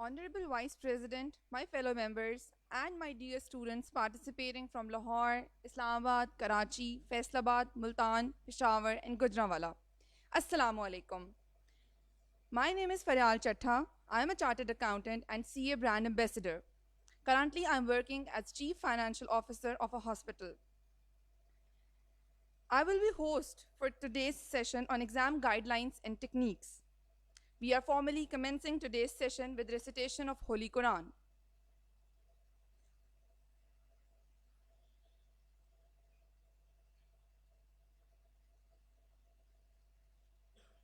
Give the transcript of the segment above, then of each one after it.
Honorable Vice President, my fellow members, and my dear students participating from Lahore, Islamabad, Karachi, Faisalabad, Multan, Peshawar, and Gujranwala. Assalamu alaikum. My name is Faryal Chattha. I am a chartered accountant and CA brand ambassador. Currently, I am working as Chief Financial Officer of a hospital. I will be host for today's session on exam guidelines and techniques. We are formally commencing today's session with recitation of Holy Quran.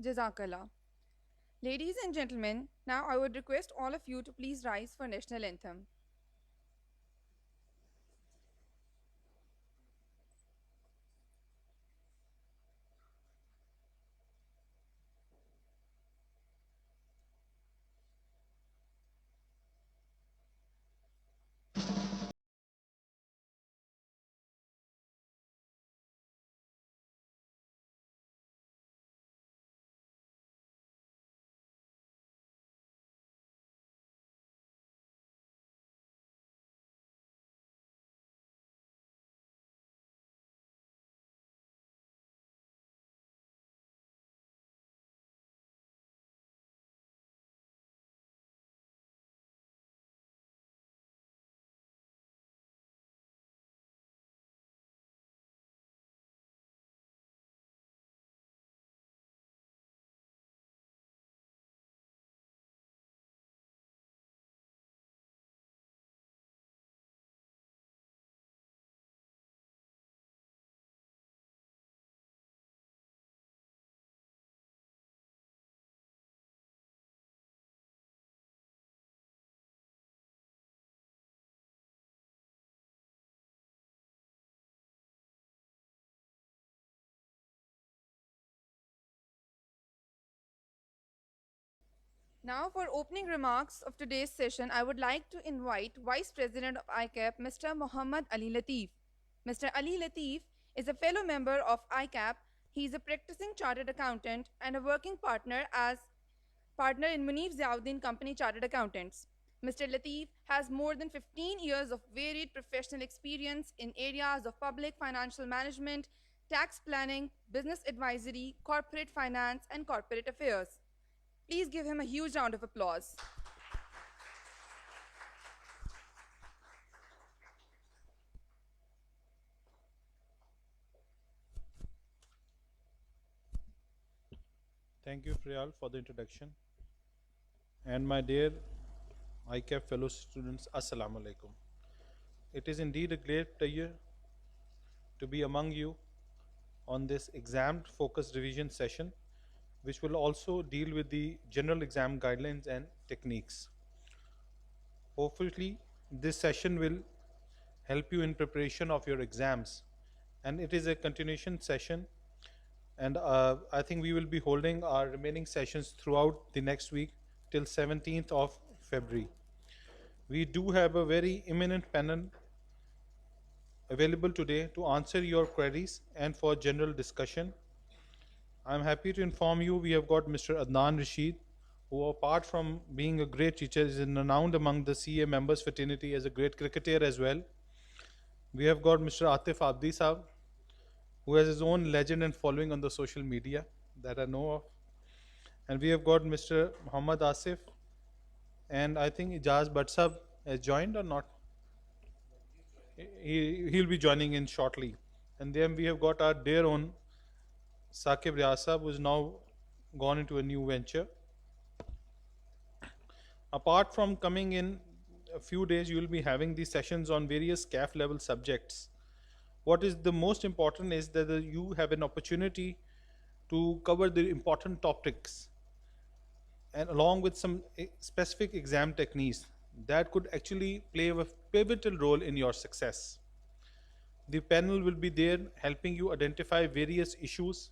Jazakallah. Ladies and gentlemen, now I would request all of you to please rise for national anthem. Now, for opening remarks of today's session, I would like to invite Vice President of ICAP, Mr. Muhammad Ali Latif. Mr. Ali Latif is a fellow member of ICAP. He is a practicing chartered accountant and a working partner in Munif Ziauddin Company Chartered Accountants. Mr. Latif has more than 15 years of varied professional experience in areas of public financial management, tax planning, business advisory, corporate finance, and corporate affairs. Please give him a huge round of applause. Thank you, Priyal, for the introduction. And my dear ICAP fellow students, Assalamu alaikum. It is indeed a great pleasure to be among you on this exam focused revision session, which will also deal with the general exam guidelines and techniques. Hopefully, this session will help you in preparation of your exams, and it is a continuation session, and I think we will be holding our remaining sessions throughout the next week till 17th of February. We do have a very eminent panel available today to answer your queries and for general discussion. I'm happy to inform you we have got Mr. Adnan Rashid, who apart from being a great teacher is renowned among the CA members fraternity as a great cricketer as well. We have got Mr. Atif Abdi Saab, who has his own legend and following on the social media that I know of. And we have got Mr. Muhammad Asif, and I think Ijaz Bhatt Sahab has joined or not? He'll be joining in shortly. And then we have got our dear own Saqib Riyaz Sahab, who is now gone into a new venture. Apart from coming in a few days, you will be having these sessions on various CAF level subjects. What is the most important is that you have an opportunity to cover the important topics, and along with some specific exam techniques that could actually play a pivotal role in your success. The panel will be there helping you identify various issues,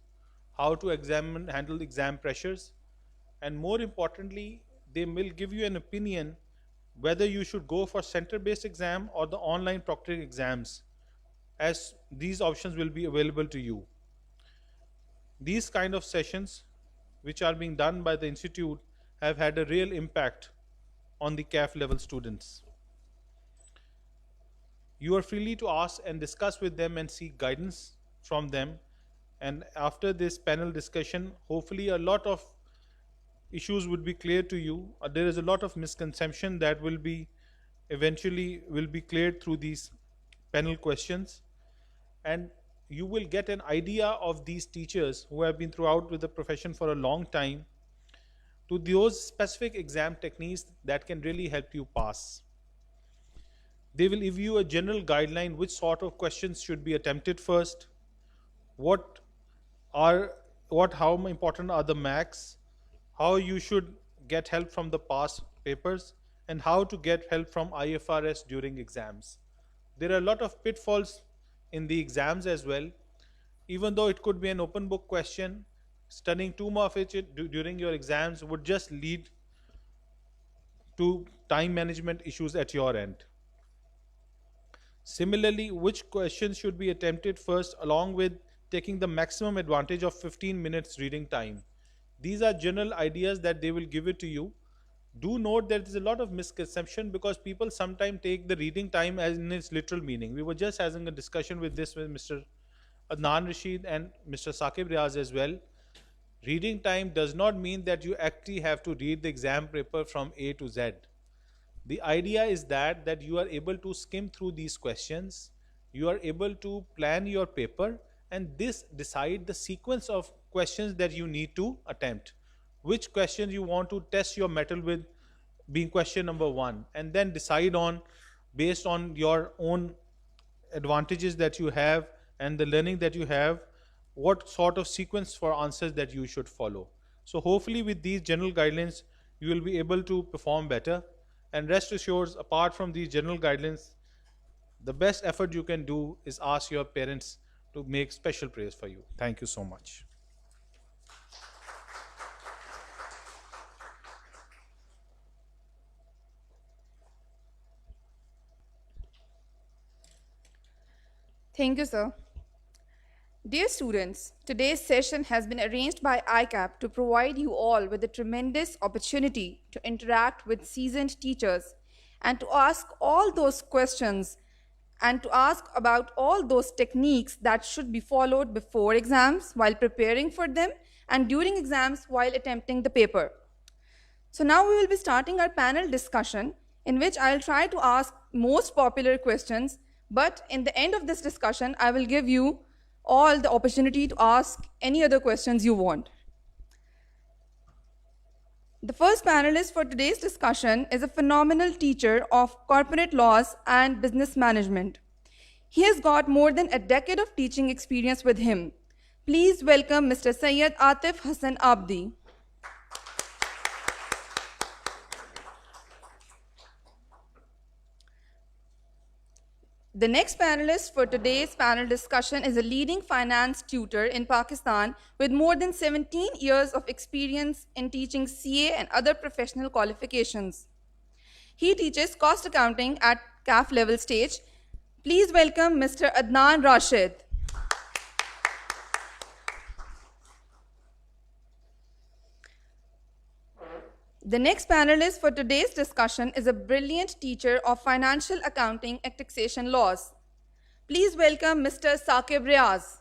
how to handle exam pressures, and more importantly, they will give you an opinion whether you should go for center-based exam or the online proctoring exams, as these options will be available to you. These kind of sessions, which are being done by the institute, have had a real impact on the CAF level students. You are freely to ask and discuss with them and seek guidance from them. And after this panel discussion, hopefully a lot of issues would be clear to you. There is a lot of misconception that will be eventually cleared through these panel questions. And you will get an idea of these teachers who have been throughout with the profession for a long time to those specific exam techniques that can really help you pass. They will give you a general guideline which sort of questions should be attempted first, how important are the marks, how you should get help from the past papers, and how to get help from IFRS during exams. There are a lot of pitfalls in the exams as well. Even though it could be an open book question, studying too much of it during your exams would just lead to time management issues at your end. Similarly, which questions should be attempted first, along with taking the maximum advantage of 15 minutes reading time. These are general ideas that they will give it to you. Do note that there's a lot of misconception because people sometimes take the reading time as in its literal meaning. We were just having a discussion with Mr. Adnan Rashid and Mr. Saqib Riaz as well. Reading time does not mean that you actually have to read the exam paper from A to Z. The idea is that you are able to skim through these questions, you are able to plan your paper, and this decide the sequence of questions that you need to attempt. Which questions you want to test your mettle with being question number 1, and then decide on, based on your own advantages that you have and the learning that you have, what sort of sequence for answers that you should follow. So hopefully with these general guidelines, you will be able to perform better. And rest assured, apart from these general guidelines, the best effort you can do is ask your parents to make special prayers for you. Thank you so much. Thank you, sir. Dear students, today's session has been arranged by ICAP to provide you all with a tremendous opportunity to interact with seasoned teachers and to ask all those questions and to ask about all those techniques that should be followed before exams, while preparing for them, and during exams while attempting the paper. So now we will be starting our panel discussion, in which I'll try to ask most popular questions, but in the end of this discussion, I will give you all the opportunity to ask any other questions you want. The first panelist for today's discussion is a phenomenal teacher of corporate laws and business management. He has got more than a decade of teaching experience with him. Please welcome Mr. Syed Atif Hassan Abdi. The next panelist for today's panel discussion is a leading finance tutor in Pakistan with more than 17 years of experience in teaching CA and other professional qualifications. He teaches cost accounting at CAF level stage. Please welcome Mr. Adnan Rashid. The next panelist for today's discussion is a brilliant teacher of financial accounting and taxation laws. Please welcome Mr. Saqib Riaz.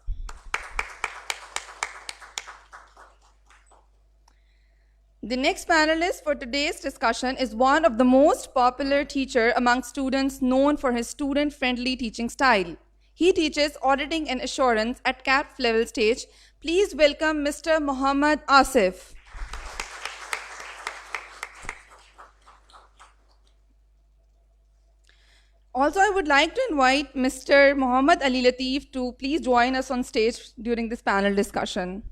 The next panelist for today's discussion is one of the most popular teachers among students, known for his student-friendly teaching style. He teaches auditing and assurance at CAF level stage. Please welcome Mr. Muhammad Asif. Also, I would like to invite Mr. Muhammad Ali Latif to please join us on stage during this panel discussion.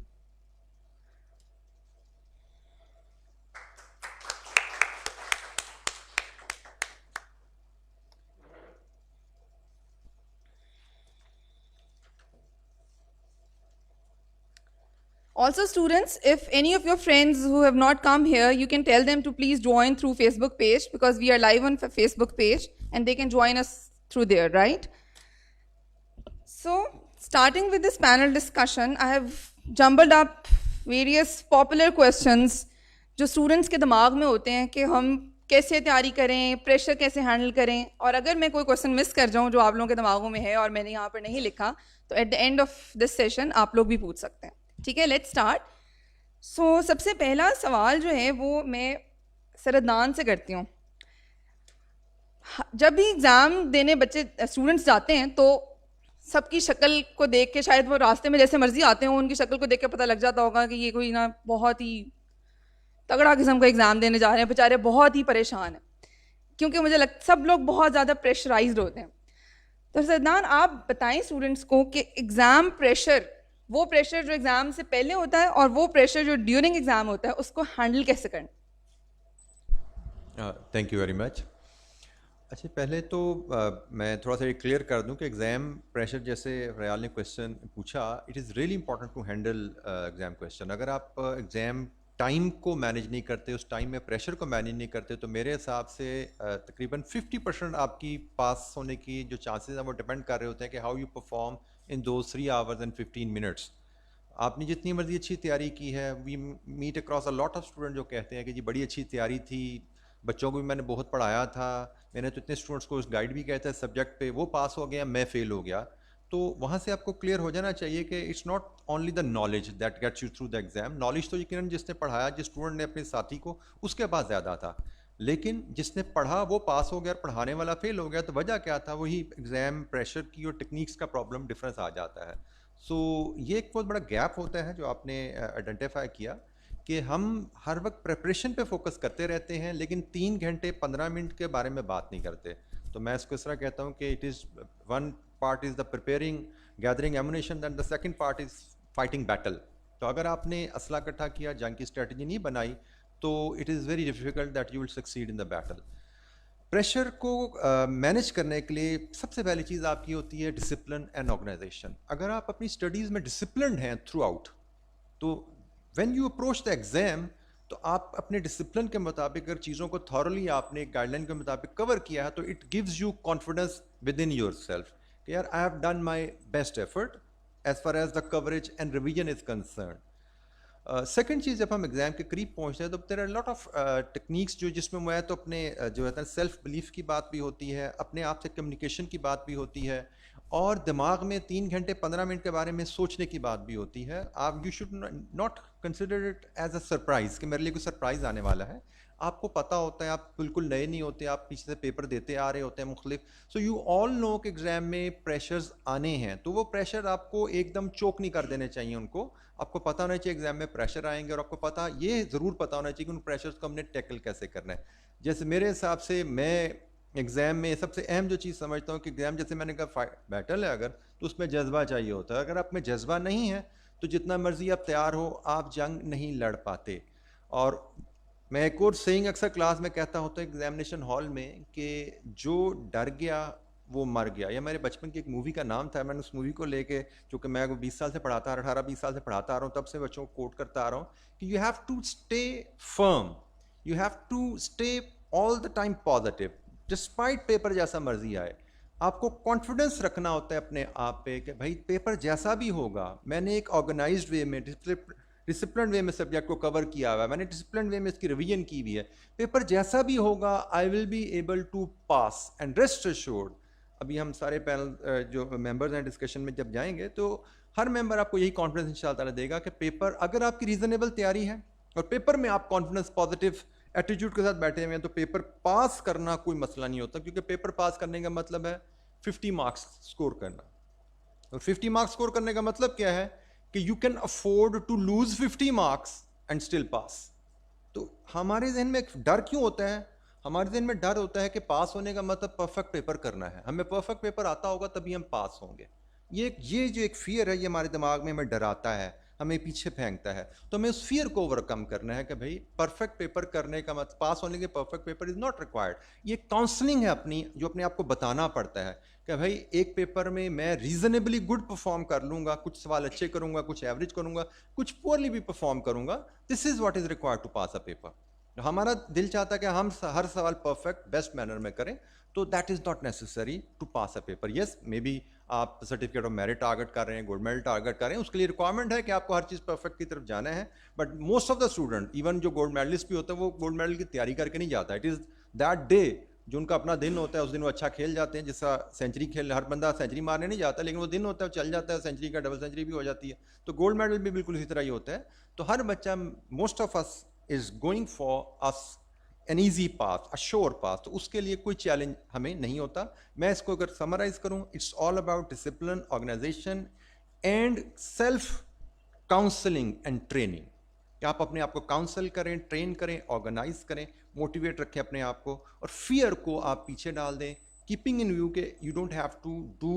Also, students, if any of your friends who have not come here, you can tell them to please join through Facebook page, because we are live on Facebook page and they can join us through there, right? So, starting with this panel discussion, I have jumbled up various popular questions जो students के दिमाग में होते हैं कि हम कैसे तैयारी करें, प्रेशर कैसे हैंडल करें, और अगर मैं कोई क्वेश्चन मिस कर जाऊं जो आप लोगों के दिमागों में है और मैंने यहाँ पर नहीं लिखा, तो at the end of this session आप लोग भी पूछ सकते हैं. ठीक है, लेट्स स्टार्ट. सो सबसे पहला सवाल जो है वो मैं सर अदनान से करती हूँ. जब भी एग्ज़ाम देने बच्चे स्टूडेंट्स जाते हैं तो सबकी शक्ल को देख के, शायद वो रास्ते में जैसे मर्जी आते हों, उनकी शक्ल को देख के पता लग जाता होगा कि ये कोई ना बहुत ही तगड़ा किस्म का एग्ज़ाम देने जा रहे हैं, बेचारे बहुत ही परेशान हैं, क्योंकि मुझे सब लोग बहुत ज़्यादा प्रेशराइज्ड होते हैं. तो सर अदनान, आप बताएं स्टूडेंट्स को कि एग्ज़ाम प्रेशर, वो प्रेशर जो एग्ज़ाम से पहले होता है और वो प्रेशर जो ड्यूरिंग एग्ज़ाम होता है, उसको हैंडल कैसे करें. Thank you very much. अच्छा, पहले तो मैं थोड़ा सा ये क्लियर कर दूं कि एग्ज़ाम प्रेशर, जैसे रयाल ने क्वेश्चन पूछा, it is really important to handle exam question. अगर आप एग्ज़ाम टाइम को मैनेज नहीं करते, उस टाइम में प्रेशर को मैनेज नहीं करते, तो मेरे हिसाब से तकरीबन 50% आपकी पास होने की जो चांसेस हैं वो डिपेंड कर रहे होते हैं कि हाउ यू परफॉर्म इन दो 3 hours and 15 minutes. आपने जितनी मर्जी अच्छी तैयारी की है, we meet across a lot of student जो कहते हैं कि जी बड़ी अच्छी तैयारी थी, बच्चों को भी मैंने बहुत पढ़ाया था, मैंने तो इतने स्टूडेंट्स को गाइड भी किया था सब्जेक्ट पे, वो पास हो गया, मैं फेल हो गया. तो वहाँ से आपको क्लियर हो जाना चाहिए कि it's not only the knowledge that gets you through the exam. Knowledge तो यकीनन जिसने पढ़ाया, जिस स्टूडेंट ने अपने साथी को, उसके पास ज़्यादा था, लेकिन जिसने पढ़ा वो पास हो गया और पढ़ाने वाला फेल हो गया. तो वजह क्या था? वही एग्ज़ाम प्रेशर की और टेक्निक्स का प्रॉब्लम डिफरेंस आ जाता है. सो ये एक बहुत बड़ा गैप होता है जो आपने आइडेंटिफाई किया कि हम हर वक्त प्रिपरेशन पे फोकस करते रहते हैं, लेकिन 3 घंटे 15 मिनट के बारे में बात नहीं करते. तो मैं इसको इस तरह कहता हूँ कि it is one part is the preparing, gathering ammunition, than the second part is fighting battle. तो अगर आपने असला इकट्ठा किया, जंग की स्ट्रेटजी नहीं बनाई, तो it is very difficult that you will succeed in the battle. Pressure को मैनेज करने के लिए सबसे पहली चीज़ आपकी होती है डिसिप्लिन एंड ऑर्गेनाइजेशन. अगर आप अपनी स्टडीज़ में डिसिप्लिन हैं थ्रू आउट, तो when you approach the exam, तो आप अपने डिसिप्लिन के मुताबिक अगर चीज़ों को थॉरली आपने गाइडलाइन के मुताबिक कवर किया है, तो it gives you confidence within yourself कि यार I have done my best effort as far as the coverage and revision is concern. Second चीज़, जब हम एग्ज़ाम के करीब पहुंचते हैं तो there are lot of techniques जिसमें मैं तो अपने जो है सेल्फ बिलीफ की बात भी होती है, अपने आप से कम्युनिकेशन की बात भी होती है, और दिमाग में 3 घंटे 15 मिनट के बारे में सोचने की बात भी होती है। आप you should not consider it as a surprise कि मेरे लिए कोई सरप्राइज़ आने वाला है। आपको पता होता है, आप बिल्कुल नए नहीं होते, आप पीछे से पेपर देते आ रहे होते हैं मुख्तलिफ। सो यू ऑल नो कि एग्ज़ाम में प्रेशर्स आने हैं, तो वो प्रेशर आपको एकदम चोक नहीं कर देने चाहिए उनको। आपको पता होना चाहिए एग्ज़ाम में प्रेशर आएंगे, और आपको पता ये ज़रूर पता होना चाहिए कि उन प्रेशर्स को हमने टैकल कैसे करना है। जैसे मेरे हिसाब से मैं एग्ज़ाम में सबसे अहम जो चीज़ समझता हूँ कि एग्ज़ाम, जैसे मैंने कहा बैटल है अगर, तो उसमें जज्बा चाहिए होता है। अगर आप में जज्बा नहीं है तो जितना मर्ज़ी आप तैयार हो, आप जंग नहीं लड़ पाते। और मैं एक और सेइंग अक्सर क्लास में कहता होता है एग्जामिनेशन हॉल में कि जो डर गया वो मर गया। या मेरे बचपन की एक मूवी का नाम था, मैंने उस मूवी को लेके, चूँकि मैं 20 साल से पढ़ाता आ रहा, 18-20 साल से पढ़ाता आ रहा हूँ, तब से बच्चों को कोट करता आ रहा हूँ कि you have to stay firm, you have to stay all the time positive, despite paper जैसा मर्जी आए। आपको कॉन्फिडेंस रखना होता है अपने आप पे कि भाई पेपर जैसा भी होगा, मैंने एक ऑर्गेनाइज्ड वे में, डिसिप्लिन वे में सब्जेक्ट को कवर किया हुआ है, मैंने डिसिप्लिन वे में इसकी रिवीजन की हुई है। पेपर जैसा भी होगा I will be able to pass and rest assured. अभी हम सारे पैनल जो मेंबर्स हैं डिस्कशन में जब जाएंगे तो हर मेंबर आपको यही कॉन्फिडेंस इंशाअल्लाह ताला देगा कि पेपर अगर आपकी रीजनेबल तैयारी है और पेपर में आप कॉन्फिडेंस पॉजिटिव एटीट्यूड के साथ बैठे हुए हैं, तो पेपर पास करना कोई मसला नहीं होता। क्योंकि पेपर पास करने का मतलब है 50 मार्क्स स्कोर करना, और 50 मार्क्स स्कोर करने का मतलब क्या है कि you can afford to lose 50 marks and still pass. तो हमारे जहन में एक डर क्यों होता है? हमारे जहन में डर होता है कि पास होने का मतलब परफेक्ट पेपर करना है, हमें परफेक्ट पेपर आता होगा तभी हम पास होंगे। ये जो एक फियर है, ये हमारे दिमाग में हमें डराता है, हमें पीछे फेंकता है। तो हमें उस फियर को ओवरकम करना है कि भाई परफेक्ट पेपर करने का मतलब, पास होने के perfect paper is not required. ये काउंसलिंग है अपनी, जो अपने आप को बताना पड़ता है कि भाई एक पेपर में मैं रीजनेबली गुड परफॉर्म कर लूँगा, कुछ सवाल अच्छे करूँगा, कुछ एवरेज करूँगा, कुछ पुअरली भी परफॉर्म करूँगा। This is what is required to pass a paper. हमारा दिल चाहता है कि हम हर सवाल परफेक्ट बेस्ट मैनर में करें, तो that is not necessary to pass a paper. Yes, may be आप सर्टिफिकेट ऑफ मेरिट टारगेट कर रहे हैं, गोल्ड मेडल टारगेट कर रहे हैं, उसके लिए रिक्वायरमेंट है कि आपको हर चीज़ परफेक्ट की तरफ जाना है। But most of the student, even जो गोल्ड मेडलिस्ट भी होता है, वो गोल्ड मेडल की तैयारी करके नहीं जाता। इट इज़ दैट डे जो उनका अपना दिन होता है, उस दिन वो अच्छा खेल जाते हैं। जिसका सेंचुरी खेल, हर बंदा सेंचुरी मारने नहीं जाता, लेकिन वो दिन होता है, चल जाता है, सेंचुरी का डबल सेंचुरी भी हो जाती है। तो गोल्ड मेडल भी बिल्कुल इसी तरह ही होता है। तो हर बच्चा, most of us is going for us an easy path, a sure path. तो उसके लिए कोई चैलेंज हमें नहीं होता। मैं इसको अगर समराइज करूं, it's all about discipline, organisation and self counselling and training. कि आप अपने आप को काउंसल करें, ट्रेन करें, ऑर्गेनाइज करें, मोटिवेट रखें अपने आप को, और फियर को आप पीछे डाल दें, कीपिंग इन व्यू के you don't have to do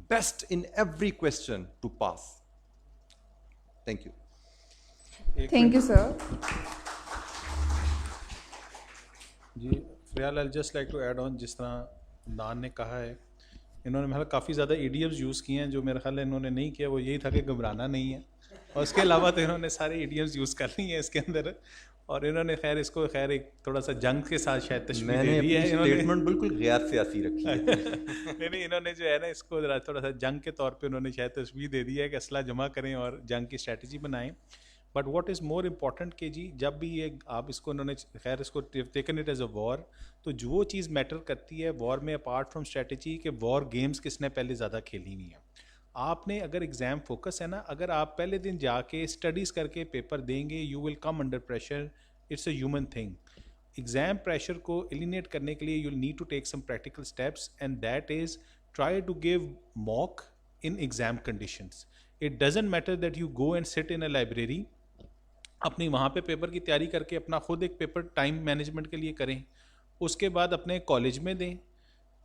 best in every question to pass. Thank you. Thank you, sir. जी फ़िलहाल I just like to add on, जिस तरह नान ने कहा है, इन्होंने मेरा काफ़ी ज़्यादा ईडियम्स यूज़ किए हैं। जो मेरा ख्याल है इन्होंने नहीं किया वो यही था कि घबराना नहीं है, और उसके अलावा तो इन्होंने सारे ईडियम्स यूज़ कर ली हैं इसके अंदर। और इन्होंने खैर इसको एक थोड़ा सा जंग के साथ शायद तशबीह दे दी है इन्होंने। स्टेटमेंट बिल्कुल गैर सियासी रखी है। नहीं, इन्होंने जो है ना इसको ज़रा थोड़ा सा जंग के तौर पे उन्होंने शायद तशबीह दे दी है कि असला जमा करें और जंग की स्ट्रेटजी बनाएं। But what is more important कि जी जब भी ये आप इसको, उन्होंने खैर इसको taken it as a war, तो जो चीज़ मैटर करती है वॉर में, अपार्ट फ्रॉम स्ट्रेटजी, के वॉर गेम्स किसने पहले ज़्यादा खेली हुई है। आपने अगर एग्ज़ाम फोकस है ना, अगर आप पहले दिन जाके स्टडीज़ करके पेपर देंगे, you will come under pressure. It's a human thing. Exam pressure को एलिमिनेट करने के लिए you need to take some practical steps, and that is try to give mock in exam conditions. It doesn't matter that you go and sit in a library, अपनी वहाँ पे paper की तैयारी करके अपना खुद एक पेपर टाइम मैनेजमेंट के लिए करें, उसके बाद अपने कॉलेज में दें।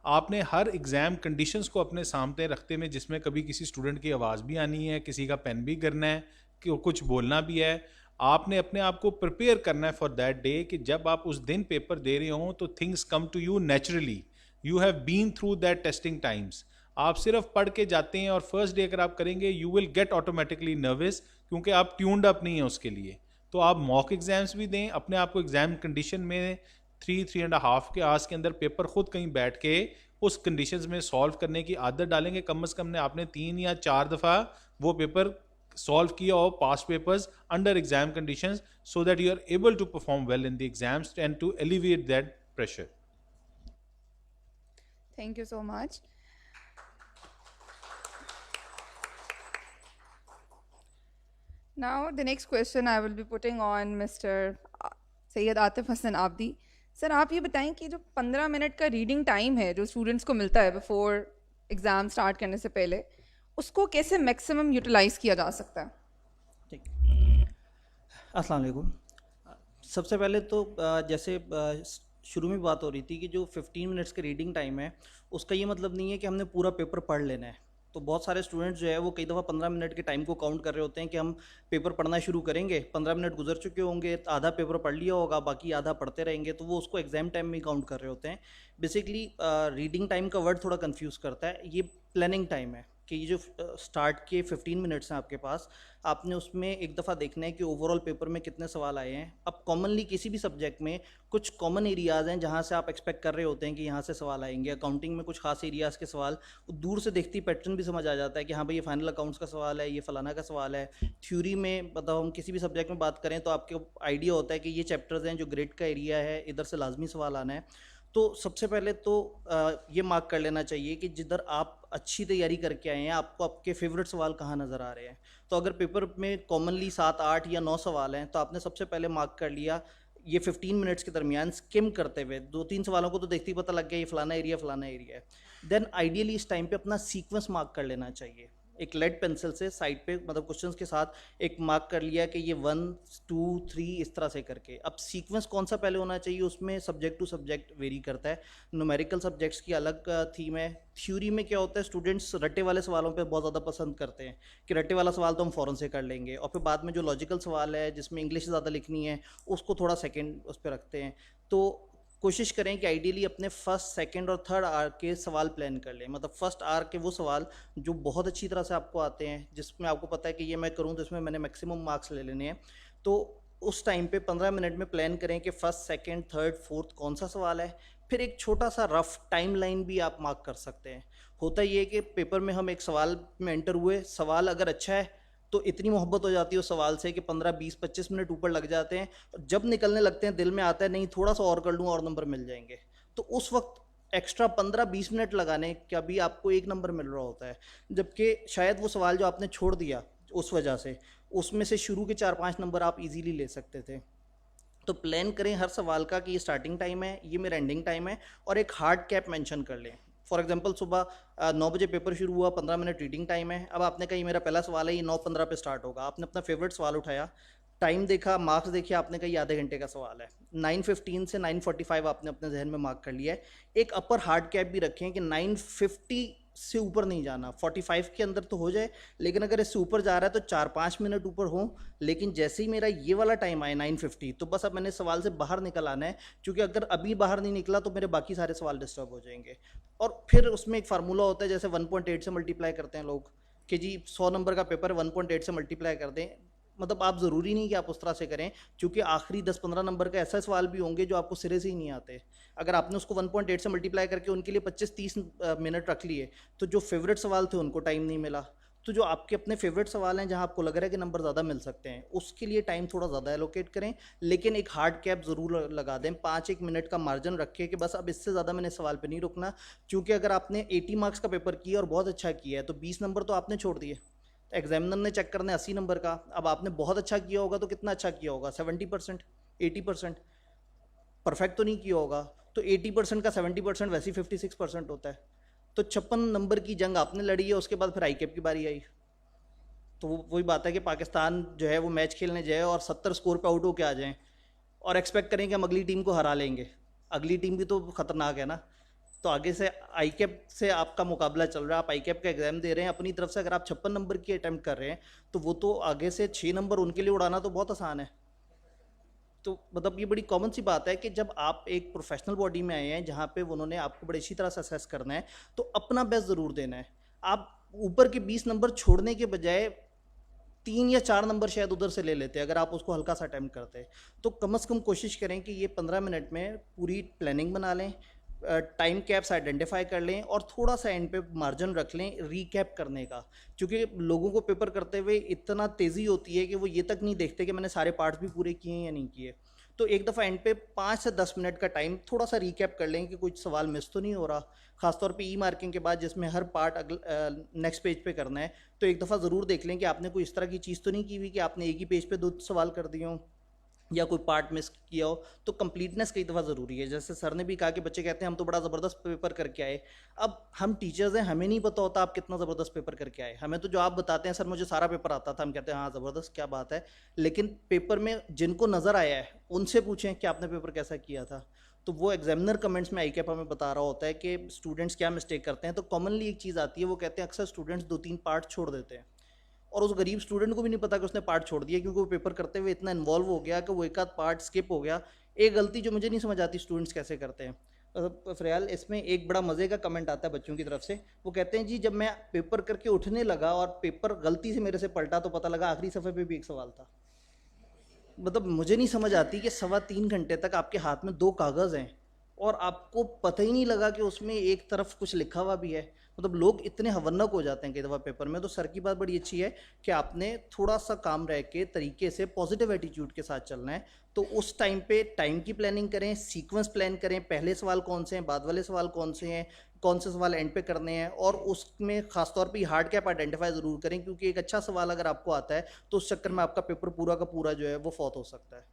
आपने हर एग्ज़ाम कंडीशंस को अपने सामने रखते में, जिसमें कभी किसी स्टूडेंट की आवाज़ भी आनी है, किसी का पेन भी गिरना है, कि कुछ बोलना भी है, आपने अपने आप को प्रिपेयर करना है फॉर दैट डे कि जब आप उस दिन पेपर दे रहे हों तो things come to you naturally. You have been through that testing times. आप सिर्फ पढ़ के जाते हैं और फर्स्ट डे अगर आप करेंगे, you will get automatically nervous, क्योंकि आप ट्यून्ड अप नहीं है उसके लिए। तो आप मॉक एग्जाम्स भी दें, अपने आप को एग्जाम कंडीशन में 3-3.5 के आवर्स के अंदर पेपर खुद कहीं बैठ के उस कंडीशंस में सॉल्व करने की आदत डालेंगे। कम से कम ने आपने 3 या 4 दफ़ा वो पेपर solve किया हो past papers under exam conditions so that you are able to perform well in the exams and to alleviate that pressure. Thank you so much. Now, the next question I will be putting on Mr. Sayyid Atif Hassan Abdi. Sir आप ये बताएं कि जो 15 minute का reading time है जो students को मिलता है बिफोर एग्ज़ाम स्टार्ट करने से पहले, उसको कैसे मैक्सिमम यूटिलाइज़ किया जा सकता है? ठीक, अस्सलाम वालेकुम। सबसे पहले तो जैसे शुरू में बात हो रही थी कि जो 15 मिनट्स का रीडिंग टाइम है उसका ये मतलब नहीं है कि हमने पूरा पेपर पढ़ लेना है। तो बहुत सारे स्टूडेंट्स जो है वो कई दफ़ा 15 मिनट के टाइम को काउंट कर रहे होते हैं कि हम पेपर पढ़ना शुरू करेंगे, 15 मिनट गुजर चुके होंगे, आधा पेपर पढ़ लिया होगा, बाकी आधा पढ़ते रहेंगे, तो वो उसको एग्जाम टाइम में काउंट कर रहे होते हैं। बेसिकली रीडिंग टाइम का वर्ड थोड़ा कंफ्यूज करता है। ये प्लानिंग टाइम है कि ये जो स्टार्ट के 15 मिनट्स हैं आपके पास, आपने उसमें एक दफ़ा देखना है कि ओवरऑल पेपर में कितने सवाल आए हैं। अब कॉमनली किसी भी सब्जेक्ट में कुछ कॉमन एरियाज़ हैं जहाँ से आप एक्सपेक्ट कर रहे होते हैं कि यहाँ से सवाल आएंगे। अकाउंटिंग में कुछ खास एरियाज़ के सवाल दूर से देखती पैटर्न भी समझ आ जाता है कि हाँ भाई ये फाइनल अकाउंट्स का सवाल है, ये फलाना का सवाल है। थ्योरी में मतलब हम किसी भी सब्जेक्ट में बात करें तो आपको आइडिया होता है कि ये चैप्टर्स हैं जो ग्रेड का एरिया है, इधर से लाजमी सवाल आना है। तो सबसे पहले तो ये मार्क कर लेना चाहिए कि जिधर आप अच्छी तैयारी करके आए हैं आपको आपके फेवरेट सवाल कहाँ नज़र आ रहे हैं। तो अगर पेपर में कॉमनली 7, 8 या 9 सवाल हैं तो आपने सबसे पहले मार्क कर लिया ये 15 मिनट्स के दरमियान स्किम करते हुए 2-3 सवालों को तो देखते ही पता लग गया ये फलाना एरिया है। देन आइडियली इस टाइम पे अपना सीक्वेंस मार्क कर लेना चाहिए। एक लेड पेंसिल से साइड पे मतलब क्वेश्चंस के साथ एक मार्क कर लिया कि ये 1, 2, 3 इस तरह से करके। अब सीक्वेंस कौन सा पहले होना चाहिए उसमें सब्जेक्ट टू सब्जेक्ट वेरी करता है। न्यूमेरिकल सब्जेक्ट्स की अलग थीम है। थ्योरी में क्या होता है, स्टूडेंट्स रट्टे वाले सवालों पे बहुत ज़्यादा पसंद करते हैं कि रट्टे वाला सवाल तो हम फ़ौरन से कर लेंगे, और फिर बाद में जो लॉजिकल सवाल है जिसमें इंग्लिश ज़्यादा लिखनी है उसको थोड़ा सेकेंड उस पर रखते हैं। तो कोशिश करें कि आइडियली अपने फर्स्ट, सेकंड और थर्ड आर के सवाल प्लान कर लें। मतलब फर्स्ट आर के वो सवाल जो बहुत अच्छी तरह से आपको आते हैं, जिसमें आपको पता है कि ये मैं करूं तो इसमें मैंने मैक्सिमम मार्क्स ले लेने हैं। तो उस टाइम पे 15 मिनट में प्लान करें कि फर्स्ट, सेकंड, थर्ड, फोर्थ कौन सा सवाल है। फिर एक छोटा सा रफ टाइम लाइन भी आप मार्क कर सकते हैं। होता ये कि पेपर में हम एक सवाल में एंटर हुए, सवाल अगर अच्छा है तो इतनी मोहब्बत हो जाती है उस सवाल से कि 15, 20, 25 मिनट ऊपर लग जाते हैं। जब निकलने लगते हैं दिल में आता है नहीं थोड़ा सा और कर लूँ और नंबर मिल जाएंगे। तो उस वक्त एक्स्ट्रा 15-20 मिनट लगाने का भी आपको 1 नंबर मिल रहा होता है, जबकि शायद वो सवाल जो आपने छोड़ दिया उस वजह से उसमें से शुरू के 4-5 नंबर आप इजीली ले सकते थे। तो प्लान करें हर सवाल का कि ये स्टार्टिंग टाइम है, ये मेरा एंडिंग टाइम है, और एक हार्ड कैप मेंशन कर लें। फॉर एग्जांपल सुबह 9 बजे पेपर शुरू हुआ, 15 मिनट रीडिंग टाइम है। अब आपने कहा ये मेरा पहला सवाल है, ये 9:15 पे स्टार्ट होगा। आपने अपना फेवरेट सवाल उठाया, टाइम देखा, मार्क्स देखे, आपने कहा ये आधे घंटे का सवाल है। 9:15 से 9:45 आपने अपने जहन में मार्क कर लिया है। एक अपर हार्ड कैप भी रखें कि 9:50 से ऊपर नहीं जाना, 45 के अंदर तो हो जाए, लेकिन अगर इससे ऊपर जा रहा है तो 4-5 मिनट ऊपर हो। लेकिन जैसे ही मेरा ये वाला टाइम आए 9:50 तो बस अब मैंने सवाल से बाहर निकल आना है, क्योंकि अगर अभी बाहर नहीं निकला तो मेरे बाकी सारे सवाल डिस्टर्ब हो जाएंगे। और फिर उसमें एक फार्मूला होता है, जैसे 1.8 से मल्टीप्लाई करते हैं लोग कि जी 100 नंबर का पेपर 1.8 से मल्टीप्लाई कर दें। मतलब आप ज़रूरी नहीं कि आप उस तरह से करें, क्योंकि आखिरी 10-15 नंबर का ऐसा सवाल भी होंगे जो आपको सिरे से ही नहीं आते। अगर आपने उसको 1.8 से मल्टीप्लाई करके उनके लिए 25-30 मिनट रख लिए तो जो फेवरेट सवाल थे उनको टाइम नहीं मिला। तो जो आपके अपने फेवरेट सवाल हैं जहां आपको लग रहा है कि नंबर ज़्यादा मिल सकते हैं उसके लिए टाइम थोड़ा ज़्यादा एलोकेट करें, लेकिन एक हार्ड कैप ज़रूर लगा दें। 5-1 मिनट का मार्जिन रखें कि बस अब इससे ज़्यादा मैंने सवाल पे नहीं रुकना, क्योंकि अगर आपने 80 मार्क्स का पेपर किया और बहुत अच्छा किया है तो 20 नंबर तो आपने छोड़ दिए। एग्जामिनर ने चेक करना है 80 नंबर का। अब आपने बहुत अच्छा किया होगा तो कितना अच्छा किया होगा, 70%, 80%, परफेक्ट तो नहीं किया होगा। तो 80% का 70% वैसे ही 56% होता है। तो 56 नंबर की जंग आपने लड़ी है, उसके बाद फिर आई कैप की बारी आई। तो वही बात है कि पाकिस्तान जो है वो मैच खेलने जाए और 70 स्कोर पे आउट होके आ जाएं और एक्सपेक्ट करें कि हम अगली टीम को हरा लेंगे। अगली टीम भी तो खतरनाक है ना। तो आगे से आई कैप से आपका मुकाबला चल रहा है, आप आई कैप का एग्जाम दे रहे हैं अपनी तरफ से। अगर आप 56 नंबर की अटैम्प्ट कर रहे हैं तो वो तो आगे से 6 नंबर उनके लिए उड़ाना तो बहुत आसान है। तो मतलब ये बड़ी कॉमन सी बात है कि जब आप एक प्रोफेशनल बॉडी में आए हैं जहाँ पे उन्होंने आपको बड़ी अच्छी तरह से असेस करना है तो अपना बेस्ट ज़रूर देना है। आप ऊपर के 20 नंबर छोड़ने के बजाय 3 या 4 नंबर शायद उधर से ले लेते अगर आप उसको हल्का सा अटैम्प्ट करते। तो कम से कम कोशिश करें कि ये 15 मिनट में पूरी प्लानिंग बना लें, टाइम कैप्स आइडेंटिफाई कर लें और थोड़ा सा एंड पे मार्जिन रख लें रीकैप करने का, क्योंकि लोगों को पेपर करते हुए इतना तेज़ी होती है कि वो ये तक नहीं देखते कि मैंने सारे पार्ट्स भी पूरे किए हैं या नहीं किए। तो एक दफ़ा एंड पे 5 से 10 मिनट का टाइम थोड़ा सा रीकैप कर लें कि कुछ सवाल मिस तो नहीं हो रहा, खासतौर पे ई मार्किंग के बाद जिसमें हर पार्ट नेक्स्ट पेज पे करना है। तो एक दफ़ा ज़रूर देख लें कि आपने कोई इस तरह की चीज़ तो नहीं की हुई कि आपने एक ही पेज पे 2 सवाल कर दिए हों या कोई पार्ट मिस किया हो। तो कंप्लीटनेस कई दफ़ा ज़रूरी है। जैसे सर ने भी कहा कि बच्चे कहते हैं हम तो बड़ा ज़बरदस्त पेपर करके आए। अब हम टीचर्स हैं, हमें नहीं पता होता आप कितना ज़बरदस्त पेपर करके आए। हमें तो जो आप बताते हैं सर मुझे सारा पेपर आता था, हम कहते हैं हाँ ज़बरदस्त क्या बात है। लेकिन पेपर में जिनको नज़र आया है उनसे पूछें कि आपने पेपर कैसा किया था। तो वो एग्जामिनर कमेंट्स में ICAP हमें बता रहा होता है कि स्टूडेंट्स क्या मिस्टेक करते हैं। तो कॉमनली एक चीज़ आती है, वो कहते हैं अक्सर स्टूडेंट्स 2-3 पार्ट छोड़ देते हैं और उस गरीब स्टूडेंट को भी नहीं पता कि उसने पार्ट छोड़ दिया, क्योंकि वो पेपर करते हुए इतना इन्वॉल्व हो गया कि वो एक आध पार्ट स्किप हो गया। एक गलती जो मुझे नहीं समझ आती स्टूडेंट्स कैसे करते हैं। फ़िलहाल इसमें एक बड़ा मज़े का कमेंट आता है बच्चों की तरफ से। वो कहते हैं जी जब मैं पेपर करके उठने लगा और पेपर गलती से मेरे से पलटा तो पता लगा आखिरी सफ़े पे भी एक सवाल था। मतलब मुझे नहीं समझ आती कि 3.25 घंटे तक आपके हाथ में 2 कागज़ हैं और आपको पता ही नहीं लगा कि उसमें एक तरफ कुछ लिखा हुआ भी है। मतलब लोग इतने हवन्नक हो जाते हैं कई दफ़ा पेपर में। तो सर की बात बड़ी अच्छी है कि आपने थोड़ा सा काम रह के तरीके से पॉजिटिव एटीट्यूड के साथ चलना है। तो उस टाइम पे टाइम की प्लानिंग करें, सीक्वेंस प्लान करें, पहले सवाल कौन से हैं, बाद वाले सवाल कौन से हैं, कौन से सवाल एंड पे करने हैं, और उसमें खासतौर पे हार्ड कैप आइडेंटिफाई ज़रूर करें, क्योंकि एक अच्छा सवाल अगर आपको आता है तो उस चक्कर में आपका पेपर पूरा का पूरा जो है वो फौत हो सकता है।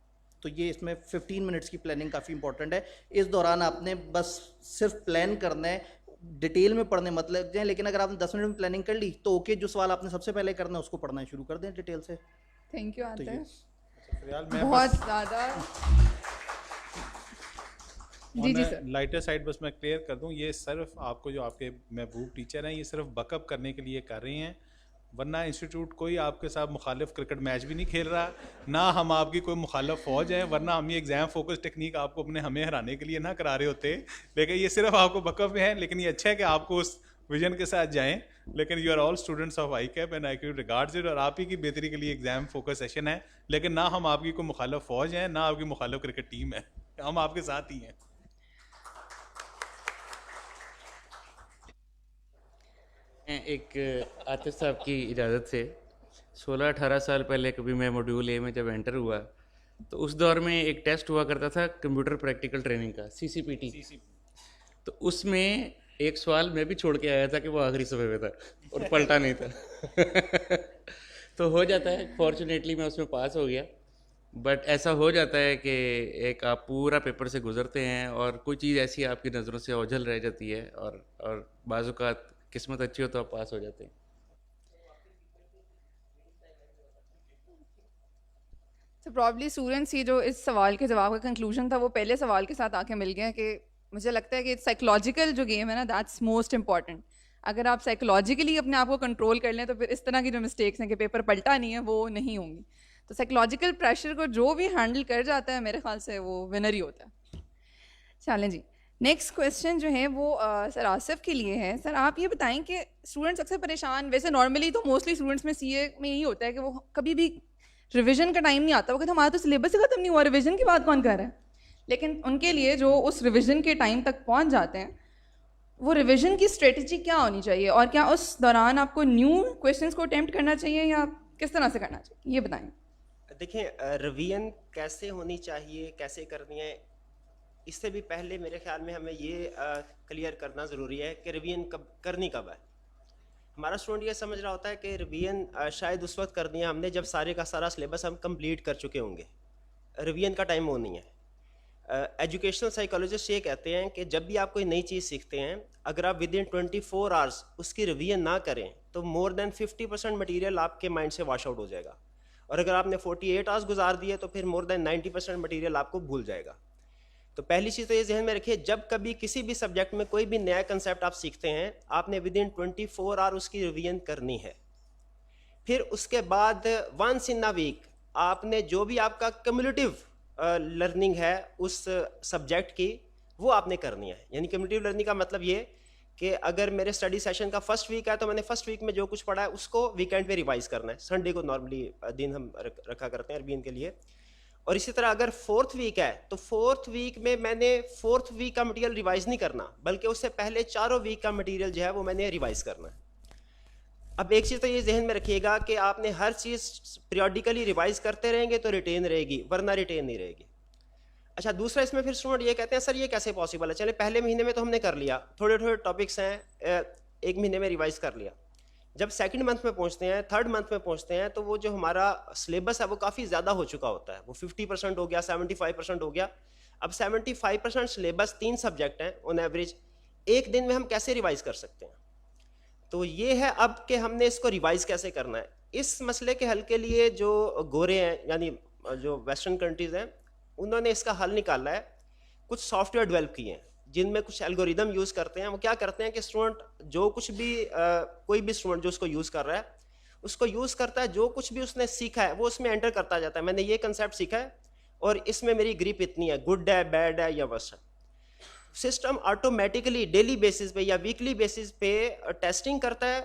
तो ये इसमें 15 मिनट्स की प्लानिंग काफ़ी इंपॉर्टेंट है। इस दौरान आपने बस सिर्फ प्लान करना है, डिटेल में पढ़ने मत लग जाएं। लेकिन अगर आपने 10 मिनट में प्लानिंग कर ली तो ओके, जो सवाल आपने सबसे पहले करना है उसको पढ़ना शुरू कर दें डिटेल से। थैंक यू तो ये आतिश, बहुत ज़्यादा। जी जी सर। लाइटर साइड बस मैं क्लियर कर दूं, ये सिर्फ आपको जो आपके महबूब टीचर हैं ये सिर्फ बकअप करने के लिए कर रही हैं, वरना इंस्टीट्यूट कोई आपके साथ मुखालिफ क्रिकेट मैच भी नहीं खेल रहा, ना हम आपकी कोई मुखालिफ फ़ौज है, वरना हम ये एग्ज़ाम फोकस टेक्निक आपको हमें हराने के लिए ना करा रहे होते। लेकिन ये सिर्फ आपको बकअप में है। लेकिन ये अच्छा है कि आपको उस विजन के साथ जाएं। लेकिन you are all students of ICAP and ICAP regards it, और आप ही की बेहतरी के लिए एग्ज़ाम फोकस सेशन है। लेकिन ना हम आपकी कोई मुखालिफ फ़ौज हैं, ना आपकी मुखालिफ क्रिकेट टीम है, हम आपके साथ ही हैं। एक आतिफ साहब की इजाज़त से 16-18 साल पहले कभी मैं मॉड्यूल A में जब एंटर हुआ तो उस दौर में एक टेस्ट हुआ करता था कंप्यूटर प्रैक्टिकल ट्रेनिंग का, CCPT। तो उसमें एक सवाल मैं भी छोड़ के आया था कि वो आखिरी सफ़े पे था और पलटा नहीं था। तो हो जाता है, फॉर्चुनेटली मैं उसमें पास हो गया। बट ऐसा हो जाता है कि एक आप पूरा पेपर से गुजरते हैं और कोई चीज़ ऐसी आपकी नज़रों से ओझल रह जाती है और बाज़ औक़ात किस्मत अच्छी हो तो आप पास हो जाते हैं। तो प्रॉब्ली स्टूडेंट्स ये जो इस सवाल के जवाब का कंक्लूजन था वो पहले सवाल के साथ आके मिल गया कि मुझे लगता है कि साइकोलॉजिकल जो गेम है ना, दैट्स मोस्ट इंपॉर्टेंट। अगर आप साइकोलॉजिकली अपने आप को कंट्रोल कर लें तो फिर इस तरह की जो मिस्टेक्स हैं कि पेपर पलटा नहीं है वो नहीं होंगी। तो साइकोलॉजिकल प्रेशर को जो भी हैंडल कर जाता है मेरे ख्याल से वो विनर ही होता है। चलें जी, नेक्स्ट क्वेश्चन जो है वो सर आसिफ के लिए है। सर आप ये बताएं कि स्टूडेंट्स अक्सर परेशान, वैसे नॉर्मली तो मोस्टली स्टूडेंट्स में CA में यही होता है कि वो कभी भी रिवीजन का टाइम नहीं आता, वो कहते हमारा तो सिलेबस ही खत्म नहीं हुआ, रिवीजन की बात कौन कर रहा है। लेकिन उनके लिए जो उस रिवीजन के टाइम तक पहुंच जाते हैं, वो रिवीजन की स्ट्रेटजी क्या होनी चाहिए, और क्या उस दौरान आपको न्यू क्वेश्चंस को अटेम्प्ट करना चाहिए या किस तरह से करना चाहिए, ये बताएं। देखिए, रिवीजन कैसे होनी चाहिए, कैसे करनी है, इससे भी पहले मेरे ख्याल में हमें ये क्लियर करना ज़रूरी है कि रिवीजन करनी कब है। हमारा स्टूडेंट ये समझ रहा होता है कि रिवीजन शायद उस वक्त करनी है हमने जब सारे का सारा सिलेबस हम कंप्लीट कर चुके होंगे। रिवीजन का टाइम वो नहीं है। एजुकेशनल साइकोलॉजिस्ट ये कहते हैं कि जब भी आप कोई नई चीज़ सीखते हैं, अगर आप विद इन 24 आवर्स उसकी रिवीजन ना करें तो मोर देन 50% मटीरियल आपके माइंड से वॉश आउट हो जाएगा, और अगर आपने 48 आवर्स गुजार दिए तो फिर मोर देन 90% मटीरियल आपको भूल जाएगा। तो पहली चीज़ तो ये जहन में रखिए, जब कभी किसी भी सब्जेक्ट में कोई भी नया कंसेप्ट आप सीखते हैं, आपने विद इन 24 आवर उसकी रिवीजन करनी है। फिर उसके बाद वंस इन अ वीक आपने जो भी आपका कम्युलेटिव लर्निंग है उस सब्जेक्ट की, वो आपने करनी है। यानी कम्युलेटिव लर्निंग का मतलब ये कि अगर मेरे स्टडी सेशन का फर्स्ट वीक है तो मैंने फर्स्ट वीक में जो कुछ पढ़ा है उसको वीकेंड पे रिवाइज करना है। संडे को नॉर्मली दिन हम रखा करते हैं रिवीजन के लिए। और इसी तरह अगर 4th वीक है तो 4th वीक में मैंने 4th वीक का मटेरियल रिवाइज नहीं करना, बल्कि उससे पहले चारों वीक का मटेरियल जो है वो मैंने रिवाइज करना है। अब एक चीज़ तो ये जहन में रखिएगा कि आपने हर चीज़ पीरियडिकली रिवाइज करते रहेंगे तो रिटेन रहेगी, वरना रिटेन नहीं रहेगी। अच्छा, दूसरा इसमें फिर स्टूडेंट ये कहते हैं सर ये कैसे पॉसिबल है, चले पहले महीने में तो हमने कर लिया, थोड़े थोड़े टॉपिक्स हैं एक महीने में रिवाइज कर लिया, जब सेकंड मंथ में पहुंचते हैं, थर्ड मंथ में पहुंचते हैं, तो वो जो हमारा सिलेबस है वो काफ़ी ज़्यादा हो चुका होता है, वो 50% हो गया, 75% हो गया। अब 75% सिलेबस 3 सब्जेक्ट हैं ऑन एवरेज, एक दिन में हम कैसे रिवाइज कर सकते हैं? तो ये है अब कि हमने इसको रिवाइज कैसे करना है। इस मसले के हल के लिए जो गोरे हैं, यानी जो वेस्टर्न कंट्रीज़ हैं, उन्होंने इसका हल निकाला है, कुछ सॉफ्टवेयर डेवलप किए हैं जिनमें कुछ एल्गोरिदम यूज़ करते हैं। वो क्या करते हैं कि स्टूडेंट जो कुछ भी कोई भी स्टूडेंट जो उसको यूज़ कर रहा है, उसको यूज़ करता है, जो कुछ भी उसने सीखा है वो उसमें एंटर करता जाता है। मैंने ये कंसेप्ट सीखा है और इसमें मेरी ग्रिप इतनी है, गुड है, बैड है या वर्स्ट है। सिस्टम ऑटोमेटिकली डेली बेसिस पे या वीकली बेसिस पे टेस्टिंग करता है,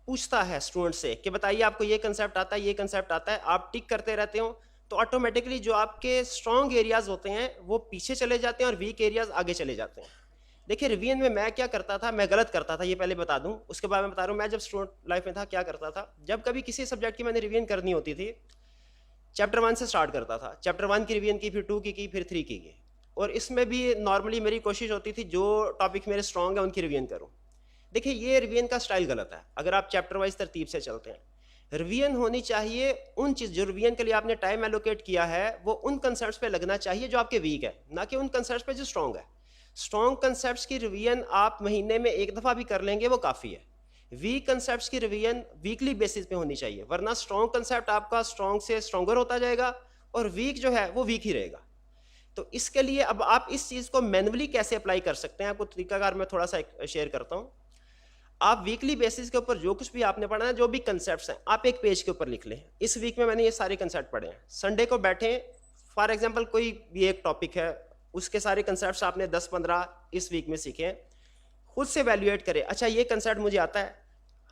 पूछता है स्टूडेंट से कि बताइए आपको ये कंसेप्ट आता है, ये कंसेप्ट आता है, आप टिक करते रहते हो तो ऑटोमेटिकली जो आपके स्ट्रॉन्ग एरियाज होते हैं वो पीछे चले जाते हैं और वीक एरियाज आगे चले जाते हैं। देखिए रिवीजन में मैं क्या करता था, मैं गलत करता था, ये पहले बता दूं, उसके बाद मैं बता रहा हूँ मैं जब स्टूडेंट लाइफ में था क्या करता था। जब कभी किसी सब्जेक्ट की मैंने रिवीजन करनी होती थी, चैप्टर 1 से स्टार्ट करता था, चैप्टर 1 की रिवीजन की, फिर 2 की, फिर 3 की। और इसमें भी नॉर्मली मेरी कोशिश होती थी जो टॉपिक मेरे स्ट्रॉन्ग है उनकी रिवीजन करूँ। देखिए ये रिवीजन का स्टाइल गलत है अगर आप चैप्टर वाइज तरतीब से चलते हैं। रिवीजन होनी चाहिए उन चीज़ जो रिवीजन के लिए आपने टाइम एलोकेट किया है वो उन कंसेप्ट्स पे लगना चाहिए जो आपके वीक है, ना कि उन कंसेप्ट्स पे जो स्ट्रॉन्ग है। स्ट्रॉन्ग कंसेप्ट्स की रिवीजन आप महीने में एक दफ़ा भी कर लेंगे वो काफ़ी है। वीक कंसेप्ट्स की रिवीजन वीकली बेसिस पे होनी चाहिए, वरना स्ट्रॉन्ग कंसेप्ट आपका स्ट्रॉन्ग से स्ट्रॉन्गर होता जाएगा और वीक जो है वो वीक ही रहेगा। तो इसके लिए अब आप इस चीज़ को मैनुअली कैसे अप्लाई कर सकते हैं, आपको तरीकाकार मैं थोड़ा सा शेयर करता हूँ। आप वीकली बेसिस के ऊपर जो कुछ भी आपने पढ़ा है, जो भी कंसेप्ट्स हैं, आप एक पेज के ऊपर लिख लें। इस वीक में मैंने ये सारे कंसेप्ट पढ़े हैं। संडे को बैठें, फॉर एग्जांपल कोई भी एक टॉपिक है, उसके सारे कंसेप्ट्स आपने 10-15 इस वीक में सीखे, खुद से वैल्यूएट करें। अच्छा ये कंसेप्ट मुझे आता है,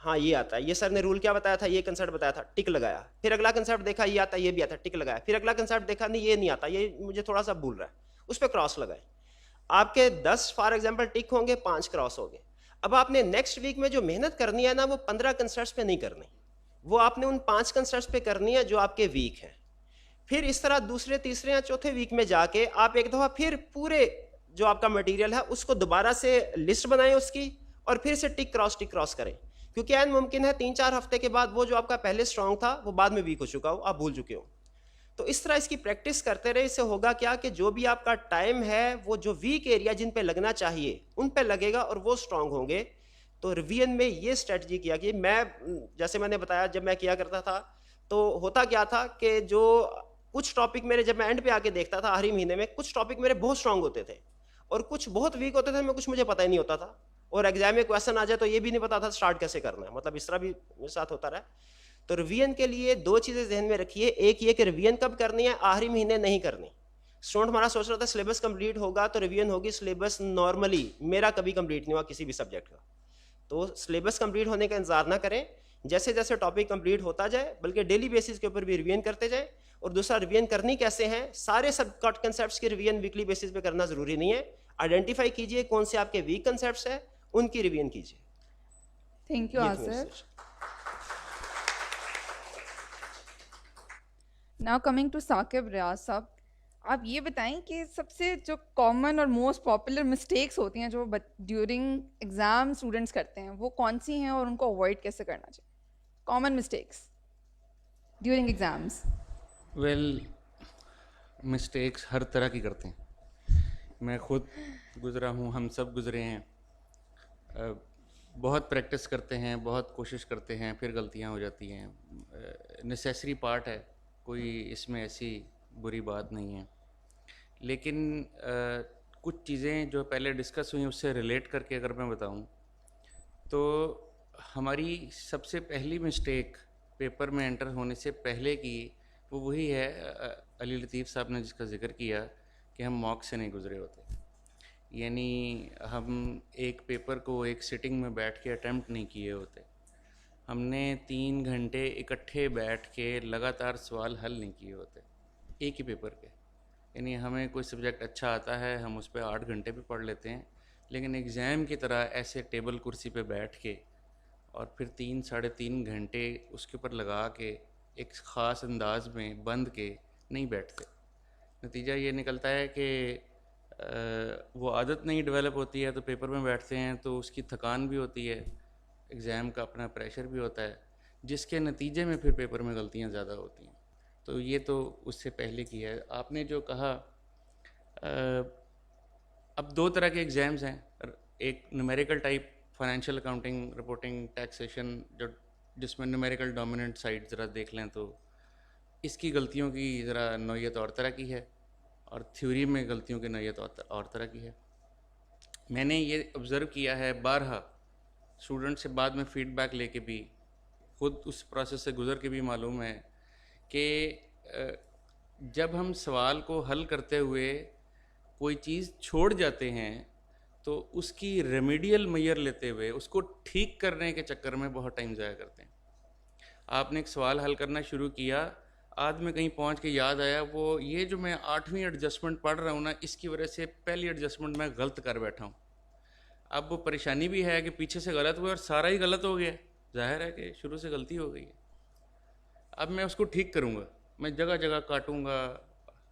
हाँ ये आता है, ये सर ने रूल क्या बताया था, ये कंसेप्ट बताया था, टिक लगाया। फिर अगला कंसेप्ट देखा, ये आता है, ये भी आता है, टिक लगाया। फिर अगला कंसेप्ट देखा, नहीं ये नहीं आता, ये मुझे थोड़ा सा भूल रहा है, उस पर क्रॉस लगाए। आपके 10 फॉर एग्जाम्पल टिक होंगे, 5 क्रॉस होंगे। अब आपने नेक्स्ट वीक में जो मेहनत करनी है ना, वो 15 कंसेप्ट्स पे नहीं करनी, वो आपने उन 5 कंसेप्ट्स पे करनी है जो आपके वीक हैं। फिर इस तरह दूसरे, तीसरे या चौथे वीक में जाके आप एक दफ़ा फिर पूरे जो आपका मटेरियल है उसको दोबारा से लिस्ट बनाएं उसकी, और फिर से टिक क्रॉस करें, क्योंकि ऐन मुमकिन है 3-4 हफ्ते के बाद वो जो आपका पहले स्ट्रॉन्ग था वो बाद में वीक हो चुका हो, आप भूल चुके हो। तो इस तरह इसकी प्रैक्टिस करते रहे। इससे होगा क्या कि जो भी आपका टाइम है वो जो वीक एरिया जिन पे लगना चाहिए उन पे लगेगा और वो स्ट्रांग होंगे। तो रिवीजन में ये स्ट्रेटजी किया कि मैं, जैसे मैंने बताया, जब मैं किया करता था तो होता क्या था कि जो कुछ टॉपिक मेरे, जब मैं एंड पे आके देखता था आखिरी महीने में, कुछ टॉपिक मेरे बहुत स्ट्रांग होते थे और कुछ बहुत वीक होते थे, मैं कुछ मुझे पता ही नहीं होता था, और एग्जाम में क्वेश्चन आ जाए तो ये भी नहीं पता था स्टार्ट कैसे करना है। मतलब इस तरह भी मेरे साथ होता रहा। तो रिवीजन के लिए 2 चीज़ें जहन में रखिए, एक ये कि रिवीजन कब करनी है, आखिरी महीने नहीं करनी। स्टूडेंट हमारा सोच रहा था सिलेबस कंप्लीट होगा तो रिवीजन होगी, सिलेबस नॉर्मली मेरा कभी कंप्लीट नहीं हुआ किसी भी सब्जेक्ट का। तो सिलेबस कंप्लीट होने का इंतजार ना करें, जैसे जैसे टॉपिक कंप्लीट होता जाए बल्कि डेली बेसिस के ऊपर भी रिवीजन करते जाए। और दूसरा, रिवीजन करनी कैसे है, सारे सब कंसेप्ट्स की रिवीजन वीकली बेसिस पे करना जरूरी नहीं है। आइडेंटिफाई कीजिए कौन से आपके वीक कंसेप्ट्स है, उनकी रिवीजन कीजिए। Thank you Asif. Now coming to Saqib Riaz sahab, आप ये बताएं कि सबसे जो कॉमन और मोस्ट पॉपुलर मिस्टेक्स होती हैं जो ड्यूरिंग एग्ज़ाम स्टूडेंट्स करते हैं वो कौन सी हैं और उनको अवॉइड कैसे करना चाहिए? Common mistakes during exams. Well, mistakes हर तरह की करते हैं, मैं खुद गुज़रा हूँ, हम सब गुज़रे हैं। बहुत प्रैक्टिस करते हैं, बहुत कोशिश करते हैं, फिर गलतियाँ हो जाती हैं, नेसेसरी पार्ट है, कोई इसमें ऐसी बुरी बात नहीं है। लेकिन कुछ चीज़ें जो पहले डिस्कस हुई उससे रिलेट करके अगर मैं बताऊं तो हमारी सबसे पहली मिस्टेक पेपर में एंटर होने से पहले की वो वही है, अली लतीफ़ साहब ने जिसका ज़िक्र किया कि हम मॉक से नहीं गुज़रे होते। यानी हम एक पेपर को एक सिटिंग में बैठ के अटैम्प्ट नहीं किए होते, हमने 3 घंटे इकट्ठे बैठ के लगातार सवाल हल नहीं किए होते। एक ही पेपर के। यानी हमें कोई सब्जेक्ट अच्छा आता है, हम उस पर 8 घंटे भी पढ़ लेते हैं, लेकिन एग्ज़ाम की तरह ऐसे टेबल कुर्सी पे बैठ के और फिर 3-3.5 घंटे उसके ऊपर लगा के एक ख़ास अंदाज में बंद के नहीं बैठते। नतीजा ये निकलता है कि वो आदत नहीं डेवलप होती है, तो पेपर में बैठते हैं तो उसकी थकान भी होती है, एग्ज़ाम का अपना प्रेशर भी होता है, जिसके नतीजे में फिर पेपर में गलतियाँ ज़्यादा होती हैं। तो ये तो उससे पहले की है। आपने जो कहा, अब 2 तरह के एग्ज़ाम्स हैं, एक numerical type financial accounting, reporting, taxation, जो जिसमें न्यूमेरिकल डोमिनेंट साइड ज़रा देख लें तो इसकी गलतियों की ज़रा नौयत और तरह की है और थ्योरी में गलतियों की नौयत और तरह की है। मैंने ये ऑब्ज़र्व किया है बारहा, स्टूडेंट से बाद में फ़ीडबैक लेके भी, ख़ुद उस प्रोसेस से गुज़र के भी मालूम है कि जब हम सवाल को हल करते हुए कोई चीज़ छोड़ जाते हैं तो उसकी रेमेडियल मेजर लेते हुए उसको ठीक करने के चक्कर में बहुत टाइम ज़ाया करते हैं। आपने एक सवाल हल करना शुरू किया, आज में कहीं पहुंच के याद आया वो ये जो मैं 8वीं एडजस्टमेंट पढ़ रहा हूँ ना, इसकी वजह से पहली एडजस्टमेंट मैं गलत कर बैठा हूँ। अब वो परेशानी भी है कि पीछे से गलत हुआ और सारा ही गलत हो गया, जाहिर है कि शुरू से गलती हो गई है। अब मैं उसको ठीक करूँगा, मैं जगह जगह काटूँगा,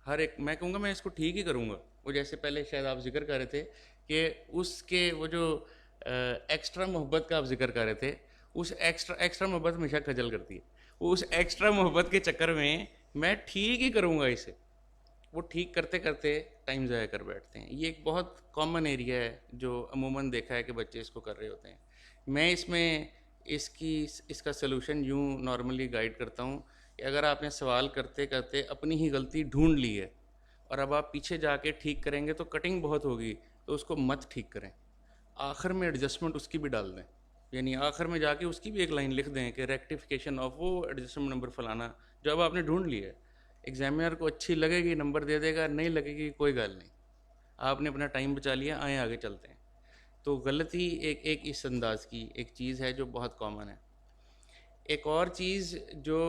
हर एक मैं कहूँगा मैं इसको ठीक ही करूँगा। वो जैसे पहले शायद आप जिक्र कर रहे थे कि उसके वो जो एक्स्ट्रा मोहब्बत का आप जिक्र कर रहे थे, उस एक्स्ट्रा मोहब्बत हमेशा खजल करती है। उस एक्स्ट्रा मोहब्बत के चक्कर में मैं ठीक ही करूँगा इसे, वो ठीक करते करते टाइम ज़ाया कर बैठते हैं। ये एक बहुत कॉमन एरिया है जो अमूमन देखा है कि बच्चे इसको कर रहे होते हैं। मैं इसमें इसका सलूशन यूँ नॉर्मली गाइड करता हूँ कि अगर आपने सवाल करते करते अपनी ही गलती ढूंढ ली है और अब आप पीछे जाके ठीक करेंगे तो कटिंग बहुत होगी, तो उसको मत ठीक करें। आखिर में एडजस्टमेंट उसकी भी डाल दें, यानी आखिर में जाके उसकी भी एक लाइन लिख दें कि रेक्टिफिकेशन ऑफ वो एडजस्टमेंट नंबर फलाना जो अब आपने ढूंढ लिया है। एग्जामिनर को अच्छी लगेगी नंबर दे देगा, नहीं लगेगी कोई गल नहीं, आपने अपना टाइम बचा लिया, आए आगे चलते हैं। तो गलती एक इस अंदाज की एक चीज़ है जो बहुत कॉमन है। एक और चीज़ जो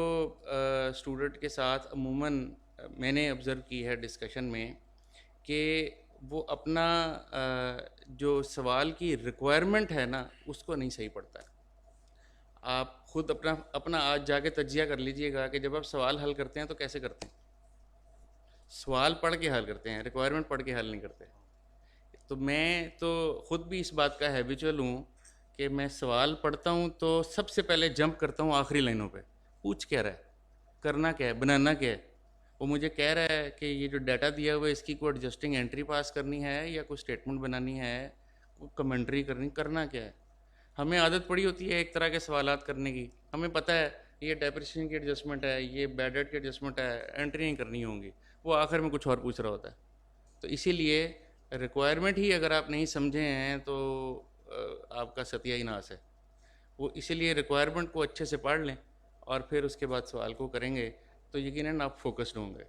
स्टूडेंट के साथ अमूमन मैंने ऑब्ज़र्व की है डिस्कशन में कि वो अपना जो सवाल की रिक्वायरमेंट है ना उसको नहीं सही पढ़ता है। आप ख़ुद अपना आज जाके तज्जिया कर लीजिएगा कि जब आप सवाल हल करते हैं तो कैसे करते हैं। सवाल पढ़ के हल करते हैं, रिक्वायरमेंट पढ़ के हल नहीं करते। तो मैं तो ख़ुद भी इस बात का हैबिचुअल हूँ कि मैं सवाल पढ़ता हूँ तो सबसे पहले जंप करता हूँ आखिरी लाइनों पे, पूछ क्या रहा है, करना क्या है, बनाना क्या है। वो मुझे कह रहा है कि ये जो डाटा दिया हुआ है इसकी कोई एडजस्टिंग एंट्री पास करनी है या कोई स्टेटमेंट बनानी है, कोई कमेंट्री करना क्या है। हमें आदत पड़ी होती है एक तरह के सवालात करने की, हमें पता है ये डेप्रिसिएशन की एडजस्टमेंट है, ये बैड डेट की एडजस्टमेंट है, एंट्री नहीं करनी होंगी, वो आखिर में कुछ और पूछ रहा होता है। तो इसीलिए रिक्वायरमेंट ही अगर आप नहीं समझे हैं तो आपका सत्या ही नाश है। वो इसीलिए रिक्वायरमेंट को अच्छे से पढ़ लें और फिर उसके बाद सवाल को करेंगे तो यकीनन आप फोकस्ड होंगे।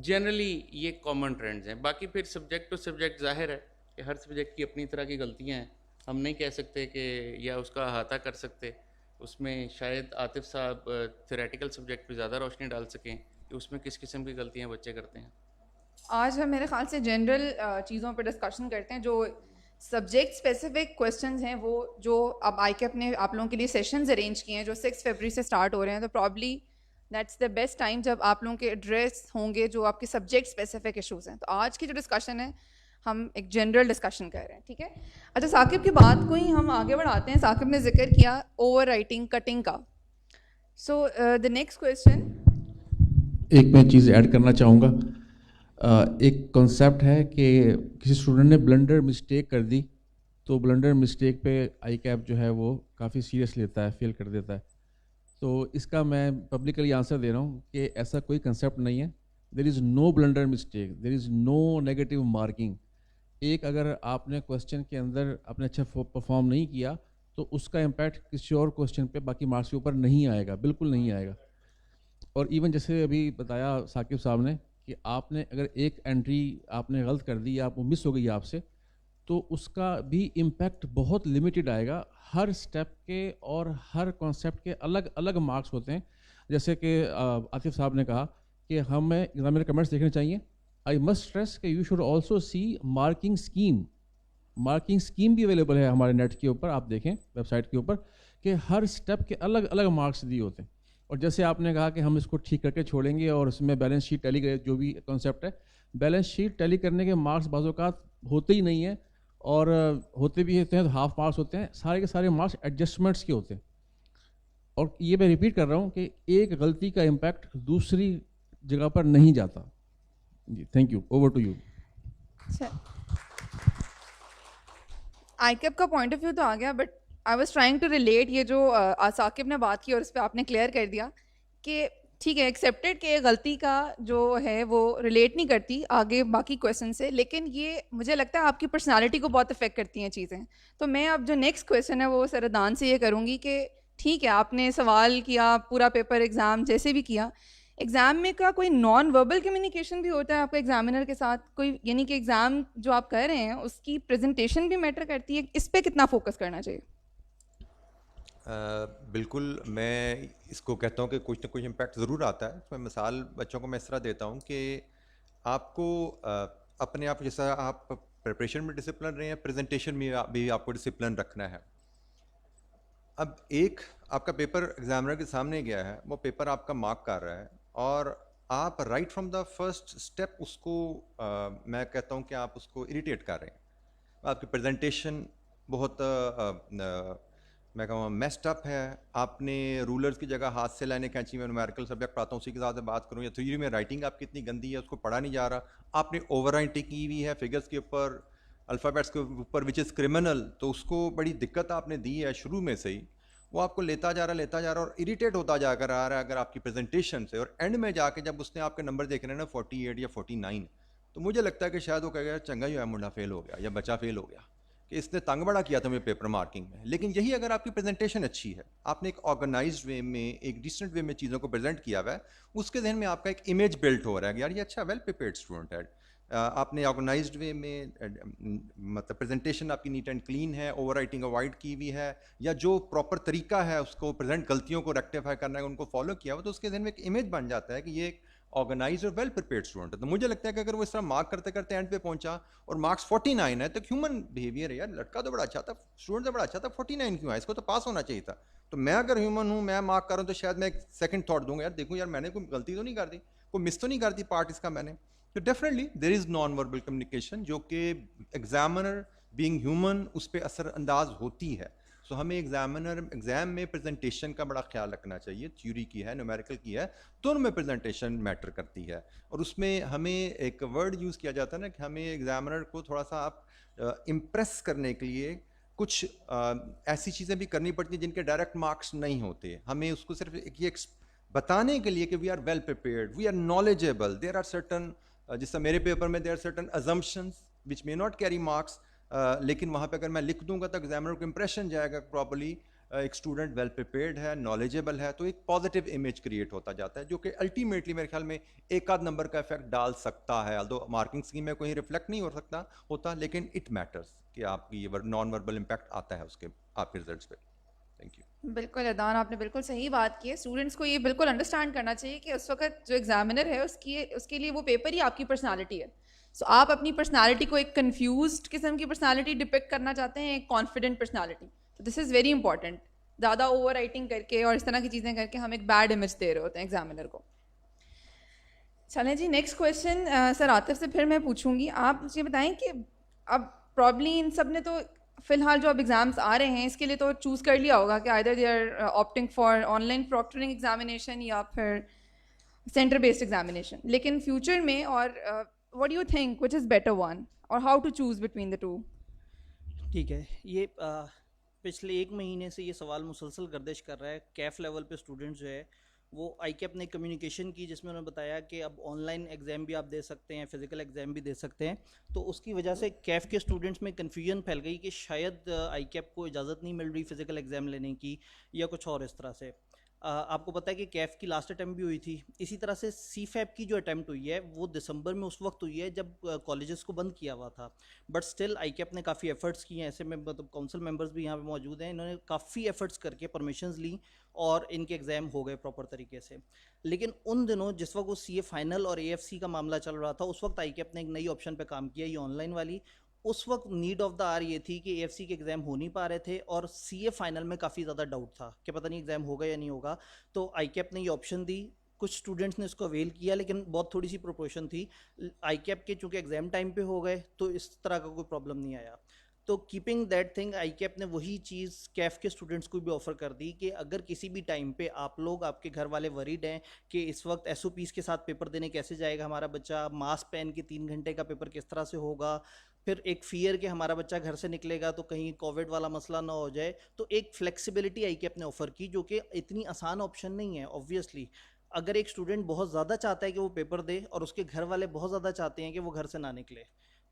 जनरली ये कॉमन ट्रेंड्स हैं। बाकी फिर सब्जेक्ट टू सब्जेक्ट ज़ाहिर है कि हर सब्जेक्ट की अपनी तरह की गलतियाँ हैं, हम नहीं कह सकते कि या उसका अहाता कर सकते। उसमें शायद आतिफ साहब थ्योरेटिकल सब्जेक्ट पे ज़्यादा रोशनी डाल सकें कि उसमें किस किस्म की गलतियाँ बच्चे करते हैं। आज हम मेरे ख्याल से जनरल चीज़ों पर डिस्कशन करते हैं। जो सब्जेक्ट स्पेसिफिक क्वेश्चंस हैं वो जो अब ICAP ने आप लोगों के लिए सेशंस अरेंज किए हैं जो 6 फरवरी से स्टार्ट हो रहे हैं, तो probably that's the best time जब आप लोगों के एड्रेस होंगे जो आपके सब्जेक्ट स्पेसिफिक इशूज़ हैं। तो आज की जो डिस्कशन है हम एक जनरल डिस्कशन कर रहे हैं, ठीक है। अच्छा, साकिब की बात को ही हम आगे बढ़ाते हैं। साकिब ने जिक्र किया ओवर राइटिंग कटिंग का। सो द नेक्स्ट क्वेश्चन, एक मैं चीज़ ऐड करना चाहूँगा। एक कॉन्सेप्ट है कि किसी स्टूडेंट ने ब्लंडर मिस्टेक कर दी तो ब्लंडर मिस्टेक पे ICAP जो है वो काफ़ी सीरियस लेता है, फेल कर देता है। तो इसका मैं पब्लिकली आंसर दे रहा हूँ कि ऐसा कोई कंसेप्ट नहीं है। There is no blunder mistake, there is no negative marking. एक अगर आपने क्वेश्चन के अंदर आपने अच्छा परफॉर्म नहीं किया तो उसका इम्पैक्ट किसी और क्वेश्चन पे बाकी मार्क्स के ऊपर नहीं आएगा, बिल्कुल नहीं आएगा। और इवन जैसे अभी बताया साकिब साहब ने कि आपने अगर एक एंट्री आपने गलत कर दी या वो मिस हो गई आपसे तो उसका भी इम्पैक्ट बहुत लिमिटेड आएगा। हर स्टेप के और हर कॉन्सेप्ट के अलग अलग मार्क्स होते हैं। जैसे कि आतिफ साहब ने कहा कि हमें एग्जामिनर कमेंट्स देखने चाहिए. आई मस्ट स्ट्रेस कि you should also see marking scheme भी अवेलेबल है हमारे नेट के ऊपर, आप देखें वेबसाइट के ऊपर कि हर स्टेप के अलग अलग मार्क्स दिए होते हैं. और जैसे आपने कहा कि हम इसको ठीक करके छोड़ेंगे और उसमें बैलेंस शीट टैली करे, जो भी कॉन्सेप्ट है, बैलेंस शीट टैली करने के मार्क्स बाज़-औक़ात होते ही नहीं है, और होते भी होते हैं तो हाफ मार्क्स होते हैं. सारे के सारे मार्क्स एडजस्टमेंट्स के होते हैं. और ये मैं रिपीट कर रहा हूँ कि एक गलती का इम्पैक्ट दूसरी जगह पर नहीं जाता. जी, thank you. Over to you. ICAP का पॉइंट ऑफ व्यू तो आ गया, but I was trying to relate ये जो साकिब ने बात की और उस पर आपने क्लियर कर दिया कि ठीक है, एक्सेप्टेड कि गलती का जो है वो रिलेट नहीं करती आगे बाकी क्वेश्चन से, लेकिन ये मुझे लगता है आपकी पर्सनालिटी को बहुत अफेक्ट करती हैं चीज़ें. तो मैं अब जो नेक्स्ट क्वेश्चन है वो सरदान से ये करूँगी कि ठीक है, आपने सवाल किया, पूरा पेपर एग्ज़ाम जैसे भी किया, एग्ज़ाम में का कोई नॉन वर्बल कम्युनिकेशन भी होता है आपका एग्जामिनर के साथ कोई, यानी कि एग्ज़ाम जो आप कर रहे हैं उसकी प्रेजेंटेशन भी मैटर करती है, इस पे कितना फोकस करना चाहिए? बिल्कुल, मैं इसको कहता हूँ कि कुछ ना कुछ इम्पैक्ट ज़रूर आता है. तो मैं मिसाल बच्चों को मैं इस तरह देता हूँ कि आपको अपने आप, जैसा आप प्रिपरेशन में डिसिप्लिन रहे हैं, प्रेजेंटेशन में भी आपको डिसिप्लिन रखना है. अब एक आपका पेपर एग्जामिनर के सामने गया है, वो पेपर आपका मार्क कर रहा है, और आप right from the first step उसको मैं कहता हूँ कि आप उसको इरिटेट कर रहे हैं. आपकी प्रेजेंटेशन बहुत मैं कहूँ मेस्ड अप है. आपने रूलर्स की जगह हाथ से लाने कैंची में न्यूमेरिकल सब्जेक्ट पढ़ाता हूँ उसी के साथ बात करूँ, या थ्योरी में राइटिंग आपकी इतनी गंदी है उसको पढ़ा नहीं जा रहा. आपने ओवर राइटिंग की हुई है फिगर्स के ऊपर, अल्फ़ाबेट्स के ऊपर, विच इज़ क्रिमिनल. तो उसको बड़ी दिक्कत आपने दी है शुरू में से ही. वो आपको लेता जा रहा और इरिटेट होता जाकर आ रहा है अगर आपकी प्रेजेंटेशन से. और एंड में जाके जब उसने आपके नंबर देख रहे हैं ना 48 या 49, तो मुझे लगता है कि शायद वो कहेगा चंगा ही है, मुंडा फेल हो गया या बच्चा फेल हो गया, कि इसने तंग बड़ा किया था मेरे पेपर मार्किंग में. लेकिन यही अगर आपकी प्रेजेंटेशन अच्छी है, आपने एक ऑर्गेनाइज्ड वे में, एक डिसेंट वे में चीज़ों को प्रेजेंट किया हुआ है, उसके जहन में आपका एक इमेज बिल्ट हो रहा है कि यार ये अच्छा वेल प्रिपेयर्ड स्टूडेंट है. आपने ऑर्गेनाइज्ड वे में मतलब प्रेजेंटेशन आपकी नीट एंड क्लीन है, ओवर राइटिंग अवॉइड की हुई है, या जो प्रॉपर तरीका है उसको प्रेजेंट, गलतियों को रेक्टिफाई करना है उनको फॉलो किया हुआ, तो उसके जहन में एक इमेज बन जाता है कि ये एक ऑर्गेनाइज और वेल प्रिपेयर्ड स्टूडेंट है. तो मुझे लगता है कि अगर वो इस तरह मार्क करते करते एंड पे पहुंचा और मार्क्स 49 है, तो ह्यूमन बिहेवियर है यार, लड़का तो बड़ा अच्छा था, स्टूडेंट तो बड़ा अच्छा था, 49 क्यों है, इसको तो पास होना चाहिए था. तो मैं अगर ह्यूमन हूँ, मैं मार्क कर रहा हूँ, तो शायद मैं एक सेकंड थॉट दूंगा, यार देखूँ यार मैंने कोई गलती तो नहीं कर दी, कोई मिस तो नहीं कर दी पार्ट इसका मैंने. तो definitely there is non verbal communication जो कि एग्जामिनर बीइंग ह्यूमन उस पर असरअंदाज होती है. सो हमें एग्जाम में प्रेजेंटेशन का बड़ा ख्याल रखना चाहिए. थ्योरी की है, न्यूमेरिकल की है, दोनों में प्रेजेंटेशन मैटर करती है. और उसमें हमें एक वर्ड यूज़ किया जाता है ना कि हमें एग्जामिनर को थोड़ा सा आप इम्प्रेस करने के लिए कुछ ऐसी चीज़ें भी करनी पड़ती हैं जिनके डायरेक्ट मार्क्स नहीं होते. हमें उसको सिर्फ ये बताने के लिए कि we are well prepared, we are knowledgeable, there are certain, जिस तरह मेरे पेपर में there are certain assumptions which may not carry marks, लेकिन वहाँ पे अगर मैं लिख दूंगा तो एग्जामिनर को इंप्रेशन जाएगा प्रॉपर्ली एक स्टूडेंट वेल प्रिपेयर्ड है, नॉलेजेबल है. तो एक पॉजिटिव इमेज क्रिएट होता जाता है जो कि अल्टीमेटली मेरे ख्याल में एक आध नंबर का इफेक्ट डाल सकता है. ऑल्दो मार्किंग स्कीम में कोई रिफ्लेक्ट नहीं हो सकता होता, लेकिन इट मैटर्स कि आपकी नॉन वर्बल इम्पैक्ट आता है उसके आपके रिजल्ट्स पे. Thank you. बिल्कुल अदान, आपने बिल्कुल सही बात की है. स्टूडेंट्स को ये बिल्कुल अंडरस्टैंड करना चाहिए कि उस वक्त जो एग्जामिनर है उसके लिए वो पेपर ही आपकी पर्सनालिटी है. सो आप अपनी पर्सनालिटी को एक कंफ्यूज्ड किस्म की पर्सनालिटी डिपिक्ट करना चाहते हैं, एक कॉन्फिडेंट पर्सनालिटी. तो दिस इज़ वेरी इंपॉर्टेंट. ज़्यादा ओवर राइटिंग करके और इस तरह की चीज़ें करके हम एक बैड इमेज दे रहे होते हैं एग्जामिनर को. चलें जी, नेक्स्ट क्वेश्चन सर आतिफ से फिर मैं पूछूंगी. आप मुझे बताएं कि अब प्रॉब्ली इन सब ने तो फिलहाल जो अब एग्ज़ाम्स आ रहे हैं इसके लिए तो चूज़ कर लिया होगा कि either they are opting for online proctoring examination या फिर सेंटर बेस्ड एग्जामिनेशन. लेकिन फ्यूचर में और what do you think which is better one, और how to choose between the two? ठीक है, ये पिछले एक महीने से ये सवाल मुसलसल गर्दिश कर रहा है. कैफ लेवल पे स्टूडेंट्स जो है वो आईकैप ने कम्युनिकेशन की जिसमें उन्होंने बताया कि अब ऑनलाइन एग्ज़ाम भी आप दे सकते हैं, फिज़िकल एग्ज़ाम भी दे सकते हैं. तो उसकी वजह से कैफ के स्टूडेंट्स में कन्फ्यूजन फैल गई कि शायद आईकैप को इजाज़त नहीं मिल रही फ़िज़िकल एग्ज़ाम लेने की या कुछ और इस तरह से. आपको पता है कि कैफ की लास्ट अटैम्प्ट भी हुई थी, इसी तरह से सी फैप की जो अटैम्प्ट हुई है वो दिसंबर में उस वक्त हुई है जब कॉलेजेस को बंद किया हुआ था, बट स्टिल आई कैप ने काफ़ी एफर्ट्स किए हैं। ऐसे में मतलब काउंसिल मेंबर्स भी यहाँ पे मौजूद हैं, इन्होंने काफ़ी एफर्ट्स करके परमिशंस ली और इनके एग्ज़ाम हो गए प्रॉपर तरीके से। लेकिन उन दिनों जिस वक्त वो CA फाइनल और AFC का मामला चल रहा था, उस वक्त आई कैप ने एक नई ऑप्शन पे काम किया, ये ऑनलाइन वाली। उस वक्त नीड ऑफ द आर ये थी कि AFC के एग्ज़ाम हो नहीं पा रहे थे और CA फाइनल में काफ़ी ज़्यादा डाउट था कि पता नहीं एग्ज़ाम होगा या नहीं होगा, तो आई कैप ने ये ऑप्शन दी। कुछ स्टूडेंट्स ने इसको अवेल किया, लेकिन बहुत थोड़ी सी प्रोपोर्शन थी। आई कैप के चूँकि एग्ज़ाम टाइम पे हो गए तो इस तरह का कोई प्रॉब्लम नहीं आया। तो keeping that thing, I cap ने वही चीज़ कैफ के स्टूडेंट्स को भी ऑफर कर दी कि अगर किसी भी टाइम पे आप लोग, आपके घर वाले वरीड हैं कि इस वक्त SOPs के साथ पेपर देने कैसे जाएगा हमारा बच्चा, मास्क पहन के 3 घंटे का पेपर किस तरह से होगा, फिर एक फियर कि हमारा बच्चा घर से निकलेगा तो कहीं कोविड वाला मसला ना हो जाए, तो एक फ्लेक्सिबिलिटी आई कैप ने ऑफर की, जो कि इतनी आसान ऑप्शन नहीं है ऑब्वियसली। अगर एक स्टूडेंट बहुत ज़्यादा चाहता है कि वो पेपर दे और उसके घर वाले बहुत ज़्यादा चाहते हैं कि वो घर से ना निकले,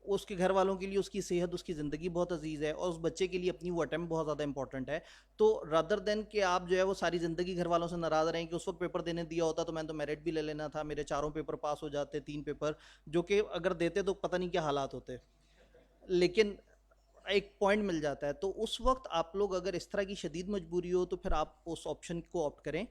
उसके घर वालों के लिए उसकी सेहत, उसकी ज़िंदगी बहुत अजीज़ है और उस बच्चे के लिए अपनी वो अटैम्प्ट बहुत ज़्यादा इंपॉर्टेंट है, तो रादर देन कि आप जो है वो सारी ज़िंदगी घर वालों से नाराज़ रहें कि उस वक्त पेपर देने दिया होता तो मैंने तो मेरिट भी ले लेना था, मेरे 4 पेपर पास हो जाते, 3 पेपर, जो कि अगर देते तो पता नहीं क्या हालात होते। लेकिन एक पॉइंट मिल जाता है, तो उस वक्त आप लोग अगर इस तरह की शदीद मजबूरी हो तो फिर आप उस ऑप्शन को ऑप्ट करें।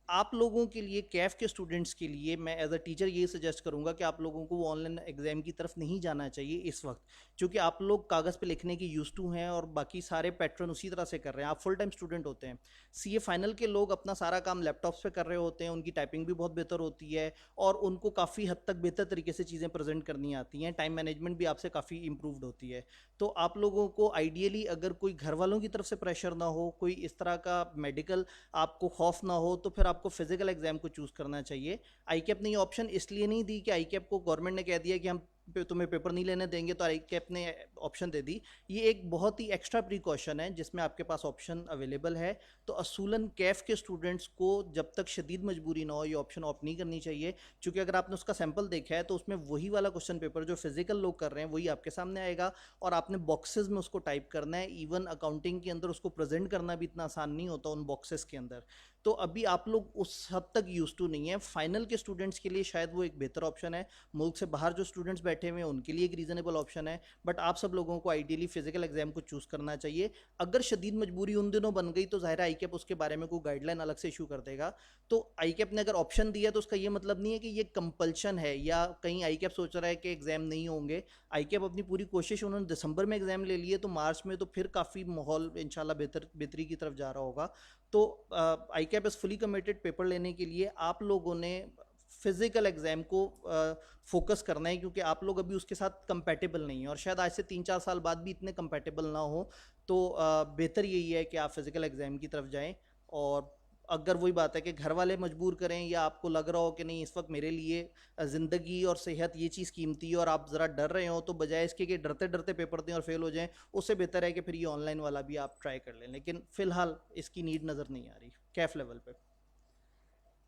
आप लोगों के लिए, कैफ के स्टूडेंट्स के लिए, मैं एज अ टीचर ये सजेस्ट करूंगा कि आप लोगों को वो ऑनलाइन एग्जाम की तरफ नहीं जाना चाहिए इस वक्त, क्योंकि आप लोग कागज़ पे लिखने के यूज टू हैं और बाकी सारे पैटर्न उसी तरह से कर रहे हैं। आप फुल टाइम स्टूडेंट होते हैं। CA फाइनल के लोग अपना सारा काम लैपटॉप्स पे कर रहे होते हैं, उनकी टाइपिंग भी बहुत बेहतर होती है और उनको काफ़ी हद तक बेहतर तरीके से चीज़ें प्रेजेंट करनी आती हैं, टाइम मैनेजमेंट भी आपसे काफ़ी इंप्रूव्ड होती है। तो आप लोगों को आइडियली अगर कोई घर वालों की तरफ से प्रेशर ना हो, कोई इस तरह का मेडिकल आपको खौफ ना हो, तो फिर आपको फिजिकल एग्जाम को चूज़ करना चाहिए। आई कैप ने ये ऑप्शन इसलिए नहीं दी कि आई कैप को गवर्नमेंट ने कह दिया कि हम तुम्हें पेपर नहीं लेने देंगे, तो आई कैप ने ऑप्शन दे दी। ये एक बहुत ही एक्स्ट्रा प्रिकॉशन है जिसमें आपके पास ऑप्शन अवेलेबल है। तो असूलन कैफ के स्टूडेंट्स को जब तक शदीद मजबूरी ना हो ये ऑप्शन ऑप्ट नहीं करनी चाहिए, क्योंकि अगर आपने उसका सैंपल देखा है तो उसमें वही वाला क्वेश्चन पेपर जो फिजिकल लोग कर रहे हैं वही आपके सामने आएगा और आपने बॉक्सेस में उसको टाइप करना है। इवन अकाउंटिंग के अंदर उसको प्रेजेंट करना भी इतना आसान नहीं होता उन बॉक्सेस के अंदर। तो अभी आप लोग उस हद तक यूज टू नहीं है। फाइनल के स्टूडेंट्स के लिए शायद वो एक बेहतर ऑप्शन है, मुल्क से बाहर जो स्टूडेंट्स बैठे हुए हैं उनके लिए एक रीजनेबल ऑप्शन है, बट आप सब लोगों को आइडियली फिजिकल एग्जाम को चूज करना चाहिए। अगर शदीद मजबूरी उन दिनों बन गई तो ज़ाहिर आई कैप उसके बारे में कोई गाइडलाइन अलग से इशू कर देगा। तो आई कैप ने अगर ऑप्शन दिया तो उसका ये मतलब नहीं है कि ये कंपल्शन है या कहीं आई कैप सोच रहा है कि एग्जाम नहीं होंगे। आई कैप अपनी पूरी कोशिश, उन्होंने दिसंबर में एग्जाम ले लिए तो मार्च में तो फिर काफ़ी माहौल इंशाल्लाह बेहतरी की तरफ जा रहा होगा। तो ICAP is fully committed paper लेने के लिए। आप लोगों ने फिजिकल एग्जाम को फोकस करना है, क्योंकि आप लोग अभी उसके साथ कंपैटिबल नहीं है और शायद आज से 3-4 साल बाद भी इतने कंपैटिबल ना हो। तो बेहतर यही है कि आप फिजिकल एग्जाम की तरफ जाएं। और अगर वही बात है कि घर वाले मजबूर करें या आपको लग रहा हो कि नहीं इस वक्त मेरे लिए ज़िंदगी और सेहत ये चीज़ कीमती है और आप ज़रा डर रहे हो, तो बजाय इसके कि डरते डरते पेपर दें और फेल हो जाएं, उससे बेहतर है कि फिर ये ऑनलाइन वाला भी आप ट्राई कर लें। लेकिन फ़िलहाल इसकी नीड नज़र नहीं आ रही कैफ लेवल पे।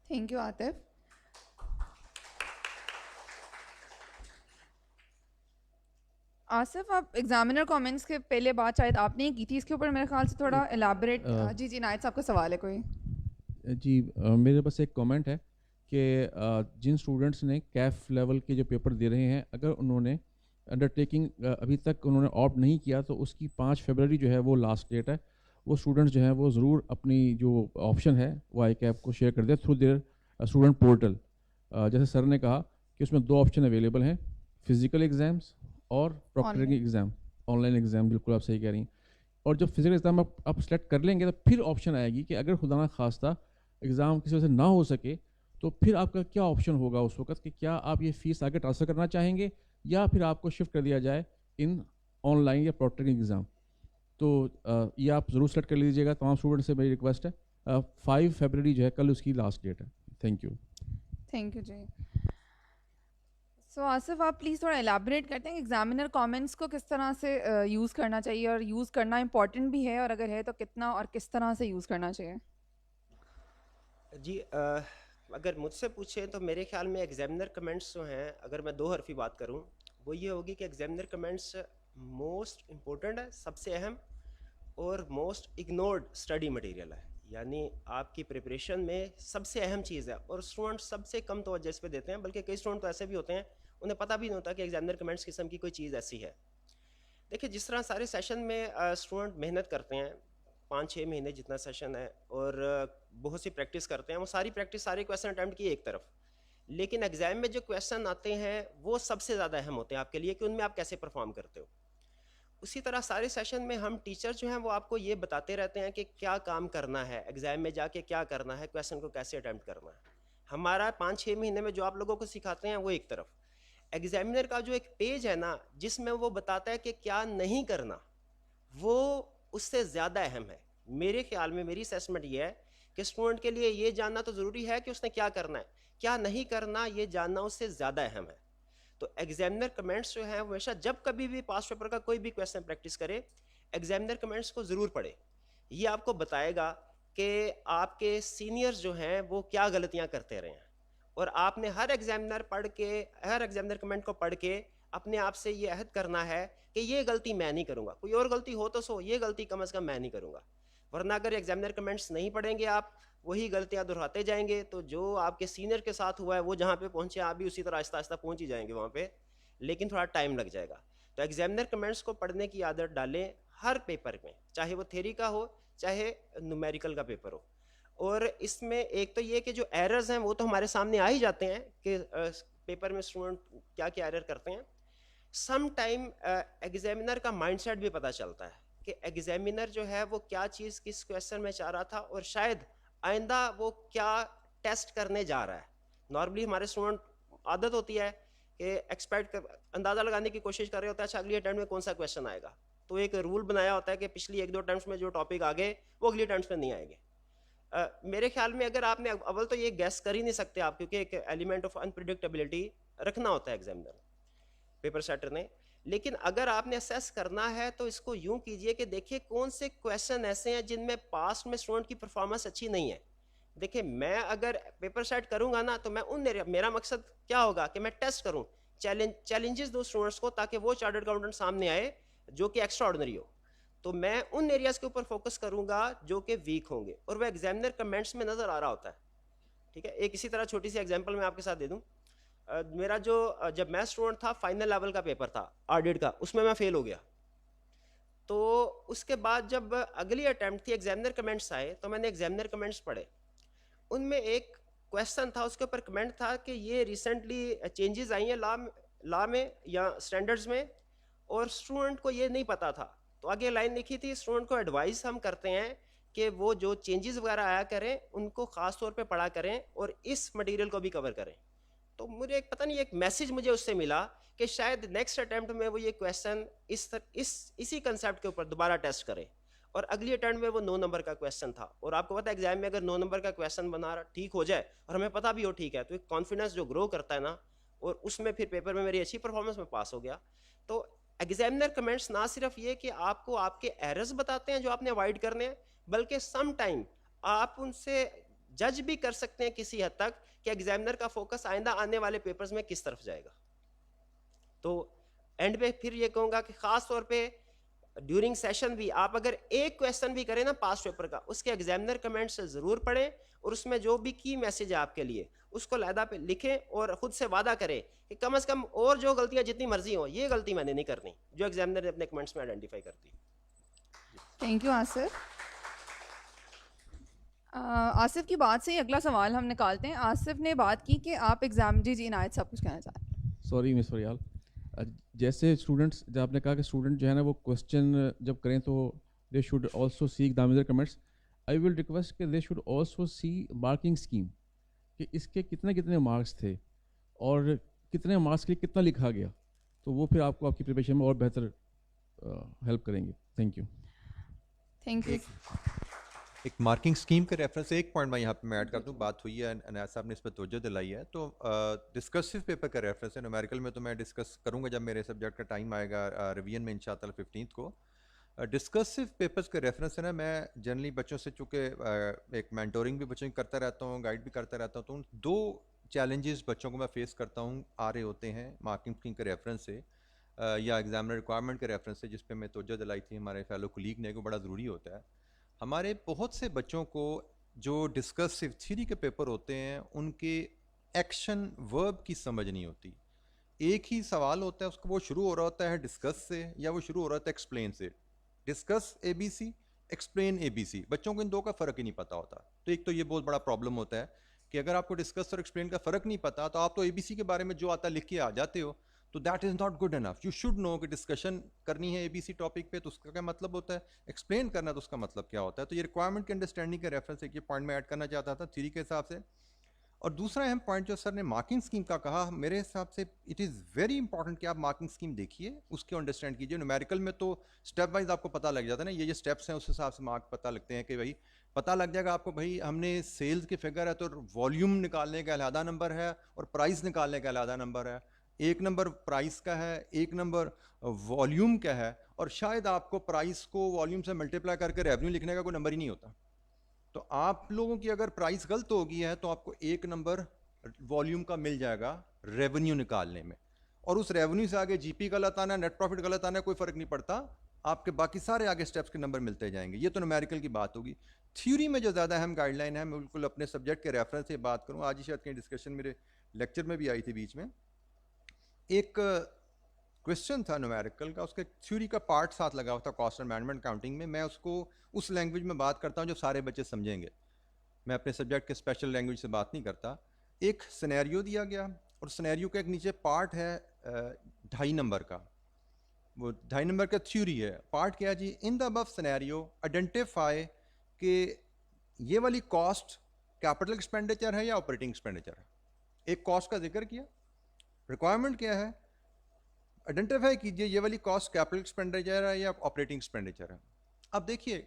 Thank you Atif. आसिफ, आप एग्जामिनर कमेंट्स के पहले बात शायद आपने ही की थी, इसके ऊपर मेरे ख्याल से थोड़ा एलाबरेट। जी जी नायत साहब का सवाल है कोई? जी मेरे पास एक कमेंट है कि जिन स्टूडेंट्स ने कैफ लेवल के जो पेपर दे रहे हैं, अगर उन्होंने अंडरटेकिंग अभी तक उन्होंने ऑप्ट नहीं किया तो उसकी 5 फरवरी जो है वो लास्ट डेट है। वो स्टूडेंट्स जो हैं वो ज़रूर अपनी जो ऑप्शन है वो आई कैप को शेयर कर दें थ्रू देयर स्टूडेंट पोर्टल। जैसे सर ने कहा कि उसमें 2 ऑप्शन अवेलेबल हैं, फिज़िकल एग्ज़ाम्स और प्रॉक्टरिंग एग्ज़ाम, ऑनलाइन एग्ज़ाम। बिल्कुल आप सही कह रही हैं। और जब फिजिकल एग्ज़ाम आप सेलेक्ट कर लेंगे तो फिर ऑप्शन आएगी कि अगर खुदा ना खास्ता एग्ज़ाम किसी वजह से ना हो सके तो फिर आपका क्या ऑप्शन होगा उस वक्त, कि क्या आप ये फ़ीस आगे ट्रांसफ़र करना चाहेंगे या फिर आपको शिफ्ट कर दिया जाए इन ऑनलाइन या प्रॉक्टरिंग एग्ज़ाम। तो ये आप ज़रूर सेलेक्ट कर लीजिएगा। तमाम स्टूडेंट से मेरी रिक्वेस्ट है। 5 फरवरी जो है कल उसकी लास्ट डेट है। Thank you. थैंक यू जी। सो आसिफ, आप प्लीज़ थोड़ा एलाबरेट करते हैं एग्जामिनर कमेंट्स को किस तरह से यूज़ करना चाहिए और यूज़ करना इम्पॉर्टेंट भी है, और अगर है तो कितना और किस तरह से यूज़ करना चाहिए? जी अगर मुझसे पूछे तो मेरे ख्याल में एग्जामिनर कमेंट्स जो हैं, अगर मैं 2 हरफी बात करूं, वो ये होगी कि एग्जामिनर कमेंट्स मोस्ट इम्पोर्टेंट है, सबसे अहम और मोस्ट इग्नोर्ड स्टडी मटेरियल है। यानी आपकी प्रिपरेशन में सबसे अहम चीज़ है, और स्टूडेंट सबसे कम तवज्जो इस पे देते हैं, बल्कि कई स्टूडेंट तो ऐसे भी होते हैं उन्हें पता भी नहीं होता कि एग्जामिनर कमेंट्स किस्म की कोई चीज़ ऐसी है। देखिए, जिस तरह सारे सेशन में स्टूडेंट मेहनत करते हैं 5-6 महीने जितना सेशन है, और बहुत सी प्रैक्टिस करते हैं, वो सारी प्रैक्टिस सारे क्वेश्चन अटैम्प्ट किए एक तरफ, लेकिन एग्जाम में जो क्वेश्चन आते हैं वो सबसे ज़्यादा अहम होते हैं आपके लिए कि उनमें आप कैसे परफॉर्म करते हो। उसी तरह सारे सेशन में हम टीचर जो हैं वो आपको ये बताते रहते हैं कि क्या काम करना है, एग्जाम में जाके क्या करना है, क्वेश्चन को कैसे अटैम्प्ट करना है। हमारा 5-6 महीने में जो आप लोगों को सिखाते हैं वो एक तरफ, एग्जामिनर का जो एक पेज है ना जिसमें वो बताता है कि क्या नहीं करना, वो उससे ज़्यादा अहम है। मेरे ख्याल में मेरी असेसमेंट ये है कि स्टूडेंट के लिए ये जानना तो ज़रूरी है कि उसने क्या करना है, क्या नहीं करना ये जानना उससे ज़्यादा अहम है। तो एग्जामिनर कमेंट्स जो हैं हमेशा जब कभी भी पास पेपर का कोई भी क्वेश्चन प्रैक्टिस करे, एग्जामिनर कमेंट्स को ज़रूर पढ़े। ये आपको बताएगा कि आपके सीनियर्स जो हैं वो क्या गलतियां करते रहे हैं, और आपने हर एग्जामिनर कमेंट को पढ़ के अपने आप से ये अहद करना है कि ये गलती मैं नहीं करूँगा, कोई और गलती हो तो सो, ये गलती कम अज़ कम मैं नहीं करूँगा। वरना अगर एग्जामिनर कमेंट्स नहीं पढ़ेंगे आप, वही गलतियां दोहराते जाएंगे, तो जो आपके सीनियर के साथ हुआ है वो जहाँ पे पहुँचे आप भी उसी तरह आहिस्ता आहिस्ता पहुँच ही जाएंगे वहाँ पे, लेकिन थोड़ा टाइम लग जाएगा। तो एग्जामिनर कमेंट्स को पढ़ने की आदत डालें हर पेपर में, चाहे वो थ्योरी का हो चाहे न्यूमेरिकल का पेपर हो। और इसमें एक तो ये कि जो एरर्स हैं वो तो हमारे सामने आ ही जाते हैं कि पेपर में स्टूडेंट क्या क्या एरर करते हैं। सम टाइम एग्जामिनर का माइंडसेट भी पता चलता है कि एग्जामिनर जो है वो क्या चीज़ किस क्वेश्चन में चाह रहा था, और शायद आइंदा वो क्या टेस्ट करने जा रहा है। नॉर्मली हमारे स्टूडेंट आदत होती है कि अंदाज़ा लगाने की कोशिश कर रहे होते हैं, अच्छा अगली अटेम्प्ट में कौन सा क्वेश्चन आएगा, तो एक रूल बनाया होता है कि पिछली 1-2 अटेम्प्ट में जो टॉपिक आ गए वो अगली अटेम्प्ट में नहीं आएंगे। मेरे ख्याल में अगर आपने अव्वल तो ये गैस कर ही नहीं सकते आप, क्योंकि एक एलिमेंट ऑफ अनप्रिडिक्टेबिलिटी रखना होता है एग्जामिनर पेपर सेटर ने। लेकिन अगर आपने असेस करना है तो इसको यूं कीजिए कि देखिए कौन से क्वेश्चन ऐसे हैं जिनमें पास्ट में स्टूडेंट की परफॉर्मेंस अच्छी नहीं है। देखिए, मैं अगर पेपर सेट करूंगा ना तो मैं मेरा मकसद क्या होगा कि मैं टेस्ट करूं, चैलेंजेस दो स्टूडेंट्स को, ताकि वो चार्टर्ड अकाउंटेंट सामने आए जो कि एक्स्ट्रा ऑर्डिनरी हो। तो मैं उन एरियाज के ऊपर फोकस करूंगा जो कि वीक होंगे, और वह एग्जामिनर कमेंट्स में नजर आ रहा होता है। ठीक है, एक इसी तरह छोटी सी एग्जांपल मैं आपके साथ दे दूं। मेरा जो जब मैं स्टूडेंट था, फाइनल लेवल का पेपर था ऑडिट का, उसमें मैं फेल हो गया। तो उसके बाद जब अगली अटेम्प्ट थी, एग्जामिनर कमेंट्स आए, तो मैंने एग्जामिनर कमेंट्स पढ़े। उनमें एक क्वेश्चन था, उसके ऊपर कमेंट था कि ये रिसेंटली चेंजेस आई हैं लॉ में या स्टैंडर्ड्स में, और स्टूडेंट को ये नहीं पता था। तो आगे लाइन लिखी थी, स्टूडेंट को एडवाइस हम करते हैं कि वो जो चेंजेस वगैरह आया करें उनको ख़ास तौर पे पढ़ा करें और इस मटेरियल को भी कवर करें। तो मुझे एक पता नहीं, एक मैसेज मुझे उससे मिला कि शायद नेक्स्ट अटेम्प्ट में वो ये क्वेश्चन इसी कंसेप्ट के ऊपर दोबारा टेस्ट करें, और अगली अटेम्प्ट में वो 9 नंबर का क्वेश्चन था। और आपको पता है एग्जाम में अगर 9 नंबर का क्वेश्चन बना ठीक हो जाए और हमें पता भी हो ठीक है, तो एक कॉन्फिडेंस जो ग्रो करता है ना, और उसमें फिर पेपर में मेरी अच्छी परफॉर्मेंस में पास हो गया। तो एग्जामिनर कमेंट्स ना सिर्फ ये कि आपको आपके एरर्स बताते हैं जो आपने अवॉइड करने हैं, बल्कि सम टाइम आप उनसे जज भी कर सकते हैं किसी हद तक कि एग्जामिनर का फोकस आइंदा आने वाले पेपर्स में किस तरफ जाएगा। तो एंड पे फिर ये कहूँगा कि ख़ास तौर पे ड्यूरिंग सेशन भी आप अगर एक क्वेश्चन भी करें ना पास्ट पेपर का, उसके एग्जामिनर कमेंट से ज़रूर पढ़ें, और उसमें जो भी की मैसेज है आपके लिए उसको लहदा पे लिखें, और ख़ुद से वादा करें कि कम से कम और जो गलतियाँ जितनी मर्जी हो, ये गलती मैंने नहीं करनी जो एग्जामिनर ने अपने कमेंट्स में आइडेंटिफाई करती। Thank you Asif. आसिफ की बात से ही अगला सवाल हम निकालते हैं। आसिफ ने बात की कि आप एग्ज़ाम जी इनायत सब कुछ कहना चाहते हैं। सॉरी मिस फरियाल, जैसे स्टूडेंट्स, जब आपने कहा कि स्टूडेंट जो है ना वो क्वेश्चन जब करें तो दे शुड आल्सो सीक दामिदर कमेंट्स, आई विल रिक्वेस्ट कि they should also see marking scheme कि इसके कितने कितने मार्क्स थे और कितने मार्क्स के लिए कितना लिखा गया, तो वो फिर आपको आपकी प्रिपरेशन में और बेहतर हेल्प करेंगे। Thank you. Thank you. एक मार्किंग स्कीम के रेफरेंस एक पॉइंट मैं यहाँ पे मैं ऐड कर दूँ, बात हुई है अनायत साहब ने इस पर तवज्जो दिलाई है, तो डिस्कसिव पेपर का रेफरेंस है। न्यूमेरिकल में तो मैं डिस्कस करूँगा जब मेरे सब्जेक्ट का टाइम आएगा रिवीजन में इंशाअल्लाह 15 को। डिस्कसिव पेपर्स के रेफरेंस है ना, मैं जनरली बच्चों से चूँकि एक मेंटोरिंग भी बच्चों की करता रहता हूँ, गाइड भी करता रहता हूँ, तो उन 2 चैलेंजेस बच्चों को मैं फेस करता हूँ आ रहे होते हैं मार्किंग स्कीम के रेफरेंस से या एग्जामिनर रिक्वायरमेंट के रेफरेंस से, जिस पे मैं तवज्जो दिलाई थी हमारे फेलो कोलीग ने, को बड़ा ज़रूरी होता है। हमारे बहुत से बच्चों को जो डिस्कसिव थ्योरी के पेपर होते हैं उनके एक्शन वर्ब की समझ नहीं होती। एक ही सवाल होता है, उसको वो शुरू हो रहा होता है डिस्कस से या वो शुरू हो रहा होता है एक्सप्लेन से। डिस्कस ABC, एक्सप्लेन ABC, बच्चों को इन दो का फ़र्क ही नहीं पता होता। तो एक तो ये बहुत बड़ा प्रॉब्लम होता है कि अगर आपको डिस्कस और एक्सप्लेन का फ़र्क नहीं पता तो आप तो ABC के बारे में जो आता लिख के आ जाते हो, तो that is not good enough. You should know कि डिस्कशन करनी है ABC टॉपिक पे तो उसका क्या मतलब होता है, एक्सप्लेन करना तो उसका मतलब क्या होता है। तो ये रिक्वायरमेंट की अंडरस्टैंडिंग के रेफरेंस एक ये पॉइंट में ऐड करना चाहता था थ्योरी के हिसाब से। और दूसरा अहम पॉइंट जो सर ने मार्किंग स्कीम का कहा, मेरे हिसाब से इट इज़ वेरी इंपॉर्टेंट कि आप मार्किंग स्कीम देखिए, उसके अंडरस्टैंड कीजिए। न्यूमेरिकल में तो स्टेप वाइज आपको पता लग जाता है ना, ये स्टेप्स हैं उस हिसाब से मार्क पता लगते हैं कि भाई पता लग जाएगा आपको भाई हमने सेल्स की फिगर है तो वॉल्यूम निकालने का अलहदा नंबर है और प्राइस निकालने का अलहदा नंबर है। एक नंबर प्राइस का है, एक नंबर वॉल्यूम का है, और शायद आपको प्राइस को वॉल्यूम से मल्टीप्लाई करके रेवेन्यू लिखने का कोई नंबर ही नहीं होता। तो आप लोगों की अगर प्राइस गलत हो गई है तो आपको एक नंबर वॉल्यूम का मिल जाएगा रेवेन्यू निकालने में, और उस रेवेन्यू से आगे जीपी गलत आना, नेट प्रॉफिट गलत आना, कोई फर्क नहीं पड़ता, आपके बाकी सारे आगे स्टेप्स के नंबर मिलते जाएंगे। ये तो न्यूमेरिकल की बात होगी। थ्योरी में जो ज़्यादा अहम गाइडलाइन है, मैं बिल्कुल अपने सब्जेक्ट के रेफरेंस से बात करूँ, आज ही शायद कहीं डिस्कशन मेरे लेक्चर में भी आई थी बीच में, एक क्वेश्चन था न्यूमेरिकल का, उसके थ्योरी का पार्ट साथ लगा हुआ था कॉस्ट एंड मैनेजमेंट काउंटिंग में। मैं उसको उस लैंग्वेज में बात करता हूँ जो सारे बच्चे समझेंगे, मैं अपने सब्जेक्ट के स्पेशल लैंग्वेज से बात नहीं करता। एक सिनेरियो दिया गया और सिनेरियो का एक नीचे पार्ट है 2.5 नंबर का, वो 2.5 नंबर का थ्योरी है। पार्ट क्या है जी, in the above scenario identify कि ये वाली कॉस्ट कैपिटल एक्सपेंडिचर है या ऑपरेटिंग एक्सपेंडिचर है। एक कॉस्ट का जिक्र किया, रिक्वायरमेंट क्या है, आइडेंटिफाई कीजिए ये वाली कॉस्ट कैपिटल एक्सपेंडिचर है या ऑपरेटिंग एक्सपेंडिचर है। अब देखिए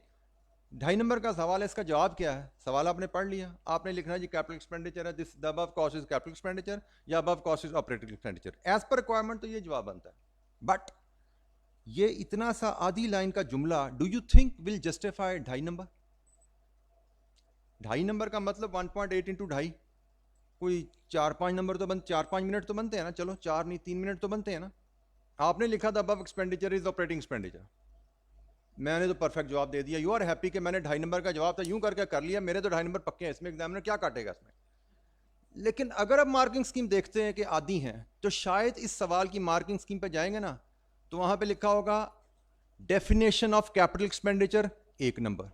2.5 नंबर का सवाल है, इसका जवाब क्या है, सवाल आपने पढ़ लिया, आपने लिखना है जी कैपिटल एक्सपेंडिचर है, this the above cost is capital expenditure या above cost is operating expenditure. As per requirement तो ये जवाब बनता है, बट ये इतना सा आधी लाइन का जुमला do you think will justify 2.5 number? 2.5 number का मतलब 1.8 इंटू 2.5, कोई 4-5 नंबर तो 4-5 मिनट तो बनते हैं ना, चलो 4 नहीं 3 मिनट तो बनते हैं ना। आपने लिखा था above expenditure is operating expenditure, मैंने तो परफेक्ट जवाब दे दिया, यू आर हैप्पी कि मैंने 2.5 नंबर का जवाब था यूं करके कर लिया, मेरे तो 2.5 नंबर पक्के हैं, इसमें एग्जामिनर क्या काटेगा इसमें। लेकिन अगर आप मार्किंग स्कीम देखते हैं कि आधी हैं, तो शायद इस सवाल की मार्किंग स्कीम पे जाएंगे ना तो वहां पे लिखा होगा definition of capital expenditure 1 number,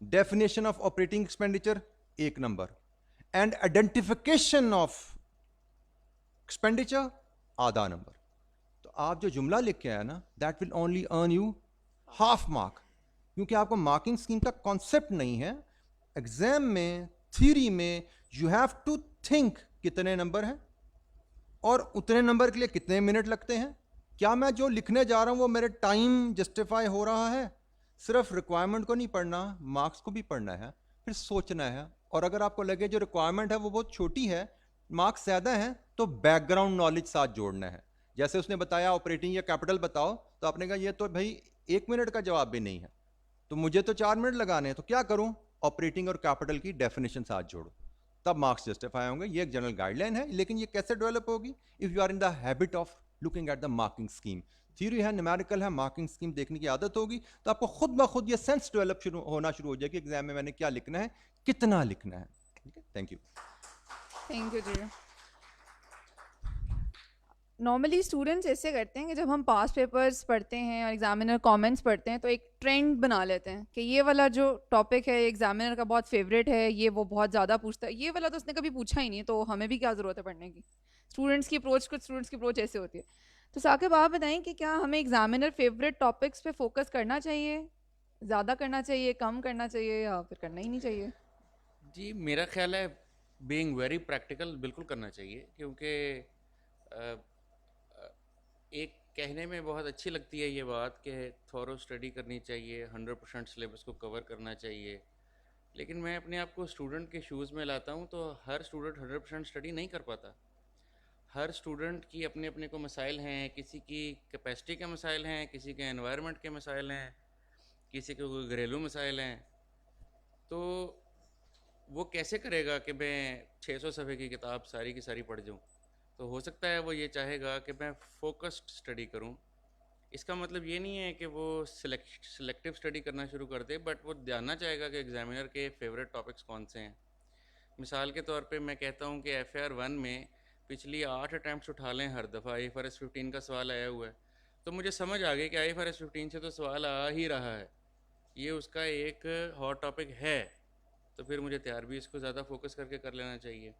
definition of operating expenditure 1 number, and identification of expenditure आधा नंबर। तो आप जो जुमला लिख के आया ना, that will only earn you half mark, क्योंकि आपको मार्किंग स्कीम का कॉन्सेप्ट नहीं है। एग्जाम में थ्योरी में यू हैव टू थिंक कितने नंबर हैं और उतने नंबर के लिए कितने मिनट लगते हैं, क्या मैं जो लिखने जा रहा हूं वो मेरे टाइम जस्टिफाई हो रहा है। सिर्फ रिक्वायरमेंट को नहीं पढ़ना, मार्क्स को भी पढ़ना है, फिर सोचना है। और अगर आपको लगे जो रिक्वायरमेंट है वो बहुत छोटी है, मार्क्स ज़्यादा हैं, तो बैकग्राउंड नॉलेज साथ जोड़ना है। जैसे उसने बताया ऑपरेटिंग या कैपिटल बताओ, तो आपने कहा ये तो भाई 1 मिनट का जवाब भी नहीं है, तो मुझे तो 4 मिनट लगाने हैं, तो क्या करूं, ऑपरेटिंग और कैपिटल की डेफिनेशन साथ जोड़ो, तब मार्क्स जस्टिफाई होंगे। ये एक जनरल गाइडलाइन है, लेकिन ये कैसे डेवलप होगी, if you are in the habit of looking at the marking scheme. Theory है, न्यूमेरिकल है, मार्किंग स्कीम देखने की आदत होगी, तो आपको खुद ब खुद ये सेंस डेवलप होना शुरू हो जाएगी एग्जाम में मैंने क्या लिखना है, कितना लिखना है। ठीक है, थैंक यू। थैंक यू जी। नॉर्मली स्टूडेंट्स ऐसे करते हैं कि जब हम पास पेपर्स पढ़ते हैं और एग्जामिनर कमेंट्स पढ़ते हैं तो एक ट्रेंड बना लेते हैं कि ये वाला जो टॉपिक है एग्जामिनर का बहुत फेवरेट है, ये वो बहुत ज़्यादा पूछता है, ये वाला तो उसने कभी पूछा ही नहीं, तो हमें भी क्या ज़रूरत है पढ़ने की। स्टूडेंट्स की अप्रोच, कुछ स्टूडेंट्स की अप्रोच ऐसे होती है। तो साकिब आप बताएं कि क्या हमें एग्जामिनर फेवरेट टॉपिक्स पे फोकस करना चाहिए, ज़्यादा करना चाहिए, कम करना चाहिए, या फिर करना ही नहीं चाहिए? जी मेरा ख्याल है बीइंग वेरी प्रैक्टिकल बिल्कुल करना चाहिए, क्योंकि एक कहने में बहुत अच्छी लगती है ये बात कि थॉरो स्टडी करनी चाहिए, 100% सिलेबस को कवर करना चाहिए, लेकिन मैं अपने आप को स्टूडेंट के शूज़ में लाता हूँ तो हर स्टूडेंट 100% स्टडी नहीं कर पाता। हर स्टूडेंट की अपने अपने को मसाइल हैं, किसी की कैपेसिटी के मसाइल हैं, किसी के एनवायरनमेंट के मसाइल हैं, किसी के कोई घरेलू मसाइल हैं। तो वो कैसे करेगा कि मैं 600 सफ़े की किताब सारी की सारी पढ़ जाऊँ? तो हो सकता है वो ये चाहेगा कि मैं फोकस्ड स्टडी करूं, इसका मतलब ये नहीं है कि वो सिलेक्टिव स्टडी करना शुरू कर दे, बट वो जानना चाहेगा कि एग्जामिनर के फेवरेट टॉपिक्स कौन से हैं। मिसाल के तौर पे मैं कहता हूँ कि FAR 1 में पिछली 8 अटैम्प्ट्स उठा लें हर दफ़ा IFRS 15 का सवाल आया हुआ है, तो मुझे समझ आ गई कि IFRS 15 से तो सवाल आ ही रहा है, ये उसका एक हॉट टॉपिक है, तो फिर मुझे तैयार भी इसको ज़्यादा फोकस करके कर लेना चाहिए।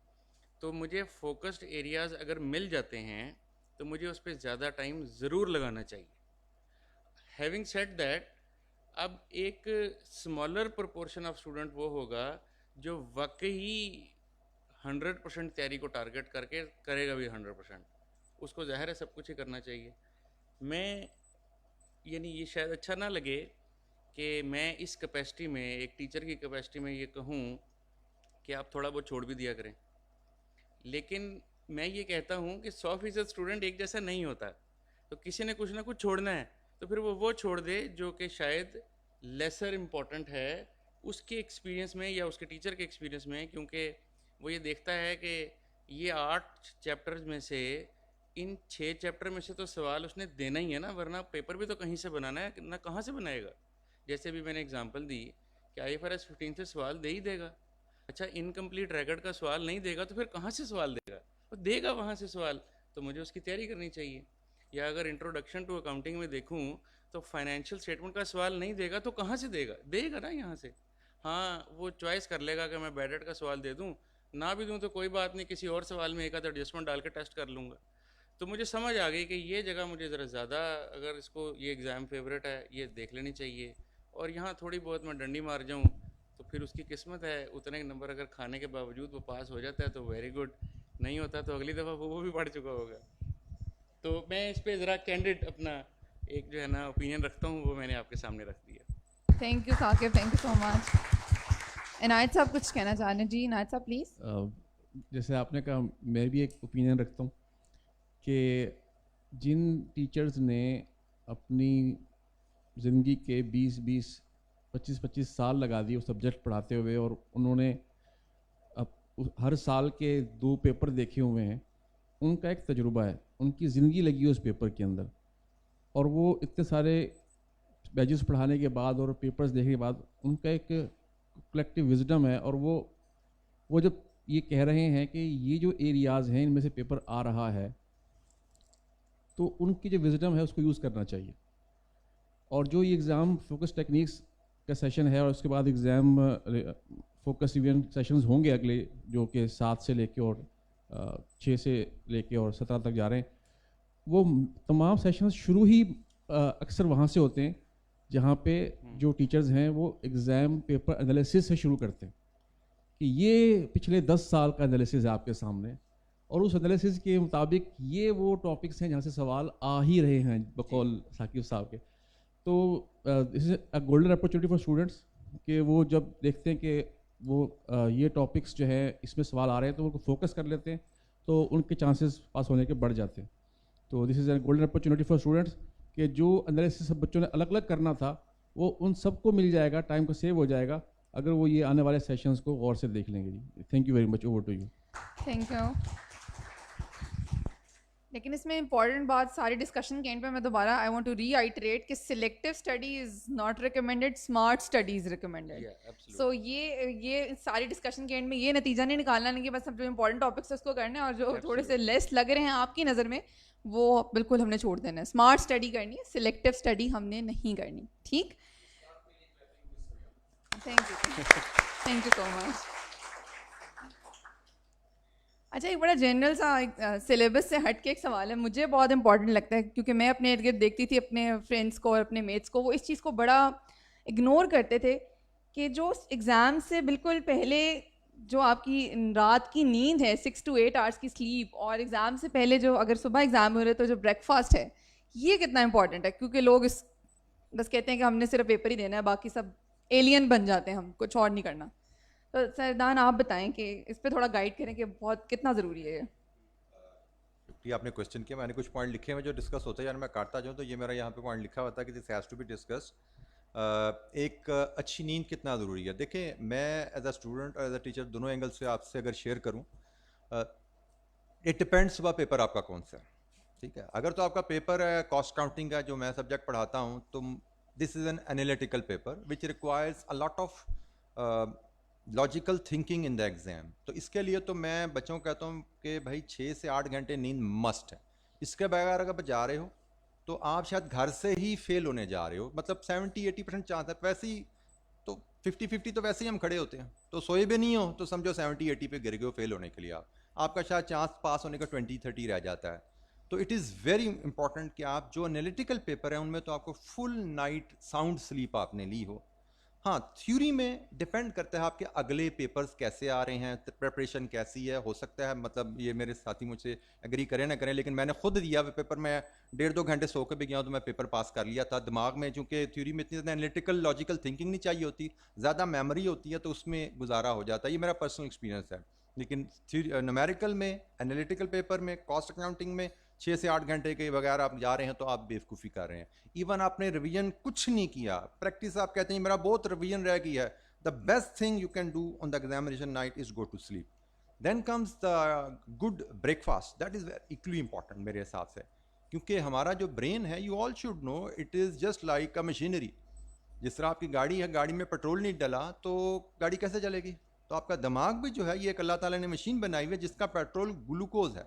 तो मुझे फोकस्ड एरियाज़ अगर मिल जाते हैं तो मुझे उस पर ज़्यादा टाइम ज़रूर लगाना चाहिए। हैविंग सेड दैट, अब एक स्मॉलर प्रोपोर्शन ऑफ स्टूडेंट वो होगा जो वाकई 100% तैयारी को टारगेट करके करेगा भी 100%, उसको ज़ाहिर है सब कुछ ही करना चाहिए। मैं यानी ये शायद अच्छा ना लगे कि मैं इस कैपेसिटी में, एक टीचर की कैपेसिटी में ये कहूँ कि आप थोड़ा बहुत छोड़ भी दिया करें, लेकिन मैं ये कहता हूँ कि 100% स्टूडेंट एक जैसा नहीं होता, तो किसी ने कुछ ना कुछ छोड़ना है, तो फिर वो छोड़ दे जो कि शायद लेसर इम्पॉर्टेंट है उसके एक्सपीरियंस में या उसके टीचर के एक्सपीरियंस में, क्योंकि वो ये देखता है कि ये 8 चैप्टर्स में से इन 6 चैप्टर में से तो सवाल उसने देना ही है ना, वरना पेपर भी तो कहीं से बनाना है ना, कहाँ से बनाएगा। जैसे भी मैंने एग्जांपल दी कि IFRS 15 से सवाल दे ही देगा, अच्छा इनकम्प्लीट रिकॉर्ड का सवाल नहीं देगा तो फिर कहाँ से सवाल देगा, वो देगा वहाँ से सवाल, तो मुझे उसकी तैयारी करनी चाहिए। या अगर इंट्रोडक्शन टू अकाउंटिंग में देखूँ तो फाइनेंशियल स्टेटमेंट का सवाल नहीं देगा तो कहाँ से देगा, देगा ना यहाँ से। हाँ, वो चॉइस कर लेगा कि मैं बैडेट का सवाल दे दूँ, ना भी दूँ तो कोई बात नहीं, किसी और सवाल में एक आध एडजस्टमेंट डाल के टेस्ट कर लूँगा। तो मुझे समझ आ गई कि ये जगह मुझे ज़रा ज़्यादा, अगर इसको ये एग्ज़ाम फेवरेट है ये देख लेनी चाहिए, और यहाँ थोड़ी बहुत मैं डंडी मार जाऊँ तो फिर उसकी किस्मत है, उतने नंबर अगर खाने के बावजूद वो पास हो जाता है तो वेरी गुड, नहीं होता तो अगली दफ़ा वो भी पढ़ चुका होगा। तो मैं इस पर ज़रा कैंडिड अपना एक जो है ना ओपिनियन रखता हूँ, वो मैंने आपके सामने रख दिया। Thank you Saqib, thank you so much. Inayat sahab कुछ कहना चाह रहे हैं? जी इनायत साहब प्लीज़। जैसे आपने कहा, मैं भी एक ओपिनियन रखता हूँ कि जिन टीचर्स ने अपनी ज़िंदगी के 25 साल लगा दिए उस सब्जेक्ट पढ़ाते हुए, और उन्होंने अब हर साल के 2 पेपर देखे हुए हैं, उनका एक तजुर्बा है, उनकी ज़िंदगी लगी है उस पेपर के अंदर, और वो इतने सारे बैचेस पढ़ाने के बाद और पेपर्स देखने के बाद उनका एक कलेक्टिव विजडम है, और वो जब ये कह रहे हैं कि ये जो एरियाज़ हैं इनमें से पेपर आ रहा है, तो उनकी जो विजडम है उसको यूज़ करना चाहिए। और जो ये एग्ज़ाम फोकस टेक्निक्स का सेशन है और उसके बाद एग्ज़ाम फोकस रिवीजन सेशंस होंगे अगले, जो कि 7 से लेके और 6 से लेके और 17 तक जा रहे हैं, वो तमाम सेशंस शुरू ही अक्सर वहाँ से होते हैं जहाँ पे जो टीचर्स हैं वो एग्ज़ाम पेपर एनालिसिस से शुरू करते हैं कि ये पिछले 10 साल का एनालिसिस है आपके सामने, और उस एनालिसिस के मुताबिक ये वो टॉपिक्स हैं जहाँ से सवाल आ ही रहे हैं बकौल साकिब साहब के। तो this is a golden opportunity for students कि वो जब देखते हैं कि वो ये टॉपिक्स जो है इसमें सवाल आ रहे हैं तो उनको फोकस कर लेते हैं, तो उनके चांसेस पास होने के बढ़ जाते हैं। तो this is a golden opportunity for students कि जो एनालिसिस सब बच्चों ने अलग अलग करना था वो उन सबको मिल जाएगा, टाइम को सेव हो जाएगा अगर वो ये आने वाले सेशंस को गौर से देख लेंगे। जी thank you very much, over to you. Thank you. लेकिन इसमें इंपॉर्टेंट बात, सारी डिस्कशन के एंड पे मैं दोबारा आई वांट टू रीआइटरेट कि selective study is not recommended, smart study is recommended. So ये सारी डिस्कशन के एंड में ये नतीजा नहीं निकालना नहीं कि बस हम जो इंपॉर्टेंट टॉपिक्स है उसको करना है और जो थोड़े से लेस लग रहे हैं आपकी नज़र में वो बिल्कुल हमने छोड़ देना है। स्मार्ट स्टडी करनी है, सिलेक्टिव स्टडी हमने नहीं करनी। ठीक, थैंक यू सो मच। अच्छा, एक बड़ा जनरल सा सिलेबस से हट के एक सवाल है, मुझे बहुत इंपॉर्टेंट लगता है क्योंकि मैं अपने इर्द गिर्द देखती थी अपने फ्रेंड्स को और अपने मेट्स को, वो इस चीज़ को बड़ा इग्नोर करते थे कि जो एग्ज़ाम से बिल्कुल पहले जो आपकी रात की नींद है 6 to 8 आवर्स की स्लीप, और एग्ज़ाम से पहले जो अगर सुबह एग्ज़ाम हो रहे तो जो ब्रेकफास्ट है, ये कितना इंपॉर्टेंट है। क्योंकि लोग इस बस कहते हैं कि हमने सिर्फ पेपर ही देना है, बाकी सब एलियन बन जाते हैं, हम कुछ और नहीं करना। तो सरदान आप बताएं कि इस पे थोड़ा गाइड करें कि बहुत कितना ज़रूरी है ये। आपने क्वेश्चन किया, मैंने कुछ पॉइंट लिखे हैं जो डिस्कस होते हैं, यानी मैं काटता जाऊँ तो ये मेरा यहाँ पे पॉइंट लिखा हुआ था कि this has to be discuss. एक अच्छी नींद कितना ज़रूरी है। देखें, मैं एज अ स्टूडेंट और एज अ टीचर दोनों एंगल से आपसे अगर शेयर करूँ, इट डिपेंड्स सुबह पेपर आपका कौन सा है। ठीक है। अगर तो आपका पेपर है कॉस्ट काउंटिंग का, जो मैं सब्जेक्ट पढ़ाता हूँ, तो this is an analytical paper which requires a lot of logical thinking in the exam. तो इसके लिए तो मैं बच्चों को कहता हूँ कि भाई 6 से 8 घंटे नींद मस्ट है। इसके बगैर अगर आप जा रहे हो तो आप शायद घर से ही फेल होने जा रहे हो, मतलब 70-80% चांस है। वैसे ही तो 50-50 तो वैसे ही हम खड़े होते हैं, तो सोए भी नहीं हो तो समझो 70-80 पे गिर गए हो फेल होने के लिए। आपका शायद चांस पास होने का 20-30 रह जाता है। तो इट इज़ वेरी इंपॉर्टेंट कि आप जो एनालिटिकल पेपर है उनमें तो आपको फुल नाइट साउंड स्लीप आपने ली हो। हाँ, थ्योरी में डिपेंड करता है आपके अगले पेपर्स कैसे आ रहे हैं, प्रिपरेशन कैसी है। हो सकता है, मतलब ये मेरे साथी मुझसे एग्री करें ना करें, लेकिन मैंने खुद दिया हुआ पेपर, मैं 1.5-2 घंटे सो के भी गया हूँ तो मैं पेपर पास कर लिया था। दिमाग में चूँकि थ्योरी में इतनी ज़्यादा एनालिटिकल लॉजिकल थिंकिंग नहीं चाहिए होती, ज़्यादा मेमोरी होती है, तो उसमें गुजारा हो जाता है। ये मेरा पर्सनल एक्सपीरियंस है। लेकिन न्यूमेरिकल में, एनालिटिकल पेपर में, कॉस्ट अकाउंटिंग में 6 से 8 घंटे के बगैर आप जा रहे हैं तो आप बेवकूफ़ी कर रहे हैं। इवन आपने रिवीजन कुछ नहीं किया, प्रैक्टिस आप कहते हैं मेरा बहुत रिवीजन रह गई है, the best thing you can do on the examination night is go to sleep. Then comes the good breakfast, that is equally important मेरे हिसाब से, क्योंकि हमारा जो ब्रेन है, you all should know, it is just like a machinery. जिस तरह आपकी गाड़ी है, गाड़ी में पेट्रोल नहीं डला तो गाड़ी कैसे चलेगी? तो आपका दिमाग भी जो है, ये एक अल्लाह ताला ने मशीन बनाई हुई है जिसका पेट्रोल ग्लूकोज है,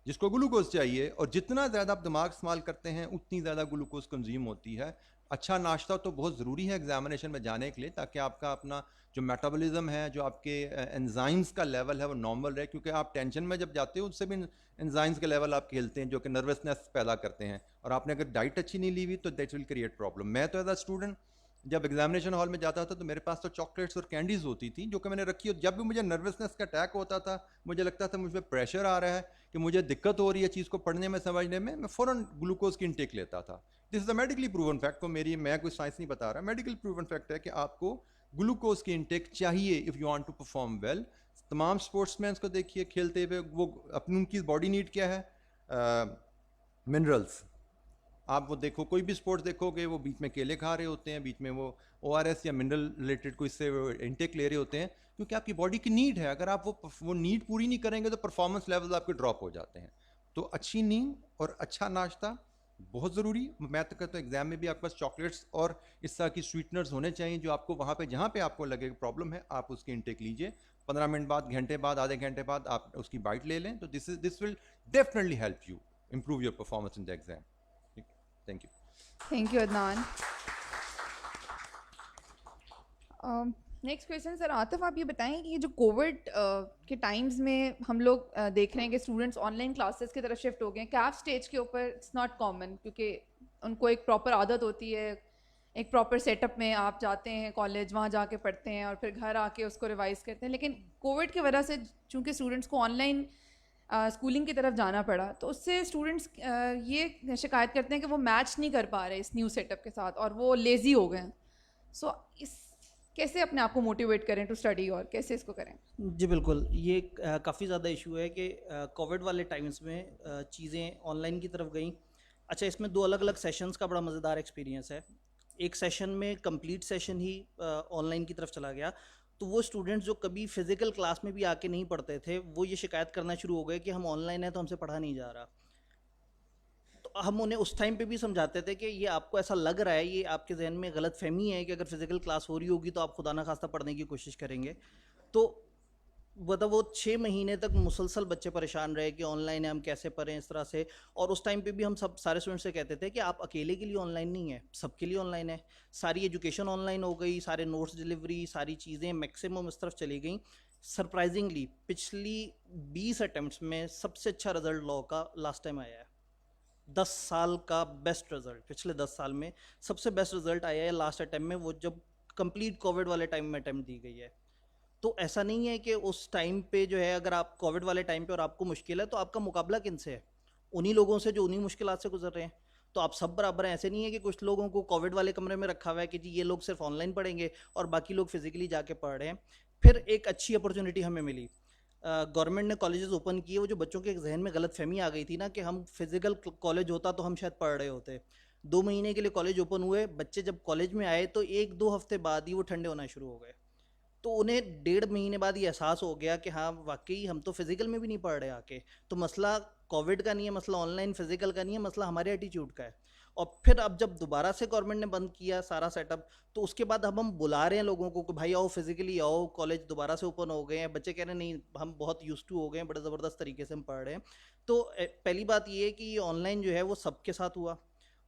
जिसको ग्लूकोज चाहिए, और जितना ज़्यादा आप दिमाग इस्तेमाल करते हैं उतनी ज़्यादा ग्लूकोज कंज्यूम होती है। अच्छा नाश्ता तो बहुत ज़रूरी है एग्जामिनेशन में जाने के लिए, ताकि आपका अपना जो मेटाबॉलिज्म है, जो आपके एंजाइम्स का लेवल है वो नॉर्मल रहे, क्योंकि आप टेंशन में जब जाते हो उससे भी एंजाइम्स के लेवल आपके हिलते हैं जो कि नर्वसनेस पैदा करते हैं, और आपने अगर डाइट अच्छी नहीं ली हुई तो दैट विल क्रिएट प्रॉब्लम। मैं तो एज अ स्टूडेंट जब एग्जामिनेशन हॉल में जाता था तो मेरे पास तो चॉकलेट्स और कैंडीज होती थी जो कि मैंने रखी, और जब भी मुझे नर्वसनेस का अटैक होता था, मुझे लगता था मुझ पर प्रेशर आ रहा है, कि मुझे दिक्कत हो रही है चीज़ को पढ़ने में, समझने में, मैं फ़ौरन ग्लूकोज की इंटेक लेता था। This is a medically proven fact. तो मैं कोई साइंस नहीं बता रहा, मेडिकल प्रूवन फैक्ट है कि आपको ग्लूकोज की इंटेक चाहिए if you want to perform well. तमाम स्पोर्ट्समैन को देखिए खेलते हुए, वो अपनी उनकी बॉडी नीड क्या है? मिनरल्स। आप वो देखो, कोई भी स्पोर्ट्स देखोगे, वो बीच में केले खा रहे होते हैं, बीच में वो ORS या मिनरल रिलेटेड कोई से इंटेक ले रहे होते हैं, क्योंकि आपकी बॉडी की नीड है। अगर आप वो नीड पूरी नहीं करेंगे तो परफॉर्मेंस लेवल आपके ड्रॉप हो जाते हैं। तो अच्छी नींद और अच्छा नाश्ता बहुत ज़रूरी। मैं तो कहता हूँ एग्जाम में भी आपके पास चॉकलेट्स और इस तरह की स्वीटनर्स होने चाहिए, जो आपको वहाँ पे जहाँ पे आपको लगे प्रॉब्लम है आप उसकी इंटेक लीजिए। 15 मिनट बाद, घंटे बाद, आधे घंटे बाद आप उसकी बाइट ले लें, तो this will definitely help you improve your performance in the exam. Thank you. Thank you Adnan. Next question sir Atif, आप ये बताएं कि ये जो कोविड के टाइम्स में हम लोग देख रहे हैं कि स्टूडेंट्स ऑनलाइन क्लासेस की तरफ शिफ्ट हो गए हैं, कैफ स्टेज के ऊपर इट्स नॉट कॉमन, क्योंकि उनको एक प्रॉपर आदत होती है, एक प्रॉपर सेटअप में आप जाते हैं कॉलेज, वहाँ जाके पढ़ते हैं और फिर घर आके उसको रिवाइज करते हैं। लेकिन कोविड की वजह से चूँकि स्टूडेंट्स को ऑनलाइन स्कूलिंग की तरफ जाना पड़ा, तो उससे स्टूडेंट्स ये शिकायत करते हैं कि वो मैच नहीं कर पा रहे इस न्यू सेटअप के साथ और वो लेज़ी हो गए हैं। सो इस कैसे अपने आप को मोटिवेट करें टू स्टडी और कैसे इसको करें? जी बिल्कुल, ये काफ़ी ज़्यादा इशू है कि कोविड वाले टाइम्स में चीज़ें ऑनलाइन की तरफ गई। अच्छा, इसमें 2 अलग अलग सेशंस का बड़ा मज़ेदार एक्सपीरियंस है। एक सेशन में कंप्लीट सेशन ही ऑनलाइन की तरफ चला गया, तो वो स्टूडेंट्स जो कभी फिज़िकल क्लास में भी आके नहीं पढ़ते थे, वो ये शिकायत करना शुरू हो गए कि हम ऑनलाइन हैं तो हमसे पढ़ा नहीं जा रहा। तो हम उन्हें उस टाइम पे भी समझाते थे कि ये आपको ऐसा लग रहा है, ये आपके जहन में गलतफहमी है कि अगर फिज़िकल क्लास हो रही होगी तो आप खुदा ना खास्ता पढ़ने की कोशिश करेंगे। तो मतलब वो 6 महीने तक मुसलसल बच्चे परेशान रहे कि ऑनलाइन है, हम कैसे पढ़ें इस तरह से। और उस टाइम पे भी हम सब सारे स्टूडेंट्स से कहते थे कि आप अकेले के लिए ऑनलाइन नहीं है, सबके लिए ऑनलाइन है। सारी एजुकेशन ऑनलाइन हो गई, सारे नोट्स डिलीवरी, सारी चीज़ें मैक्सिमम इस तरफ चली गई। सरप्राइजिंगली पिछली 20 अटैम्प्ट्स में सबसे अच्छा रिजल्ट लॉ का लास्ट टाइम आया है। 10 साल का बेस्ट रिजल्ट, पिछले 10 साल में सबसे बेस्ट रिजल्ट आया है लास्ट अटैम्प्ट में, वो जब कंप्लीट कोविड वाले टाइम में अटैम्प्ट दी गई है। तो ऐसा नहीं है कि उस टाइम पे जो है, अगर आप कोविड वाले टाइम पे और आपको मुश्किल है तो आपका मुकाबला किनसे है? उन्हीं लोगों से जो उन्हीं मुश्किलात से गुजर रहे हैं। तो आप सब बराबर हैं। ऐसे नहीं है कि कुछ लोगों को कोविड वाले कमरे में रखा हुआ है कि जी ये लोग सिर्फ ऑनलाइन पढ़ेंगे और बाकी लोग फिजिकली जाके पढ़ रहे हैं। फिर एक अच्छी अपॉर्चुनिटी हमें मिली, गवर्नमेंट ने कॉलेजेस ओपन किए। वो जो बच्चों के जहन में गलत फहमी आ गई थी ना कि हम फिजिकल कॉलेज होता तो हम शायद पढ़ रहे होते। 2 महीने के लिए कॉलेज ओपन हुए, बच्चे जब कॉलेज में आए तो 1-2 हफ्ते बाद ही वो ठंडे होना शुरू हो गए। तो उन्हें 1.5 महीने बाद ये एहसास हो गया कि हाँ वाकई हम तो फिज़िकल में भी नहीं पढ़ रहे आके। तो मसला कोविड का नहीं है मसला, ऑनलाइन फिजिकल का नहीं है मसला, हमारे एटीट्यूड का है। और फिर अब जब दोबारा से गवर्नमेंट ने बंद किया सारा सेटअप, तो उसके बाद अब हम बुला रहे हैं लोगों को कि भाई आओ फिजिकली आओ, कॉलेज दोबारा से ओपन हो गए हैं। बच्चे कह रहे हैं नहीं हम बहुत यूज टू हो गए हैं, बड़े ज़बरदस्त तरीके से हम पढ़ रहे हैं। तो पहली बात ये है कि ये ऑनलाइन जो है वो सबके साथ हुआ,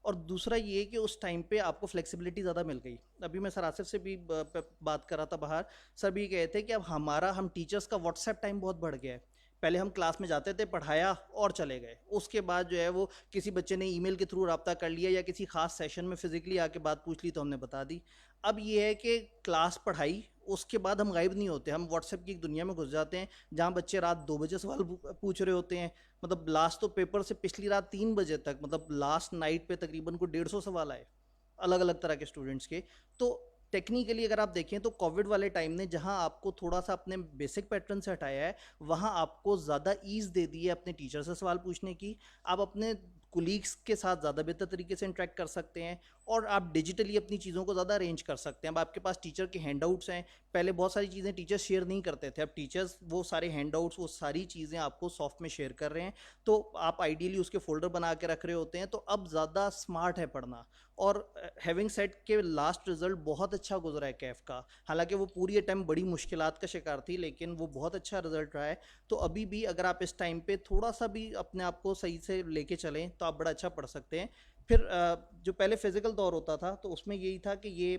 और दूसरा ये कि उस टाइम पे आपको फ्लेक्सिबिलिटी ज़्यादा मिल गई। अभी मैं सर आसिफ से भी बात कर रहा था बाहर, सर भी कहे थे कि अब हम टीचर्स का व्हाट्सएप टाइम बहुत बढ़ गया है। पहले हम क्लास में जाते थे, पढ़ाया और चले गए, उसके बाद जो है वो किसी बच्चे ने ईमेल के थ्रू रब्ता कर लिया या किसी खास सेशन में फिजिकली आके बात पूछ ली तो हमने बता दी। अब ये है कि क्लास पढ़ाई, उसके बाद हम गायब नहीं होते, हम व्हाट्सएप की एक दुनिया में घुस जाते हैं जहाँ बच्चे रात 2 बजे सवाल पूछ रहे होते हैं। मतलब लास्ट तो पेपर से पिछली रात 3 बजे तक, मतलब लास्ट नाइट पे तकरीबन को 150 सवाल आए अलग अलग तरह के स्टूडेंट्स के। तो टेक्निकली अगर आप देखें तो कोविड वाले टाइम ने जहां आपको थोड़ा सा अपने बेसिक पैटर्न से हटाया है, वहां आपको ज़्यादा ईज़ दे दी है अपने टीचर से सवाल पूछने की। आप अपने कुलीग्स के साथ ज़्यादा बेहतर तरीके से इंटरेक्ट कर सकते हैं, और आप डिजिटली अपनी चीज़ों को ज़्यादा अरेंज कर सकते हैं। अब आपके पास टीचर के हैंडआउट्स हैं, पहले बहुत सारी चीज़ें टीचर्स शेयर नहीं करते थे, अब टीचर्स वो सारे हैंडआउट्स, वो सारी चीज़ें आपको सॉफ्ट में शेयर कर रहे हैं, तो आप आइडियली उसके फोल्डर बना के रख रहे होते हैं। तो अब ज़्यादा स्मार्ट है पढ़ना। और हैविंग सेड के लास्ट रिजल्ट बहुत अच्छा गुजरा है कैफ का, हालांकि वो पूरी अटैम्प्ट बड़ी मुश्किलात का शिकार थी, लेकिन वो बहुत अच्छा रिजल्ट रहा है। तो अभी भी अगर आप इस टाइम पे थोड़ा सा भी अपने आप को सही से लेके चलें तो आप बड़ा अच्छा पढ़ सकते हैं। फिर जो पहले फिजिकल दौर होता था तो उसमें यही था कि ये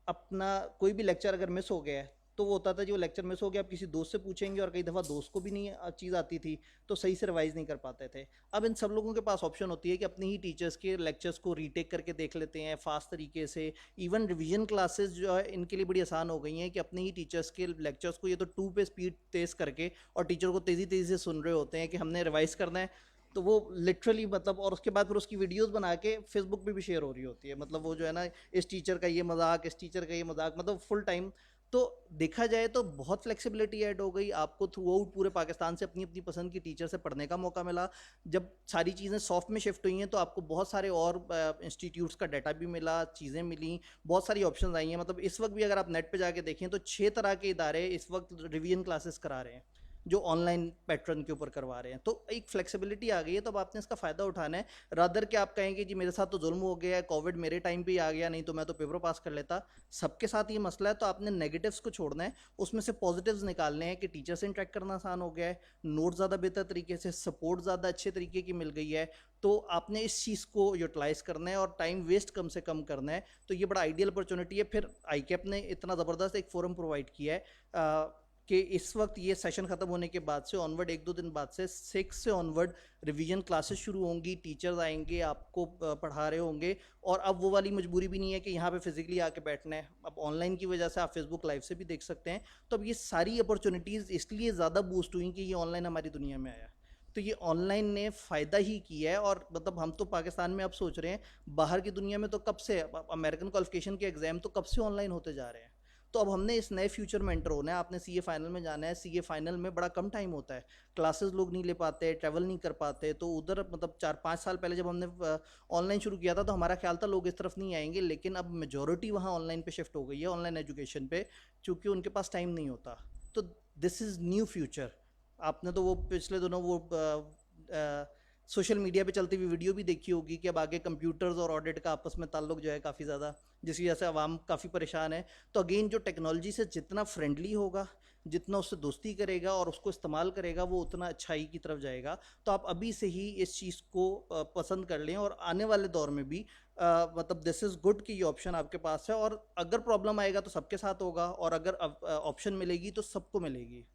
अपना कोई भी लेक्चर अगर मिस हो गया है तो वो होता था, जो लेक्चर मिस हो गया आप किसी दोस्त से पूछेंगे, और कई दफ़ा दोस्त को भी नहीं चीज़ आती थी तो सही से रिवाइज़ नहीं कर पाते थे। अब इन सब लोगों के पास ऑप्शन होती है कि अपनी ही टीचर्स के लेक्चर्स को रीटेक करके देख लेते हैं फास्ट तरीके से। इवन रिवीजन क्लासेस जो है इनके लिए बड़ी आसान हो गई हैं कि अपने ही टीचर्स के लेक्चर्स को ये तो 2 पे स्पीड तेज़ करके और टीचर को तेज़ी तेज़ी से सुन रहे होते हैं कि हमने रिवाइज़ करना है, तो वो लिटरली मतलब, और उसके बाद फिर उसकी वीडियोस बना के फेसबुक पे भी शेयर हो रही होती है। मतलब वो जो है ना, इस टीचर का ये मजाक, इस टीचर का ये मजाक, मतलब फुल टाइम। तो देखा जाए तो बहुत फ्लेक्सिबिलिटी ऐड हो गई, आपको थ्रू आउट पूरे पाकिस्तान से अपनी अपनी पसंद की टीचर से पढ़ने का मौका मिला। जब सारी चीज़ें सॉफ्ट में शिफ्ट हुई हैं तो आपको बहुत सारे और इंस्टीट्यूट्स का डाटा भी मिला, चीज़ें मिली, बहुत सारी ऑप्शंस आई हैं। मतलब इस वक्त भी अगर आप नेट पे जाके देखें तो 6 तरह के इदारे इस वक्त रिवीजन क्लासेस करा रहे हैं जो ऑनलाइन पैटर्न के ऊपर करवा रहे हैं। तो एक फ्लेक्सिबिलिटी आ गई है, तो अब आपने इसका फ़ायदा उठाना है, रादर कि आप कहेंगे जी मेरे साथ तो जुल्म हो गया है, कोविड मेरे टाइम पे ही आ गया, नहीं तो मैं तो पेपर पास कर लेता। सबके साथ ये मसला है, तो आपने नेगेटिव्स को छोड़ना है, उसमें से पॉजिटिव्स निकालने हैं कि टीचर से इंटरेक्ट करना आसान हो गया है, नोट ज़्यादा बेहतर तरीके से, सपोर्ट ज़्यादा अच्छे तरीके की मिल गई है। तो आपने इस चीज़ को यूटिलाइज़ करना है और टाइम वेस्ट कम से कम करना है। तो ये बड़ा आइडियल अपॉर्चुनिटी है। फिर आईकैप ने इतना ज़बरदस्त एक फोरम प्रोवाइड किया है कि इस वक्त ये सेशन ख़त्म होने के बाद से ऑनवर्ड 1-2 दिन बाद से 6 से ऑनवर्ड रिवीजन क्लासेस शुरू होंगी, टीचर्स आएंगे, आपको पढ़ा रहे होंगे, और अब वो वाली मजबूरी भी नहीं है कि यहाँ पे फिजिकली आके बैठना है। अब ऑनलाइन की वजह से आप फेसबुक लाइव से भी देख सकते हैं। तो अब ये सारी अपॉर्चुनिटीज़ इसलिए ज़्यादा बूस्ट हुई कि ये ऑनलाइन हमारी दुनिया में आया। तो ये ऑनलाइन ने फ़ायदा ही किया है। और मतलब हम तो पाकिस्तान में अब सोच रहे हैं, बाहर की दुनिया में तो कब से अमेरिकन क्वालिफिकेशन के एग्ज़ाम तो कब से ऑनलाइन होते जा रहे हैं। तो अब हमने इस नए फ्यूचर में एंटर होना है। आपने सीए फाइनल में जाना है, सीए फाइनल में बड़ा कम टाइम होता है, क्लासेस लोग नहीं ले पाते, ट्रैवल नहीं कर पाते। तो उधर मतलब 4-5 साल पहले जब हमने ऑनलाइन शुरू किया था तो हमारा ख्याल था लोग इस तरफ नहीं आएंगे, लेकिन अब मेजॉरिटी वहाँ ऑनलाइन पे शिफ्ट हो गई है, ऑनलाइन एजुकेशन पे, चूँकि उनके पास टाइम नहीं होता। तो दिस इज़ न्यू फ्यूचर। आपने तो वो पिछले दिनों वो सोशल मीडिया पे चलती हुई वीडियो भी देखी होगी कि अब आगे कंप्यूटर्स और ऑडिट का आपस में ताल्लुक जो है काफ़ी ज़्यादा, जिसकी वजह से आवाम काफ़ी परेशान है। तो अगेन जो टेक्नोलॉजी से जितना फ्रेंडली होगा, जितना उससे दोस्ती करेगा और उसको इस्तेमाल करेगा, वो उतना अच्छाई की तरफ जाएगा। तो आप अभी से ही इस चीज़ को पसंद कर लें, और आने वाले दौर में भी मतलब दिस इज़ गुड कि ये ऑप्शन आपके पास है। और अगर प्रॉब्लम आएगा तो सबके साथ होगा, और अगर ऑप्शन मिलेगी तो सबको मिलेगी।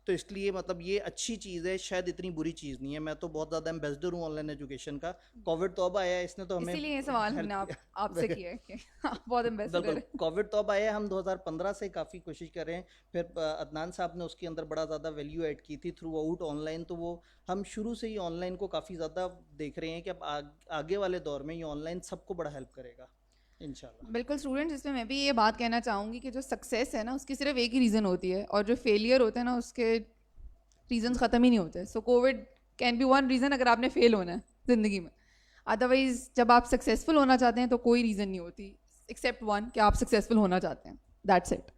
तो इसलिए मतलब ये अच्छी चीज़ है, शायद इतनी बुरी चीज़ नहीं है। मैं तो बहुत ज़्यादा एम्बेसडर हूँ ऑनलाइन एजुकेशन का। कोविड तो अब आया है, इसने तो हमें इसीलिए ये सवाल हमने आपसे किया है कि आप बहुत एम्बेसडर हैं। कोविड तो अब आया है, हम 2015 से काफ़ी कोशिश कर रहे हैं। फिर अदनान साहब ने उसके अंदर बड़ा ज़्यादा वैल्यू ऐड की थी थ्रू आउट ऑनलाइन। तो वो हम शुरू से ही ऑनलाइन को काफ़ी ज़्यादा देख रहे हैं कि अब आगे वाले दौर में ये ऑनलाइन सबको बड़ा हेल्प करेगा इंशाल्लाह। बिल्कुल स्टूडेंट्स, इसमें मैं भी ये बात कहना चाहूँगी कि जो सक्सेस है ना उसकी सिर्फ एक ही रीज़न होती है, और जो फेलियर होता है ना उसके रीजंस ख़त्म ही नहीं होते। So Covid can be one reason अगर आपने फेल होना है ज़िंदगी में। अदरवाइज़ जब आप सक्सेसफुल होना चाहते हैं तो कोई रीज़न नहीं होती एक्सेप्ट वन कि आप सक्सेसफुल होना चाहते हैं, दैट्स इट।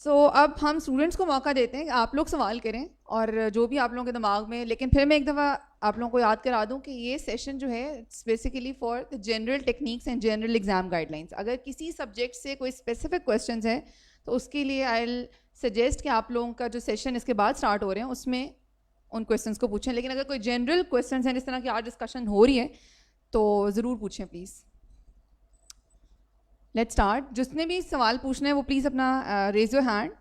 अब हम स्टूडेंट्स को मौका देते हैं कि आप लोग सवाल करें और जो भी आप लोगों के दिमाग में, लेकिन फिर मैं एक दफ़ा आप लोगों को याद करा दूं कि ये सेशन जो है it's basically for the general techniques and general exam guidelines. अगर किसी सब्जेक्ट से कोई स्पेसिफिक क्वेश्चंस हैं तो उसके लिए आई विल सजेस्ट कि आप लोगों का जो सेशन इसके बाद स्टार्ट हो रहे हैं उसमें उन क्वेश्चंस को पूछें। लेकिन अगर कोई जनरल क्वेश्चंस हैं, जिस तरह की आज डिस्कशन हो रही है, तो ज़रूर पूछें प्लीज़। Let's start. जिसने भी सवाल पूछना है वो प्लीज़ अपना रेज योर हैंड।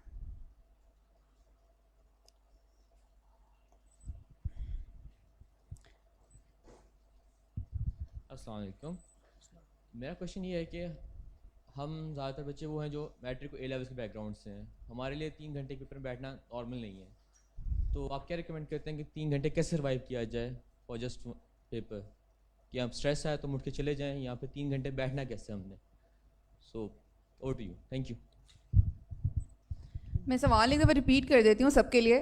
अस्सलाम वालेकुम। मेरा क्वेश्चन ये है कि हम ज़्यादातर बच्चे वो हैं जो मैट्रिक और ए लेवल्स के बैकग्राउंड से हैं। हमारे लिए 3 घंटे के पेपर में बैठना नॉर्मल नहीं है। तो आप क्या रिकमेंड करते हैं कि 3 घंटे कैसे सर्वाइव किया जाए फॉर जस्ट पेपर? कि हम स्ट्रेस आए तो मुड़ के चले जाएं, या फिर 3 घंटे बैठना कैसे हमने? So over to you, thank you. मैं सवाल एक दफ़ा रिपीट कर देती हूँ सबके लिए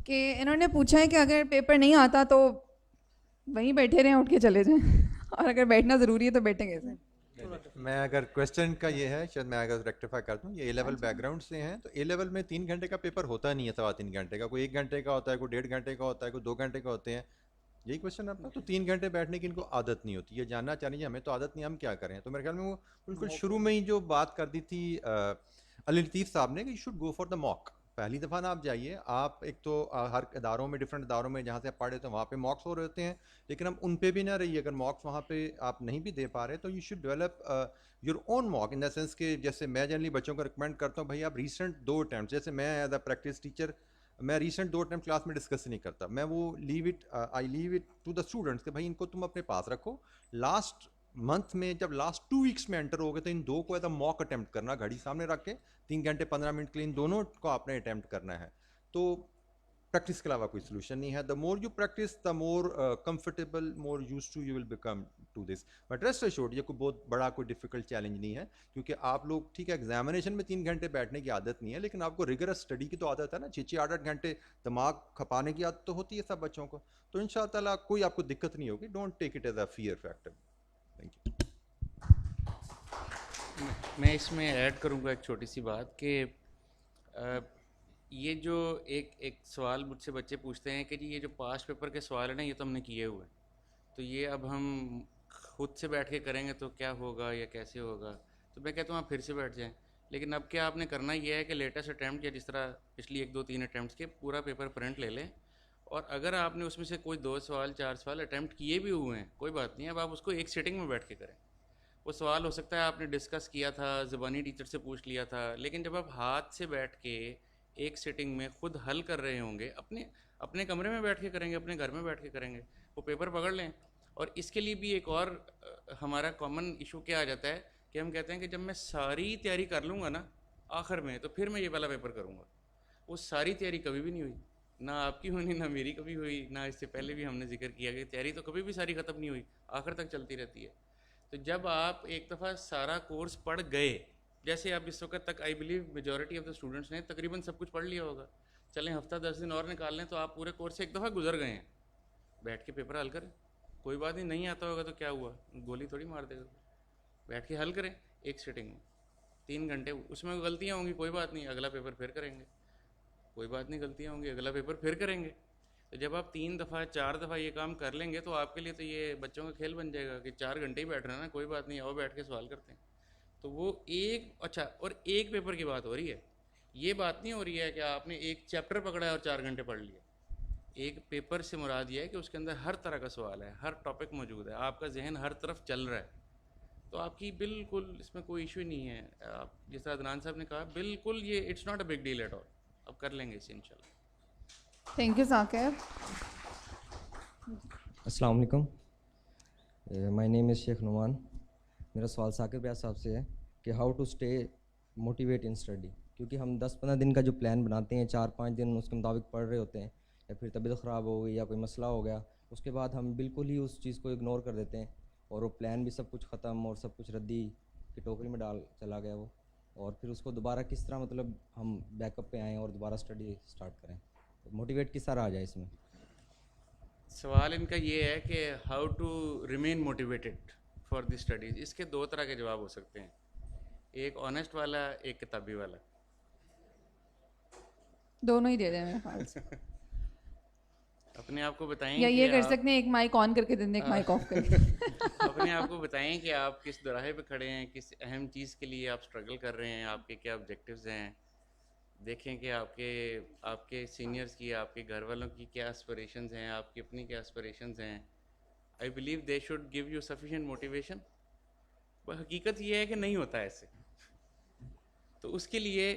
कि इन्होंने पूछा है कि अगर पेपर नहीं आता तो वहीं बैठे रहें, उठ के चले जाएं, और अगर बैठना ज़रूरी है तो बैठें कैसे? मैं अगर क्वेश्चन का ये है, शायद मैं अगर रेक्टिफाई कर दूं, ये ए लेवल बैकग्राउंड से हैं, तो ए लेवल में 3 घंटे का पेपर होता नहीं है, 3.25 घंटे का। कोई 1 घंटे का होता है, कोई 1.5 घंटे का होता है, कोई 2 घंटे का होते हैं। यही क्वेश्चन आपका? तो 3 घंटे बैठने की इनको आदत नहीं होती, ये जानना चाहिए हमें। तो आदत नहीं, हम क्या करें? तो मेरे ख्याल में वो बिल्कुल शुरू में ही जो बात कर दी थी अली लतीफ़ साहब ने कि you should go for the mock. पहली दफ़ा ना आप जाइए, आप एक तो हर इदारों में, डिफरेंट इदारों में जहाँ से आप पढ़े तो वहाँ पे मॉक्स हो रहे होते हैं, लेकिन हम उन पे भी ना रहिए। अगर मॉक्स वहाँ पे आप नहीं भी दे पा रहे तो you should develop your own mock, in the sense कि जैसे मैं जनरली बच्चों को रिकमेंड करता हूँ, भाई आप रिसेंट 2 अटैम्प्ट, जैसे मैं एज अ प्रैक्टिस टीचर मैं रिसेंट 2 अटैम्प्ट क्लास में डिस्कस नहीं करता, मैं वो I leave it to the students कि भाई इनको तुम अपने पास रखो। लास्ट मंथ में जब लास्ट 2 वीक्स में एंटर हो गए तो इन 2 को एज अ मॉक अटैम्प्ट करना, घड़ी सामने रख के 3 घंटे 15 मिनट के लिए इन दोनों को आपने अटैम्प्ट करना है। तो प्रैक्टिस के अलावा कोई सोल्यूशन नहीं है। The more you practice the more comfortable, more used to you will become to this. But rest assured ये कोई बहुत बड़ा कोई डिफिकल्ट चैलेंज नहीं है, क्योंकि आप लोग ठीक है एग्जामिनेशन में 3 घंटे बैठने की आदत नहीं है, लेकिन आपको रिगरस स्टडी की तो आदत है ना, 6-6 8-8 घंटे दिमाग खपाने की आदत तो होती है सब बच्चों को। तो इंशाअल्लाह ताला कोई आपको दिक्कत नहीं होगी। Don't take it as a fear factor. Thank you. मैं इसमें ऐड करूँगा एक छोटी सी बात कि ये जो एक सवाल मुझसे बच्चे पूछते हैं कि जी ये जो पास्ट पेपर के सवाल है ना, ये तो हमने किए हुए हैं, तो ये अब हम खुद से बैठ के करेंगे तो क्या होगा या कैसे होगा? तो मैं कहता हूँ आप फिर से बैठ जाएं। लेकिन अब क्या आपने करना ये है कि लेटेस्ट अटैम्प्ट या जिस तरह पिछली 1 2 3 अटैम्प्ट्स के पूरा पेपर प्रिंट ले लें, और अगर आपने उसमें से कोई 2 सवाल 4 सवाल अटैम्प्ट किए भी हुए हैं, कोई बात नहीं, अब आप उसको एक सिटिंग में बैठ के करें। वो सवाल हो सकता है आपने डिस्कस किया था, ज़बानी टीचर से पूछ लिया था, लेकिन जब आप हाथ से बैठ के एक सिटिंग में खुद हल कर रहे होंगे, अपने अपने कमरे में बैठ के करेंगे, अपने घर में बैठ के करेंगे, वो पेपर पकड़ लें। और इसके लिए भी एक और हमारा कॉमन इशू क्या आ जाता है कि हम कहते हैं कि जब मैं सारी तैयारी कर लूँगा ना आखिर में, तो फिर मैं ये वाला पेपर करूँगा। वो सारी तैयारी कभी भी नहीं हुई, ना आपकी हुई ना मेरी कभी हुई, ना इससे पहले भी हमने जिक्र किया कि तैयारी तो कभी भी सारी ख़त्म नहीं हुई, आखिर तक चलती रहती है। तो जब आप एक दफ़ा सारा कोर्स पढ़ गए, जैसे आप इस वक्त तक I believe majority of the students ने तकरीबन सब कुछ पढ़ लिया होगा, चलें हफ्ता 10 दिन और निकाल लें तो आप पूरे कोर्स से एक दफ़ा गुजर गए हैं। बैठ के पेपर हल करें, कोई बात नहीं, नहीं आता होगा तो क्या हुआ, गोली थोड़ी मार देगा। बैठ के हल करें एक सिटिंग में 3 घंटे, उसमें गलतियाँ होंगी कोई बात नहीं, अगला पेपर फिर करेंगे, कोई बात नहीं, गलतियाँ होंगी अगला पेपर फिर करेंगे। तो जब आप 3 दफ़ा 4 दफ़ा ये काम कर लेंगे तो आपके लिए तो ये बच्चों का खेल बन जाएगा कि 4 घंटे ही बैठ रहे हैं ना, कोई बात नहीं, आओ बैठ के सवाल करते हैं। तो वो और एक पेपर की बात हो रही है, ये बात नहीं हो रही है कि आपने एक चैप्टर पकड़ा है और 4 घंटे पढ़ लिया। एक पेपर से मुराद ये है कि उसके अंदर हर तरह का सवाल है, हर टॉपिक मौजूद है, आपका जहन हर तरफ चल रहा है, तो आपकी बिल्कुल इसमें कोई इशू नहीं है। आप जिस तरह अदनान साहब ने कहा, बिल्कुल ये it's not a big deal at all, अब कर लेंगे इसे इंशाल्लाह। Thank you Saqib. अस्सलाम वालेकुम, my name is Sheikh Numan. मेरा सवाल साकिब भैया साहब से है कि how to stay motivate in study, क्योंकि हम 10-15 दिन का जो प्लान बनाते हैं, 4-5 दिन उसके मुताबिक पढ़ रहे होते हैं, या फिर तबीयत ख़राब हो गई या कोई मसला हो गया, उसके बाद हम बिल्कुल ही उस चीज़ को इग्नोर कर देते हैं और वो प्लान भी सब कुछ ख़त्म और सब कुछ रद्दी की टोकरी में डाल चला गया वो, और फिर उसको दोबारा किस तरह मतलब हम बैकअप पे आएँ और दोबारा स्टडी स्टार्ट करें, मोटिवेट किस तरह आ जाए इसमें? सवाल इनका ये है कि how to remain motivated for the studies. इसके 2 तरह के जवाब हो सकते हैं, एक ऑनेस्ट वाला, एक किताबी वाला। दोनों ही दे दें मेरे ख्याल से। अपने आप को बताएं या कि ये कर आप सकते हैं, एक माइक ऑन करके दे दें, एक माइक ऑफ करके। अपने आप को बताएं कि आप किस दोराहे पे खड़े हैं, किस अहम चीज़ के लिए आप स्ट्रगल कर रहे हैं, आपके क्या ऑब्जेक्टिव्स हैं। देखें कि आपके सीनियर्स की, आपके घर वालों की क्या एस्पिरेशंस हैं, आपकी अपनी क्या एस्पिरेशंस हैं। I believe they should give you sufficient motivation. पर हकीकत ये है कि नहीं होता ऐसे। तो उसके लिए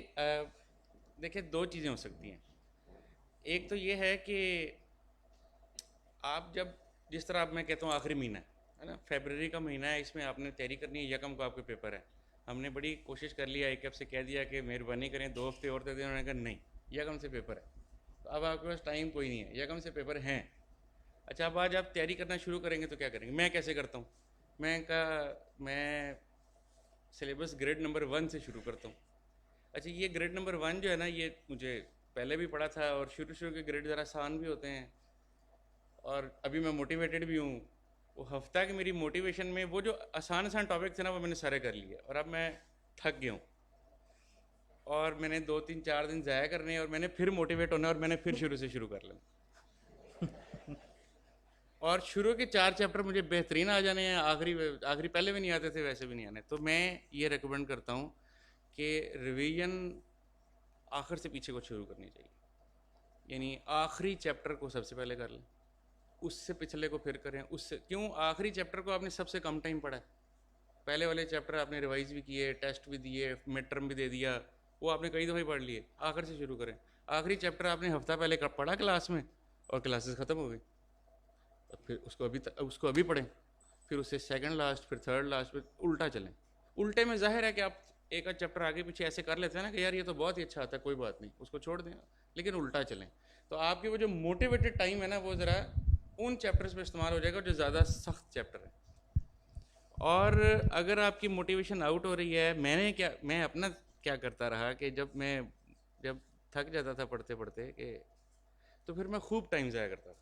देखिए, दो चीज़ें हो सकती हैं। एक तो ये है कि आप जब, जिस तरह आप, मैं कहता हूँ आखिरी महीना है ना, फरवरी का महीना है, इसमें आपने तैयारी करनी है, यकम को आपके पेपर है। हमने बड़ी कोशिश कर लिया, एक से कह दिया कि मेहरबानी करें 2 हफ्ते और दे दें, उन्होंने कहा नहीं, यकम से पेपर है। तो अब आपके पास टाइम कोई नहीं है, यकम से पेपर हैं। अच्छा, अब आज आप तैयारी करना शुरू करेंगे तो क्या करेंगे? मैं कैसे करता हूँ? मैं सिलेबस ग्रेड नंबर 1 से शुरू करता हूँ। अच्छा, ये ग्रेड नंबर 1 जो है ना, ये मुझे पहले भी पढ़ा था, और शुरू के ग्रेड ज़रा आसान भी होते हैं, और अभी मैं मोटिवेटेड भी हूँ। वो हफ्ता की मेरी मोटिवेशन में वो जो आसान टॉपिक थे ना, वो मैंने सारे कर लिए, और अब मैं थक गया हूँ, और मैंने 2-3-4 दिन ज़ाया करने, और मैंने फिर मोटिवेट होना, और मैंने फिर शुरू से शुरू कर लेना। और शुरू के 4 चैप्टर मुझे बेहतरीन आ जाने हैं, आखिरी पहले भी नहीं आते थे, वैसे भी नहीं आने। तो मैं ये रिकमेंड करता हूँ कि रिवीजन आखिर से पीछे को शुरू करनी चाहिए, यानी आखिरी चैप्टर को सबसे पहले कर लें, उससे पिछले को फिर करें। उससे क्यों? आखिरी चैप्टर को आपने सबसे कम टाइम पढ़ा है, पहले वाले चैप्टर आपने रिवाइज भी किए, टेस्ट भी दिए, मिड टर्म भी दे दिया, वो आपने कई दफ़े पढ़ लिए। आखिर से शुरू करें। आखिरी चैप्टर आपने हफ्ता पहले पढ़ा क्लास में, और क्लासेस ख़त्म हो गई, और फिर उसको अभी पढ़ें, फिर उससे सेकंड लास्ट, फिर थर्ड लास्ट, फिर उल्टा चलें। उल्टे में जाहिर है कि आप एक आध चैप्टर आगे पीछे ऐसे कर लेते हैं ना कि यार ये तो बहुत ही अच्छा आता है, कोई बात नहीं, उसको छोड़ दें, लेकिन उल्टा चलें। तो आपकी वो जो मोटिवेटेड टाइम है ना, वो ज़रा उन चैप्टर्स पे इस्तेमाल हो जाएगा जो ज़्यादा सख्त चैप्टर है। और अगर आपकी मोटिवेशन आउट हो रही है, मैं अपना क्या करता रहा कि जब थक जाता था पढ़ते पढ़ते कि, तो फिर मैं खूब टाइम ज़ाया करता था।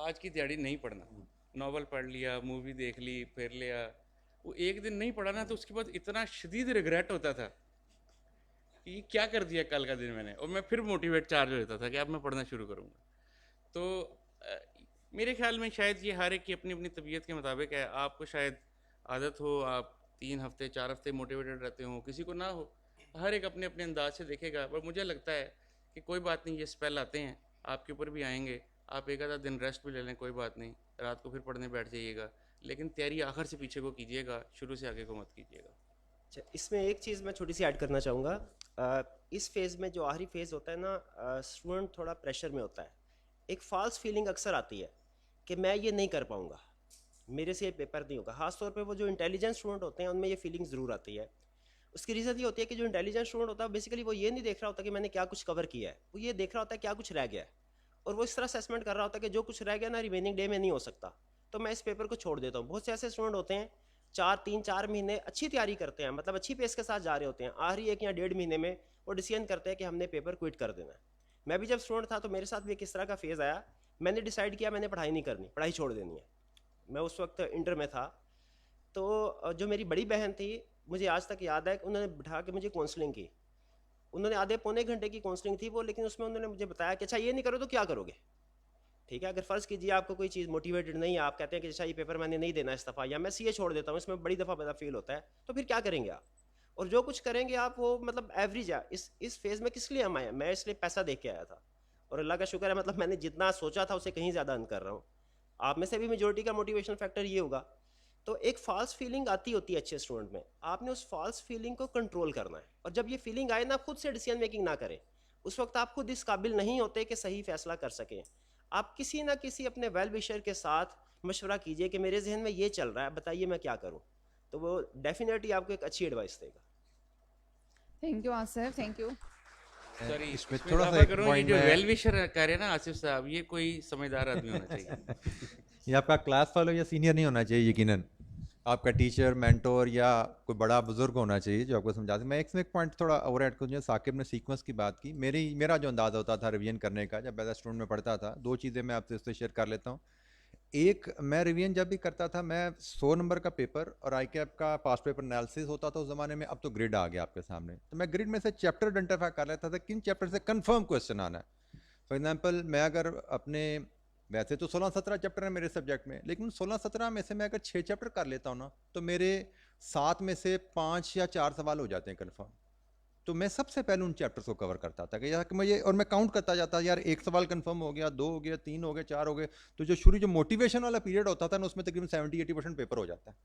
आज की तैयारी नहीं पढ़ना, नावल पढ़ लिया, मूवी देख ली, फिर लिया। वो एक दिन नहीं पढ़ा ना, तो उसके बाद इतना शदीद रिग्रेट होता था कि क्या कर दिया कल का दिन मैंने, और मैं फिर मोटिवेट चार्ज हो जाता था कि अब मैं पढ़ना शुरू करूँगा। तो मेरे ख्याल में शायद ये हर एक की अपनी अपनी तबीयत के मुताबिक है। आपको शायद आदत हो, आप 3 हफ्ते 4 हफ्ते मोटिवेटेड रहते हो, किसी को ना हो, हर एक अपने अपने अंदाज से देखेगा। पर मुझे लगता है कि कोई बात नहीं, ये स्पेल आते हैं, आपके ऊपर भी आएंगे, आप एक आधा दिन रेस्ट भी ले लें, कोई बात नहीं, रात को फिर पढ़ने बैठ जाइएगा, लेकिन तैयारी आखिर से पीछे को कीजिएगा, शुरू से आगे को मत कीजिएगा। अच्छा, इसमें एक चीज़ मैं छोटी सी ऐड करना चाहूँगा। इस फेज़ में जो आखिरी फेज़ होता है ना, स्टूडेंट थोड़ा प्रेशर में होता है। एक फ़ॉल्स फीलिंग अक्सर आती है कि मैं ये नहीं कर पाऊँगा, मेरे से ये पेपर नहीं होगा। ख़ास तौर पे वो जो इंटेलिजेंट स्टूडेंट होते हैं, उनमें ये फीलिंग ज़रूर आती है। उसकी रीज़न ये होती है कि जो इंटेलिजेंट स्टूडेंट होता है, बेसिकली वो ये नहीं देख रहा होता कि मैंने क्या कुछ कवर किया है, वो ये देख रहा होता है क्या कुछ रह गया है, और वो इस तरह असेसमेंट कर रहा होता है कि जो कुछ रह गया ना, रिमेनिंग डे में नहीं हो सकता, तो मैं इस पेपर को छोड़ देता हूँ। बहुत से ऐसे स्टूडेंट होते हैं 3-4 महीने अच्छी तैयारी करते हैं, मतलब अच्छी पेस के साथ जा रहे होते हैं, आखिरी 1 या 1.5 महीने में वो डिसीजन करते हैं कि हमने पेपर क्विट कर देना है। मैं भी जब स्टूडेंट था तो मेरे साथ भी किस तरह का फेज़ आया, मैंने डिसाइड किया मैंने पढ़ाई नहीं करनी, पढ़ाई छोड़ देनी है। मैं उस वक्त इंटर में था, तो जो मेरी बड़ी बहन थी, मुझे आज तक याद है कि उन्होंने बिठा के मुझे काउंसलिंग की। उन्होंने आधे पौने घंटे की काउंसलिंग थी वो, लेकिन उसमें उन्होंने मुझे बताया कि अच्छा ये नहीं करो तो क्या करोगे। ठीक है, अगर फ़र्ज़ कीजिए आपको कोई चीज़ मोटिवेटेड नहीं है, आप कहते हैं कि अच्छा ये पेपर मैंने नहीं देना इस दफ़ा, या मैं सीए छोड़ देता हूँ, इसमें बड़ी दफ़ा बड़ा फील होता है, तो फिर क्या करेंगे आप? और जो कुछ करेंगे आप वो मतलब एवरेज है। इस फेज़ में किस लिए हम आए? मैं इसलिए पैसा दे के आया था, और अल्लाह का शुक्र है मतलब मैंने जितना सोचा था उससे कहीं ज़्यादा अर्न कर रहा हूँ। आप में से भी मेजोरिटी का मोटिवेशन फैक्टर ये होगा। तो एक फ़ॉल्स फीलिंग आती होती है अच्छे स्टूडेंट में, आपने उस फॉल्स फीलिंग को कंट्रोल करना है, और जब ये फीलिंग आए ना, खुद से डिसीजन मेकिंग ना करें। उस वक्त आप खुद इस काबिल नहीं होते कि सही फैसला कर सकें। आप किसी ना किसी अपने वेल विशर के साथ मशवरा कीजिए कि मेरे जहन में ये चल रहा है, बताइए मैं क्या करूं, तो वो डेफिनेटली आपको एक अच्छी एडवाइस देगा। Thank you Asif, thank you. Sorry, इसमें इसमें थोड़ा सा इजाफा एक करूं, ये point जो मैं- वेल विशर कह रहे हैं ना आसिफ साहब, ये कोई समझदार आदमी होना चाहिए। ये आपका क्लास फेलो या सीनियर नहीं होना चाहिए, यकीनन आपका टीचर, मेंटोर या कोई बड़ा बुजुर्ग होना चाहिए जो आपको समझा दे। मैं इसमें एक पॉइंट थोड़ा ओवर ऐड करूँ, साकिब ने सीक्वेंस की बात की, मेरा जो अंदाज़ा होता था रिवीजन करने का जब एज स्टूडेंट में पढ़ता था, 2 चीज़ें मैं आपसे उससे शेयर कर लेता हूँ। एक मैं रिवीजन जब भी करता था, मैं 100 नंबर का पेपर और आई कैप का पास्ट पेपर एनालिसिस होता था उस ज़माने में, अब तो ग्रिड आ गया आपके सामने, तो मैं ग्रिड में से चैप्टर आइडेंटिफाई कर लेता था किन चैप्टर से कंफर्म क्वेश्चन आना है। फॉर एग्जांपल मैं अगर अपने, वैसे तो 16-17 चैप्टर है मेरे सब्जेक्ट में, लेकिन 16-17 में से मैं अगर 6 चैप्टर कर लेता हूँ ना, तो मेरे 7 में से 5 या 4 सवाल हो जाते हैं कन्फर्म। तो मैं सबसे पहले उन चैप्टर्स को कवर करता था कि यार कि मुझे, और मैं काउंट करता जाता यार, एक सवाल कंफर्म हो गया, 2 हो गया, 3 हो गए, 4 हो गए। तो जो मोटिवेशन वाला पीरियड होता था ना, उसमें तकरीबन 70-80% पेपर हो जाता है।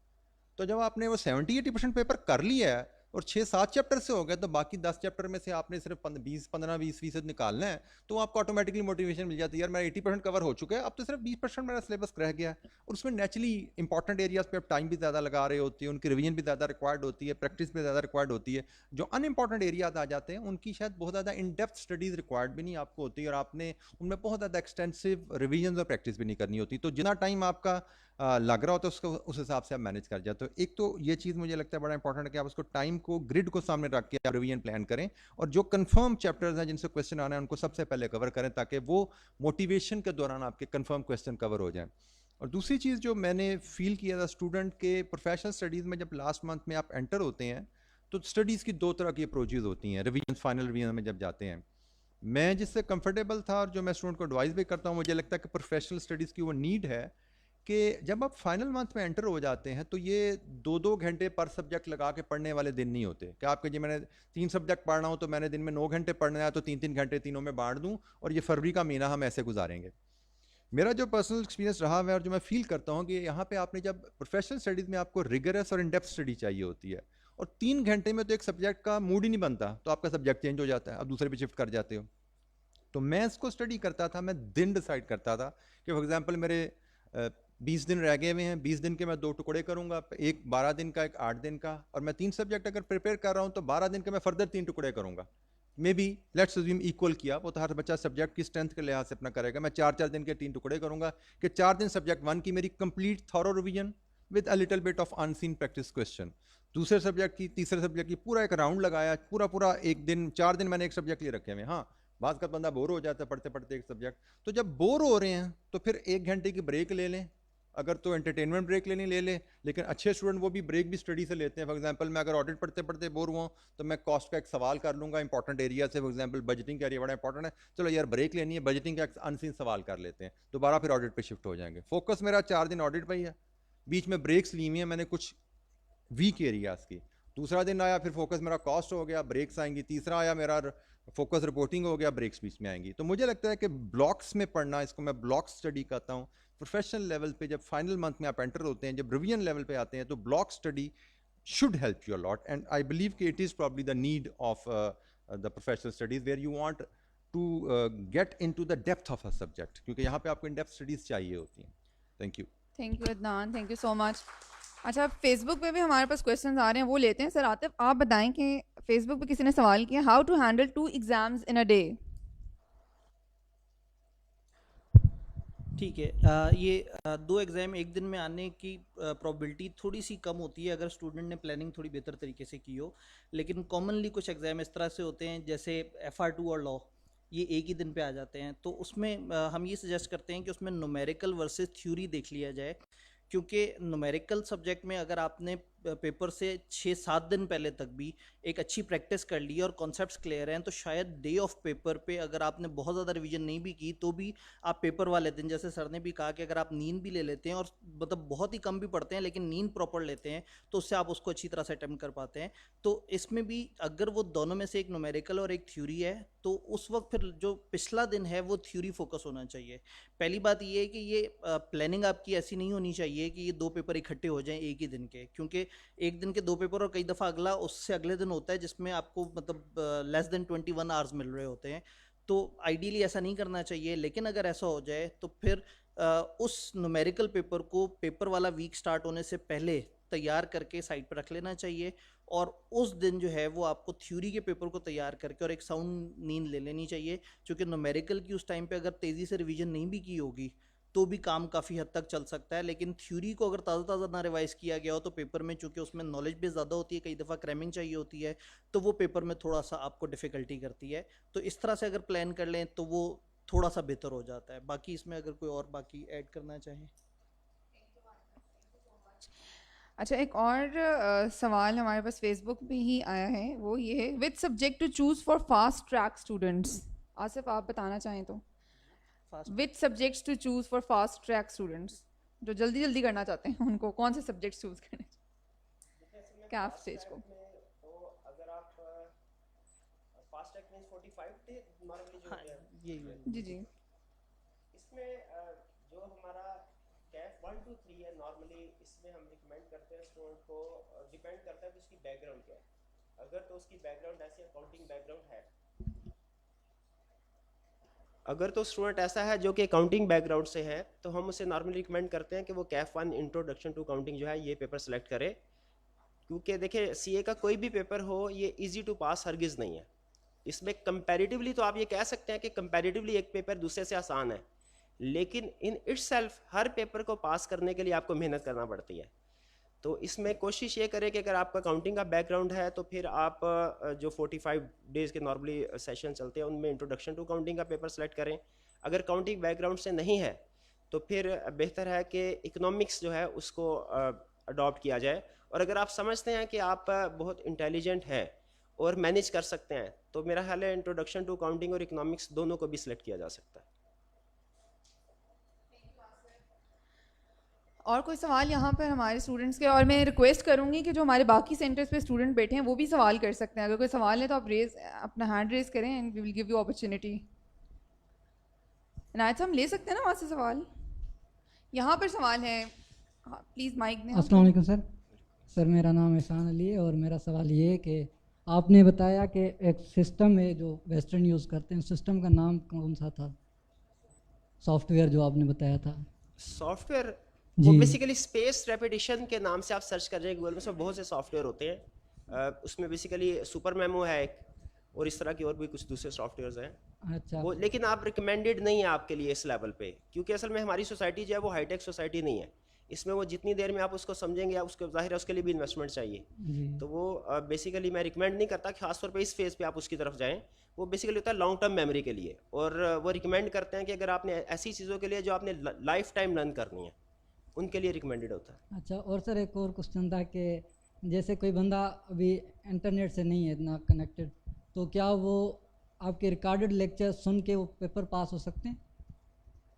तो जब आपने वो 70-80% पेपर कर लिया है और 6-7 चैप्टर से हो गया, तो बाकी 10 चैप्टर में से आपने सिर्फ 15-20% निकालना है, तो आपको ऑटोमेटिकली मोटिवेशन मिल जाती है, यार मेरा 80% कवर हो चुका है, अब तो सिर्फ 20% मेरा सिलेबस रह गया है। और उसमें नेचुरली इंपॉर्टेंट एरियाज पे आप टाइम भी ज़्यादा लगा रहे होती है, उनकी रिवीजन भी ज़्यादा रिक्वायर्ड होती है, प्रैक्टिस भी ज़्यादा रिक्वायर्ड होती है। जो अनइंपॉर्टेंट एरियाज आ जाते हैं उनकी शायद बहुत ज़्यादा इन डेप्थ स्टडीज़ रिक्वायर्ड भी नहीं आपको होती, और आपने उनमें बहुत ज़्यादा एक्सटेंसिव रिवीजन और प्रैक्टिस भी नहीं करनी होती। तो जितना टाइम आपका लग रहा होता है उसको उस हिसाब से आप मैनेज कर जाते हो। एक तो ये चीज़ मुझे लगता है बड़ा इंपॉर्टेंट है कि आप उसको टाइम को, ग्रिड को सामने रख के आप रिवीजन प्लान करें, और जो कंफर्म चैप्टर्स हैं जिनसे क्वेश्चन आना है उनको सबसे पहले कवर करें, ताकि वो मोटिवेशन के दौरान आपके कंफर्म क्वेश्चन कवर हो जाएं। और दूसरी चीज़ जो मैंने फील किया था स्टूडेंट के प्रोफेशनल स्टडीज़ में, जब लास्ट मंथ में आप एंटर होते हैं तो स्टडीज़ की 2 तरह की अप्रोचेज होती हैं रिवीजन, फाइनल रिवीजन में जब जाते हैं। मैं जिससे कंफर्टेबल था और जो मैं स्टूडेंट को एडवाइस भी करता हूँ, मुझे लगता है कि प्रोफेशनल स्टडीज़ की वो नीड है कि जब आप फाइनल मंथ में एंटर हो जाते हैं तो ये 2-2 घंटे पर सब्जेक्ट लगा के पढ़ने वाले दिन नहीं होते कि आपके, जी मैंने 3 सब्जेक्ट पढ़ना हो तो मैंने दिन में 9 घंटे पढ़ना है, तो 3-3 घंटे तीनों में बांट दूं और ये फरवरी का महीना हम ऐसे गुजारेंगे। मेरा जो पर्सनल एक्सपीरियंस रहा है और जो मैं फील करता हूँ कि यहाँ पे आपने, जब प्रोफेशनल स्टडीज़ में आपको रिगरस और इन डेप्थ स्टडी चाहिए होती है, और 3 घंटे में तो एक सब्जेक्ट का मूड ही नहीं बनता, तो आपका सब्जेक्ट चेंज हो जाता है, आप दूसरे पे शिफ्ट कर जाते हो। तो मैं इसको स्टडी करता था, मैं दिन डिसाइड करता था कि फॉर एग्जांपल मेरे 20 दिन रह गए हुए हैं, 20 दिन के मैं 2 टुकड़े करूंगा, एक 12 दिन का, एक 8 दिन का, और मैं 3 सब्जेक्ट अगर प्रिपेयर कर रहा हूं तो 12 दिन के मैं फर्दर 3 टुकड़े करूंगा। May be let's assume equal किया, वो तो हर बच्चा सब्जेक्ट की स्ट्रेंथ के लिहाज से अपना करेगा। मैं 4-4 दिन के 3 टुकड़े करूंगा कि 4 दिन सब्जेक्ट 1 की मेरी complete thorough revision with a little bit of unseen practice question, दूसरे सब्जेक्ट की, तीसरे सब्जेक्ट की पूरा एक राउंड लगाया, पूरा एक दिन, 4 दिन मैंने एक सब्जेक्ट लिए रखे हुए। हाँ, बात का बंदा बोर हो जाता है पढ़ते पढ़ते एक सब्जेक्ट, तो जब बोर हो रहे हैं तो फिर 1 घंटे की ब्रेक ले लें, अगर तो एंटरटेनमेंट ब्रेक लेनी ले ले, लेकिन अच्छे स्टूडेंट वो भी ब्रेक भी स्टडी से लेते हैं। फॉर एग्जांपल मैं अगर ऑडिट पढ़ते पढ़ते बोर हुआ तो मैं कॉस्ट का एक सवाल कर लूँगा इंपॉर्टेंट एरिया से, फॉर एग्जांपल बजटिंग का एरिया बड़ा इंपॉर्टेंट है, चलो यार ब्रेक लेनी है, बजटिंग का एक अनसीन सवाल कर लेते हैं, दोबारा फिर ऑडिट पे शिफ्ट हो जाएंगे। फोकस मेरा 4 दिन ऑडिट पर ही है, बीच में ब्रेक्स ली हुई हैं मैंने कुछ वीक एरियाज़ की। दूसरा दिन आया फिर फोकस मेरा कॉस्ट हो गया, ब्रेक्स आएंगी। तीसरा आया मेरा फोकस रिपोर्टिंग हो गया, ब्रेक्स बीच में आएंगी। तो मुझे लगता है कि ब्लॉक्स में पढ़ना, इसको मैं ब्लॉक स्टडी कहता हूँ। प्रोफेशनल लेवल पे जब फाइनल मंथ में आप एंटर होते हैं, जब रिवीजन लेवल पे आते हैं, तो block study should help you a lot, and I believe that it is probably the need of the professional studies where you want to get into the depth of a subject, क्योंकि यहाँ पे आपको in depth studies चाहिए होती हैं। Thank you. Thank you Adnan, thank you so much. अच्छा, Facebook पे भी हमारे पास क्वेश्चंस आ रहे हैं, वो लेते हैं। सर आतिफ, आप बताएं कि फेसबुक पे किसी ने सवाल किया, how to handle 2 exams in a day. ठीक है, ये 2 एग्ज़ाम एक दिन में आने की प्रोबेबिलिटी थोड़ी सी कम होती है अगर स्टूडेंट ने प्लानिंग थोड़ी बेहतर तरीके से की हो, लेकिन कॉमनली कुछ एग्ज़ाम इस तरह से होते हैं जैसे FR2 और लॉ, ये एक ही दिन पे आ जाते हैं। तो उसमें हम ये सजेस्ट करते हैं कि उसमें न्यूमेरिकल वर्सेस थ्योरी देख लिया जाए, क्योंकि न्यूमेरिकल सब्जेक्ट में अगर आपने पेपर से 6-7 दिन पहले तक भी एक अच्छी प्रैक्टिस कर ली और कॉन्सेप्ट्स क्लियर हैं, तो शायद डे ऑफ पेपर पे अगर आपने बहुत ज़्यादा रिवीजन नहीं भी की तो भी आप पेपर वाले दिन, जैसे सर ने भी कहा कि अगर आप नींद भी ले लेते हैं और मतलब बहुत ही कम भी पढ़ते हैं लेकिन नींद प्रॉपर लेते हैं, तो उससे आप उसको अच्छी तरह से अटेम्प्ट कर पाते हैं। तो इसमें भी अगर वो दोनों में से एक न्यूमेरिकल और एक थ्योरी है, तो उस वक्त फिर जो पिछला दिन है वो थ्योरी फोकस होना चाहिए। पहली बात ये है कि ये प्लानिंग आपकी ऐसी नहीं होनी चाहिए कि ये 2 पेपर इकट्ठे हो जाएं एक ही दिन के, क्योंकि एक दिन के 2 पेपर और कई दफ़ा अगला उससे अगले दिन होता है जिसमें आपको मतलब लेस देन 21 आवर्स मिल रहे होते हैं। तो आइडियली ऐसा नहीं करना चाहिए, लेकिन अगर ऐसा हो जाए तो फिर उस न्यूमेरिकल पेपर को पेपर वाला वीक स्टार्ट होने से पहले तैयार करके साइड पर रख लेना चाहिए, और उस दिन जो है वो आपको थ्योरी के पेपर को तैयार करके और एक साउंड नींद ले लेनी चाहिए, क्योंकि न्यूमेरिकल की उस टाइम पे अगर तेज़ी से रिवीजन नहीं भी की होगी तो भी काम काफ़ी हद तक चल सकता है। लेकिन थ्योरी को अगर ताज़ा ताज़ा ना रिवाइज़ किया गया हो तो पेपर में, चूँकि उसमें नॉलेज भी ज़्यादा होती है, कई दफ़ा क्रैमिंग चाहिए होती है, तो वो पेपर में थोड़ा सा आपको डिफ़िकल्टी करती है। तो इस तरह से अगर प्लान कर लें तो वो थोड़ा सा बेहतर हो जाता है। बाकी इसमें अगर कोई और बाकी ऐड करना चाहें। अच्छा, एक और सवाल हमारे पास फेसबुक पे ही आया है, वो ये है, which subject to choose for fast track students? Asif, आप बताना चाहें तो। Which subjects to choose for fast track students, जो जल्दी जल्दी करना चाहते हैं, उनको कौन से सब्जेक्ट्स चूज़ करने कैफ स्टेज को? तो अगर आप fast track means 45 day normally जो होते हैं, जी जी। इसमें जो हमारा कैफ 1 2 3 है नॉर्मली, इसमें हम रिकमेंड करते हैं स्टूडेंट को, डिपेंड करता है कि उसकी बैकग्राउंड क्या है। अगर तो उसकी बैकग्राउंड ऐसी अकाउंटिंग बैकग्राउंड है, अगर तो स्टूडेंट ऐसा है जो कि अकाउंटिंग बैकग्राउंड से है, तो हम उसे नॉर्मली रिकमेंड करते हैं कि वो कैफ 1 इंट्रोडक्शन टू अकाउंटिंग जो है ये पेपर सेलेक्ट करे। क्योंकि देखिए सीए का कोई भी पेपर हो, ये इजी टू पास हरगिज़ नहीं है। इसमें कंपैरेटिवली तो आप ये कह सकते हैं कि कंपैरेटिवली एक पेपर दूसरे से आसान है, लेकिन इन इटसेल्फ हर पेपर को पास करने के लिए आपको मेहनत करना पड़ती है। तो इसमें कोशिश ये करें कि अगर आपका अकाउंटिंग का बैकग्राउंड है तो फिर आप जो 45 डेज़ के नॉर्मली सेशन चलते हैं उनमें इंट्रोडक्शन टू अकाउंटिंग का पेपर सेलेक्ट करें। अगर अकाउंटिंग बैकग्राउंड से नहीं है तो फिर बेहतर है कि इकोनॉमिक्स जो है उसको अडॉप्ट किया जाए। और अगर आप समझते हैं कि आप बहुत इंटेलिजेंट हैं और मैनेज कर सकते हैं, तो मेरा ख्याल है इंट्रोडक्शन टू अकाउंटिंग और इकोनॉमिक्स दोनों को भी सिलेक्ट किया जा सकता है। और कोई सवाल यहाँ पर हमारे स्टूडेंट्स के? और मैं रिक्वेस्ट करूँगी कि जो हमारे बाकी सेंटर्स पे स्टूडेंट बैठे हैं वो भी सवाल कर सकते हैं। अगर कोई सवाल है तो आप अपना हैंड रेज करें and we will give you opportunity. Inayat, हम ले सकते हैं ना वहाँ से सवाल? यहाँ पर सवाल है, हाँ प्लीज़ माइक दें। अस्सलाम वालेकुम सर। सर मेरा नाम एहसान अली है और मेरा सवाल ये है कि आपने बताया कि एक सिस्टम है जो वेस्टर्न यूज़ करते हैं, सिस्टम का नाम कौन सा था? सॉफ्टवेयर जो आपने बताया था। सॉफ्टवेयर वो बेसिकली स्पेस रेपिटेशन के नाम से आप सर्च कर रहे हैं गूगल में, उसमें बहुत से सॉफ्टवेयर होते हैं। उसमें बेसिकली सुपर मेमो है एक, और इस तरह की और भी कुछ दूसरे सॉफ्टवेयर्स हैं। अच्छा। वो लेकिन आप रिकमेंडेड नहीं है आपके लिए इस लेवल पे, क्योंकि असल में हमारी सोसाइटी जो है वो हाईटेक सोसाइटी नहीं है। इसमें वो जितनी देर में आप उसको समझेंगे, आप उसको ज़ाहिर है उसके लिए भी इन्वेस्टमेंट चाहिए। तो वो बेसिकली मैं रिकमेंड नहीं करता कि खासतौर पे इस फेज़ पे आप उसकी तरफ जाएं। वो बेसिकली होता है लॉन्ग टर्म मेमोरी के लिए, और वो रिकमेंड करते हैं कि अगर आपने ऐसी चीज़ों के लिए जो आपने लाइफ टाइम लर्न करनी है, उनके लिए रिकमेंडेड होता है। अच्छा, और सर एक और क्वेश्चन था कि जैसे कोई बंदा अभी इंटरनेट से नहीं है इतना कनेक्टेड, तो क्या वो आपके रिकॉर्डेड लेक्चर सुन के वो पेपर पास हो सकते हैं?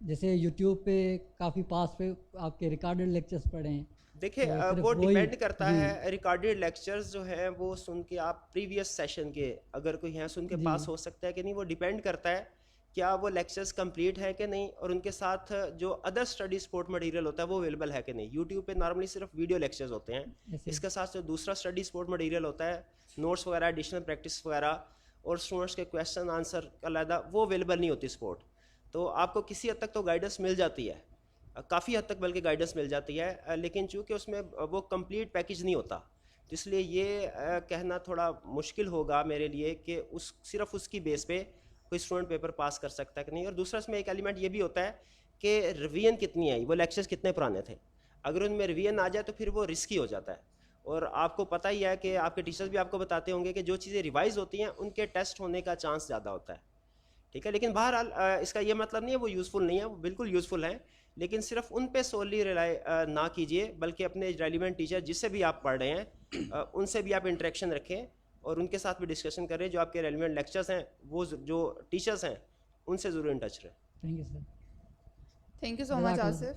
जैसे यूट्यूब पे काफ़ी पास पे आपके रिकॉर्डेड लेक्चर्स पढ़े हैं। देखिए वो डिपेंड करता है। रिकॉर्डेड लेक्चर्स जो हैं वो सुन के आप प्रीवियस सेशन के अगर कोई हैं सुन के पास हो सकता है कि नहीं, वो डिपेंड करता है क्या वो लेक्चर्स कंप्लीट है कि नहीं, और उनके साथ जो अदर स्टडी सपोर्ट मटेरियल होता है वो अवेलेबल है कि नहीं। यूट्यूब पे नॉर्मली सिर्फ वीडियो लेक्चर्स होते हैं, इसके साथ जो दूसरा स्टडी सपोर्ट मटेरियल होता है, नोट्स वगैरह, एडिशनल प्रैक्टिस वगैरह और स्टूडेंट्स के क्वेश्चन आंसर अलग, वो अवेलेबल नहीं होती सपोर्ट। तो आपको किसी हद तक तो गाइडेंस मिल जाती है, काफ़ी हद तक बल्कि गाइडेंस मिल जाती है, लेकिन चूँकि उसमें वो कंप्लीट पैकेज नहीं होता, तो इसलिए ये कहना थोड़ा मुश्किल होगा मेरे लिए कि सिर्फ उसकी बेस पे कोई स्टूडेंट पेपर पास कर सकता है कि नहीं। और दूसरा इसमें एक एलिमेंट ये भी होता है कि रिवीजन कितनी है, वो लेक्चर्स कितने पुराने थे। अगर उनमें रिवीजन आ जाए तो फिर वो रिस्की हो जाता है, और आपको पता ही है कि आपके टीचर्स भी आपको बताते होंगे कि जो चीज़ें रिवाइज होती हैं उनके टेस्ट होने का चांस ज़्यादा होता है। ठीक है, लेकिन बहरहाल इसका ये मतलब नहीं है वो यूज़फुल नहीं है, वो बिल्कुल यूज़फुल हैं, लेकिन सिर्फ उन पे सोली रिलाई ना कीजिए, बल्कि अपने रेलिवेंट टीचर जिससे भी आप पढ़ रहे हैं उनसे भी आप इंटरेक्शन रखें और उनके साथ भी डिस्कशन करें। जो आपके रेलिवेंट लेक्चर्स हैं, वो जो टीचर्स हैं उनसे ज़रूर इन टच रहें। Thank you sir. Thank you so much, Asif.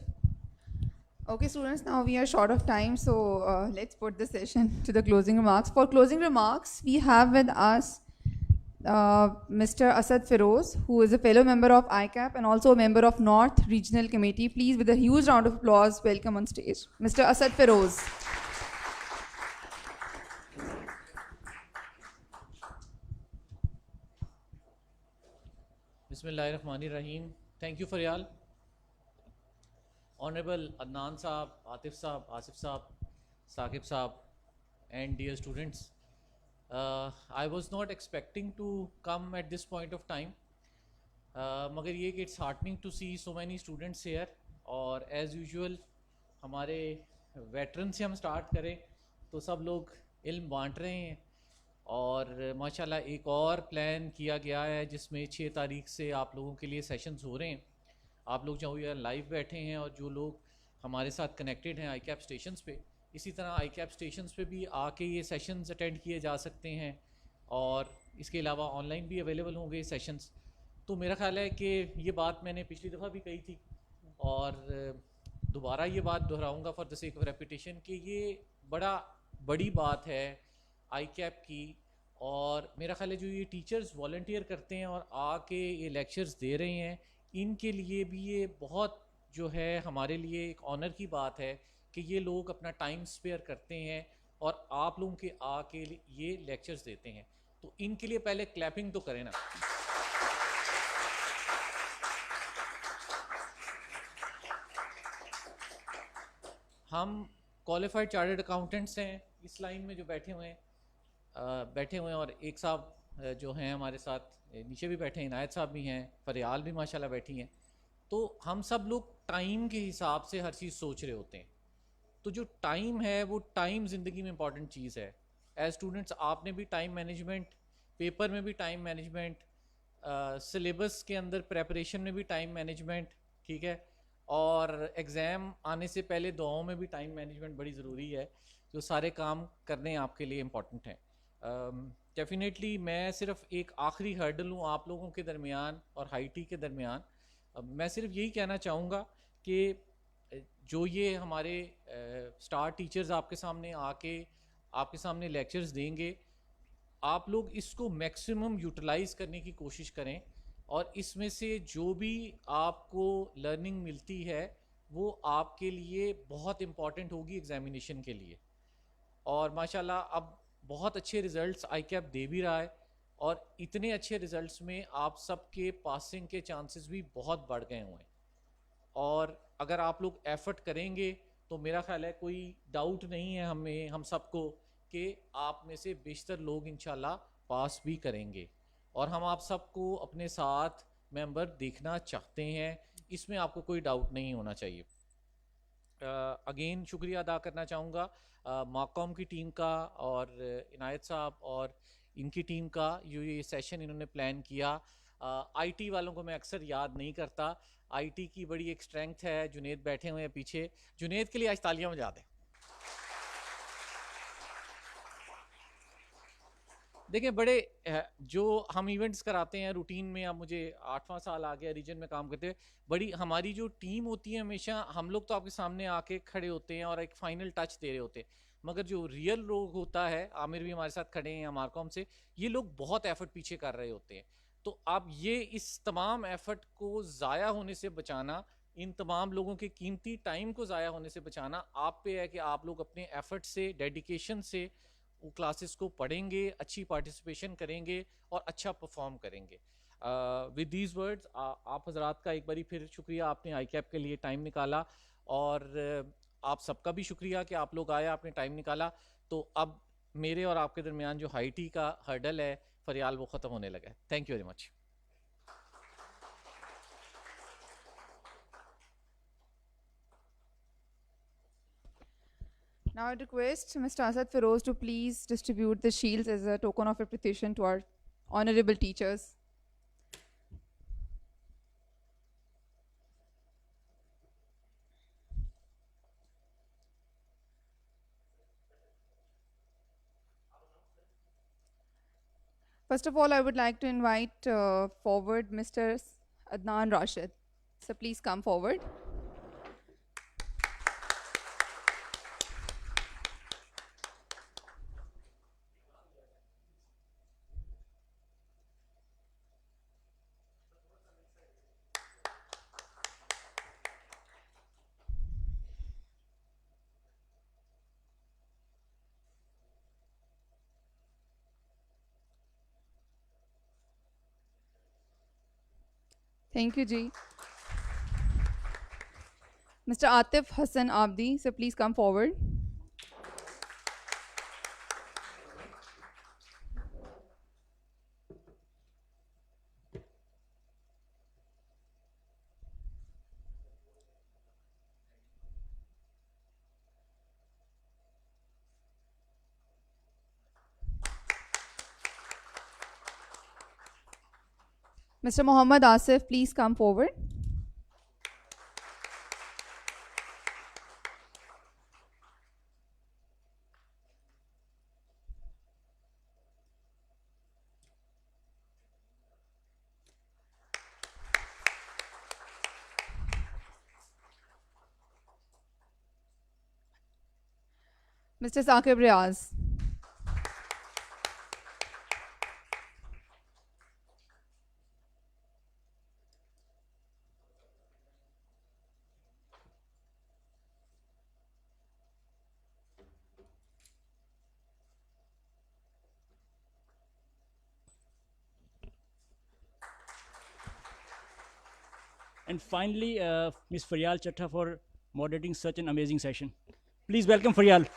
Okay, students, now we are short of time, so let's put the session to the closing remarks. For closing remarks, we have with us Mr. Asad Feroz, who is a fellow member of ICAP and also a member of North Regional Committee. Please, with a huge round of applause, welcome on stage Mr. Asad Feroz. Bismillahirrahmanirrahim. Thank you, Faryal. Honorable Adnan Saab, Atif Saab, Asif Saab, Saqib Saab, and dear students. I was not expecting to come at this point of time. मगर ये कि it's heartening to see so many students here. और as usual हमारे veteran से हम start करें तो सब लोग इल्म बांट रहे हैं, और माशाल्लाह एक और प्लान किया गया है जिसमें 6 तारीख से आप लोगों के लिए सेशंस हो रहे हैं। आप लोग जो यहाँ लाइव बैठे हैं और जो लोग हमारे साथ कनेक्टेड हैं ICAP स्टेशंस पे, इसी तरह आई कैप स्टेशंस पे भी आके ये सेशंस अटेंड किए जा सकते हैं और इसके अलावा ऑनलाइन भी अवेलेबल होंगे सेशंस। तो मेरा ख़्याल है कि ये बात मैंने पिछली दफ़ा भी कही थी और दोबारा ये बात दोहराऊंगा for the sake of repetition कि ये बड़ी बात है आई कैप की। और मेरा ख्याल है जो ये टीचर्स वॉलंटियर करते हैं और आके ये लेक्चर्स दे रहे हैं, इनके लिए भी ये बहुत जो है हमारे लिए एक ऑनर की बात है कि ये लोग अपना टाइम स्पेयर करते हैं और आप लोगों के आके ये लेक्चर्स देते हैं। तो इनके लिए पहले क्लैपिंग तो करें ना। हम क्वालिफाइड चार्टर्ड अकाउंटेंट्स हैं इस लाइन में जो बैठे हुए हैं और एक साहब जो हैं हमारे साथ नीचे भी बैठे हैं, इनायत साहब भी हैं, फरियाल भी माशाल्लाह बैठी हैं। तो हम सब लोग टाइम के हिसाब से हर चीज़ सोच रहे होते हैं। तो जो टाइम है वो टाइम ज़िंदगी में इम्पॉर्टेंट चीज़ है। एज स्टूडेंट्स आपने भी टाइम मैनेजमेंट, पेपर में भी टाइम मैनेजमेंट, सिलेबस के अंदर प्रेपरेशन में भी टाइम मैनेजमेंट, ठीक है, और एग्ज़ाम आने से पहले दुआओं में भी टाइम मैनेजमेंट बड़ी ज़रूरी है। जो सारे काम करने आपके लिए इम्पॉर्टेंट हैं। डेफिनेटली मैं सिर्फ एक आखिरी हर्डल हूँ आप लोगों के दरमियान और हाई टी के दरमियान। मैं सिर्फ यही कहना चाहूँगा कि जो ये हमारे स्टार टीचर्स आपके सामने आके आपके सामने लेक्चर्स देंगे, आप लोग इसको मैक्सिमम यूटिलाइज़ करने की कोशिश करें और इसमें से जो भी आपको लर्निंग मिलती है वो आपके लिए बहुत इम्पॉर्टेंट होगी एग्जामिनेशन के लिए। और माशाल्लाह अब बहुत अच्छे रिज़ल्ट्स आई कैप दे भी रहा है और इतने अच्छे रिज़ल्ट्स में आप सबके पासिंग के चांसेस भी बहुत बढ़ गए हुए हैं। और अगर आप लोग एफ़र्ट करेंगे तो मेरा ख्याल है कोई डाउट नहीं है हम सबको कि आप में से बेशतर लोग इंशाल्लाह पास भी करेंगे और हम आप सबको अपने साथ मेंबर देखना चाहते हैं, इसमें आपको कोई डाउट नहीं होना चाहिए। अगेन शुक्रिया अदा करना चाहूँगा माकॉम की टीम का और इनायत साहब और इनकी टीम का ये सेशन इन्होंने प्लान किया। आईटी वालों को मैं अक्सर याद नहीं करता, आईटी की बड़ी एक स्ट्रेंथ है। जुनेद बैठे हुए हैं पीछे, जुनेद के लिए आज तालियां बजा दें। देखिए बड़े जो हम इवेंट्स कराते हैं रूटीन में, अब मुझे 8वां साल आ गया रीजन में काम करते हुए, बड़ी हमारी जो टीम होती है हमेशा हम लोग तो आपके सामने आके खड़े होते हैं और एक फाइनल टच दे रहे होते हैं, मगर जो रियल लोग होता है, आमिर भी हमारे साथ खड़े हैं मार्कॉम से, ये लोग बहुत एफर्ट पीछे कर रहे होते हैं। तो आप ये इस तमाम एफर्ट को ज़ाया होने से बचाना, इन तमाम लोगों के कीमती टाइम को ज़ाया होने से बचाना आप पे है कि आप लोग अपने एफर्ट से, डेडिकेशन से वो क्लासेस को पढ़ेंगे, अच्छी पार्टिसिपेशन करेंगे और अच्छा परफॉर्म करेंगे। विद दीज वर्ड्स आप हजरात का एक बारी फिर शुक्रिया, आपने आई कैप के लिए टाइम निकाला और आप सबका भी शुक्रिया कि आप लोग आए, आपने टाइम निकाला। तो अब मेरे और आपके दरमियान जो हाई टी का हर्डल है फरियाल, वो ख़त्म होने लगा है। Thank you very much. Now I request Mr. Asad Feroz to please distribute the shields as a token of appreciation to our honorable teachers. First of all, I would like to invite forward Mr. Adnan Rashid. So please come forward. Thank you, Ji. Mr. Atif Hassan Abdi, so please come forward. Mr. Muhammad Asif, please come forward. Mr. Saqib Riaz. And finally, Ms. Faryal Chattha for moderating such an amazing session. Please welcome Faryal.